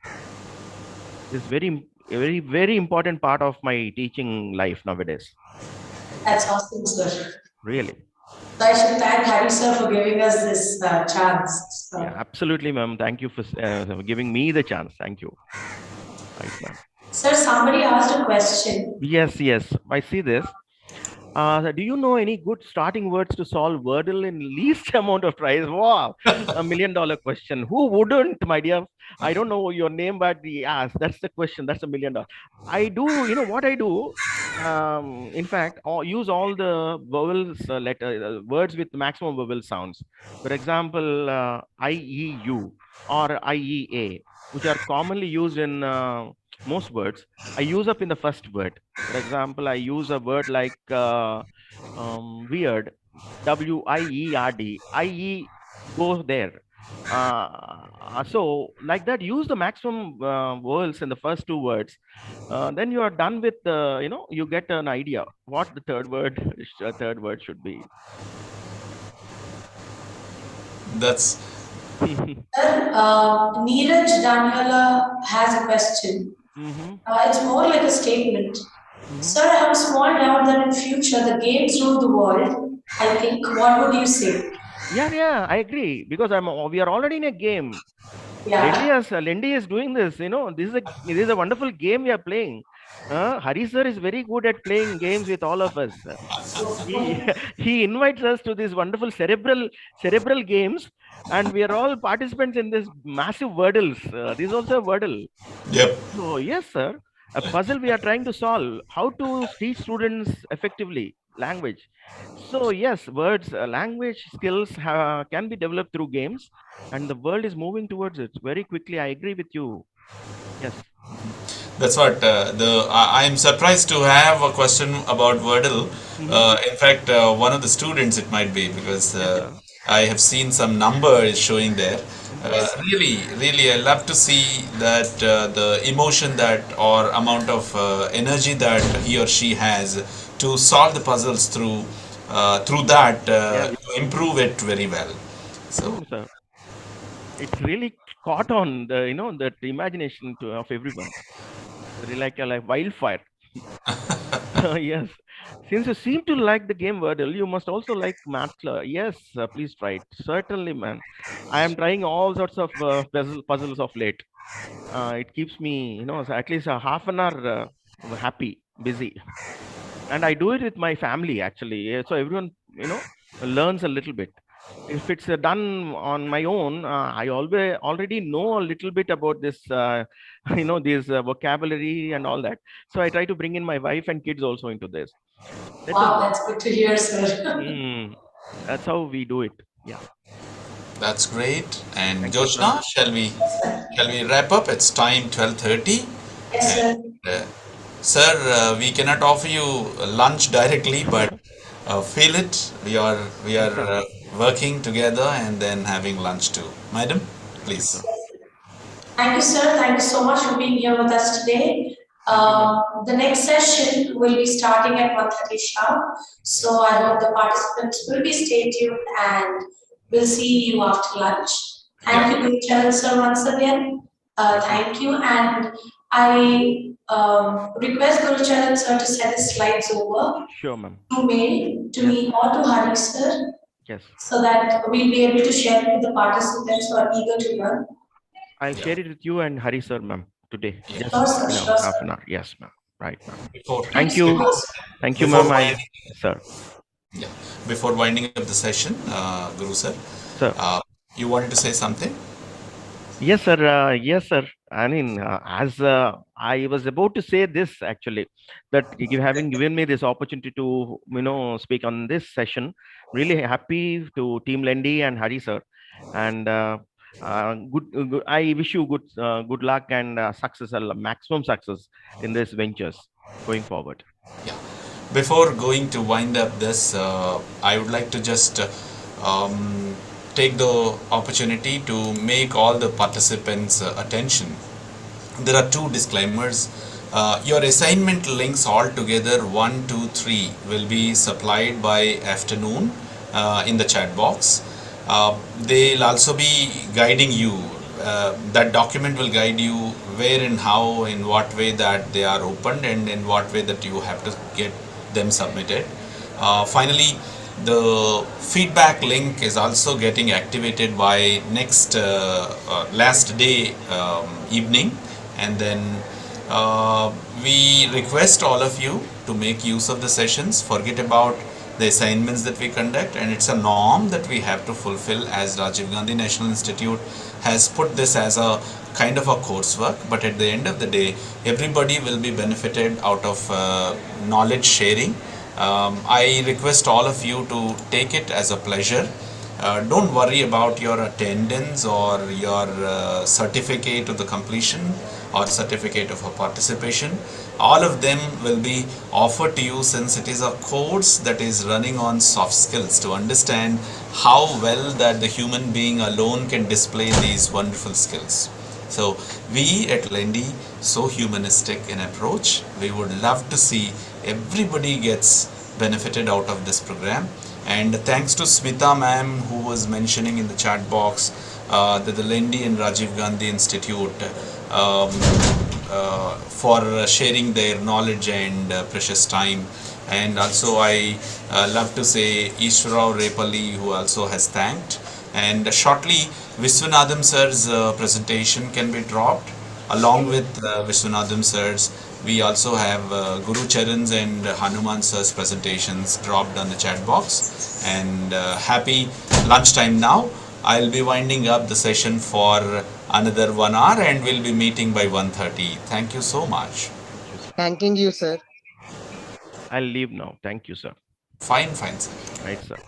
I: This is very very important part of my teaching life nowadays.
H: That's awesome, sir.
I: Really.
H: So I should thank Hari sir for giving us this chance.
I: Yeah, absolutely, ma'am. Thank you for giving me the chance. Thank you. Right, ma'am.
H: Sir, somebody asked a question.
I: Yes, I see this. Do you know any good starting words to solve Wordle in least amount of tries? Wow, $1 million question. Who wouldn't, my dear? I don't know your name, but yes, that's the question. That's $1 million. I do, what I do. In fact, use all the vowels, words with maximum vowel sounds. For example, I, E, U or I, E, A, which are commonly used in most words. I use up in the first word. For example, I use a word like weird, W-I-E-R-D. I-E goes there. So like that, use the maximum vowels in the first two words. Then you are done with, you get an idea what the third word should be.
B: That's.
H: Sir, Neeraj Daniela has a question. It's more like a statement. Sir, I have a small doubt that in future the games rule the world. I think. What would you say?
I: Yeah, I agree, because we are already in a game.
H: Yeah.
I: Lendi is doing this. This is a wonderful game we are playing. Hari sir is very good at playing games with all of us. He invites us to these wonderful cerebral games, and we are all participants in this massive Wordles. This is also a Wordle.
B: Yep.
I: So yes, sir, a puzzle we are trying to solve: how to teach students effectively language. So yes, language skills can be developed through games, and the world is moving towards it very quickly. I agree with you. Yes.
B: That's what I am surprised to have a question about Wordle. In fact, one of the students it might be, because I have seen some numbers showing there. Really, I love to see that the emotion that or amount of energy that he or she has to solve the puzzles through that to improve it very well. So.
I: Sir, it's really caught on the that imagination of everyone. Really like wildfire. Yes. Since you seem to like the game Wordle, you must also like Mathler. Yes, please try it. Certainly, man. I am trying all sorts of puzzles of late. It keeps me, at least a half an hour happy, busy. And I do it with my family, actually. So everyone, learns a little bit. If it's done on my own, I already know a little bit about this, this vocabulary and all that. So I try to bring in my wife and kids also into this.
H: That's good to hear, sir.
I: That's how we do it. Yeah.
B: That's great. And Joshna, shall we wrap up? It's time 12:30.
H: Yes, sir.
B: Sir, we cannot offer you lunch directly, but feel it. We are working together and then having lunch too. Madam, please.
H: Thank you, sir. Thank you so much for being here with us today. The next session will be starting at 1:30 sharp. So I hope the participants will be stay tuned, and we'll see you after lunch. Thank you, Guru sir, once again. Thank you. And I request Guru sir to send the slides over.
I: Sure, ma'am.
H: To mail to me or to Hari sir.
I: Yes.
H: So that we'll be able to share it with the participants who are eager to learn.
I: I'll share it with you and Hari sir, ma'am, today.
H: Yes.
I: Just half an hour. Yes, ma'am. Right, ma'am. Thank you. Thank you, ma'am. Sir.
B: Yeah. Before winding up the session, Guru sir, you wanted to say something?
I: Yes, sir. Yes, sir. I mean, as I was about to say this, actually, that you having given me this opportunity to, speak on this session. Really happy to Team Lendi and Hari sir, and good. I wish you good luck and success, maximum success in these ventures going forward.
B: Yeah. Before going to wind up this, I would like to just take the opportunity to make all the participants' attention. There are two disclaimers. Your assignment links all together 1, 2, 3 will be supplied by afternoon in the chat box. They'll also be guiding you. That document will guide you where and how, in what way that they are opened, and in what way that you have to get them submitted. Finally, the feedback link is also getting activated by next last day evening, and then we request all of you to make use of the sessions. Forget about the assignments that we conduct, and it's a norm that we have to fulfill, as Rajiv Gandhi National Institute has put this as a kind of a coursework. But at the end of the day, everybody will be benefited out of knowledge sharing. I request all of you to take it as a pleasure. Don't worry about your attendance or your certificate of the completion or certificate of a participation. All of them will be offered to you, since it is a course that is running on soft skills, to understand how well that the human being alone can display these wonderful skills. So we at Lendi, so humanistic in approach, we would love to see everybody gets benefited out of this program. And thanks to Smita ma'am, who was mentioning in the chat box that the Lendi and Rajiv Gandhi Institute for sharing their knowledge and precious time. And also I love to say Ishwarao Repalli, who also has thanked. And shortly Viswanathan sir's presentation can be dropped. Along with Viswanathan sir's, we also have Guru Charan's and Hanuman sir's presentations dropped on the chat box. And happy lunchtime now. I'll be winding up the session for another 1 hour, and we'll be meeting by 1:30. Thank you so much.
C: Thanking you, sir.
I: I'll leave now. Thank you, sir.
B: Fine, sir.
I: Right, sir.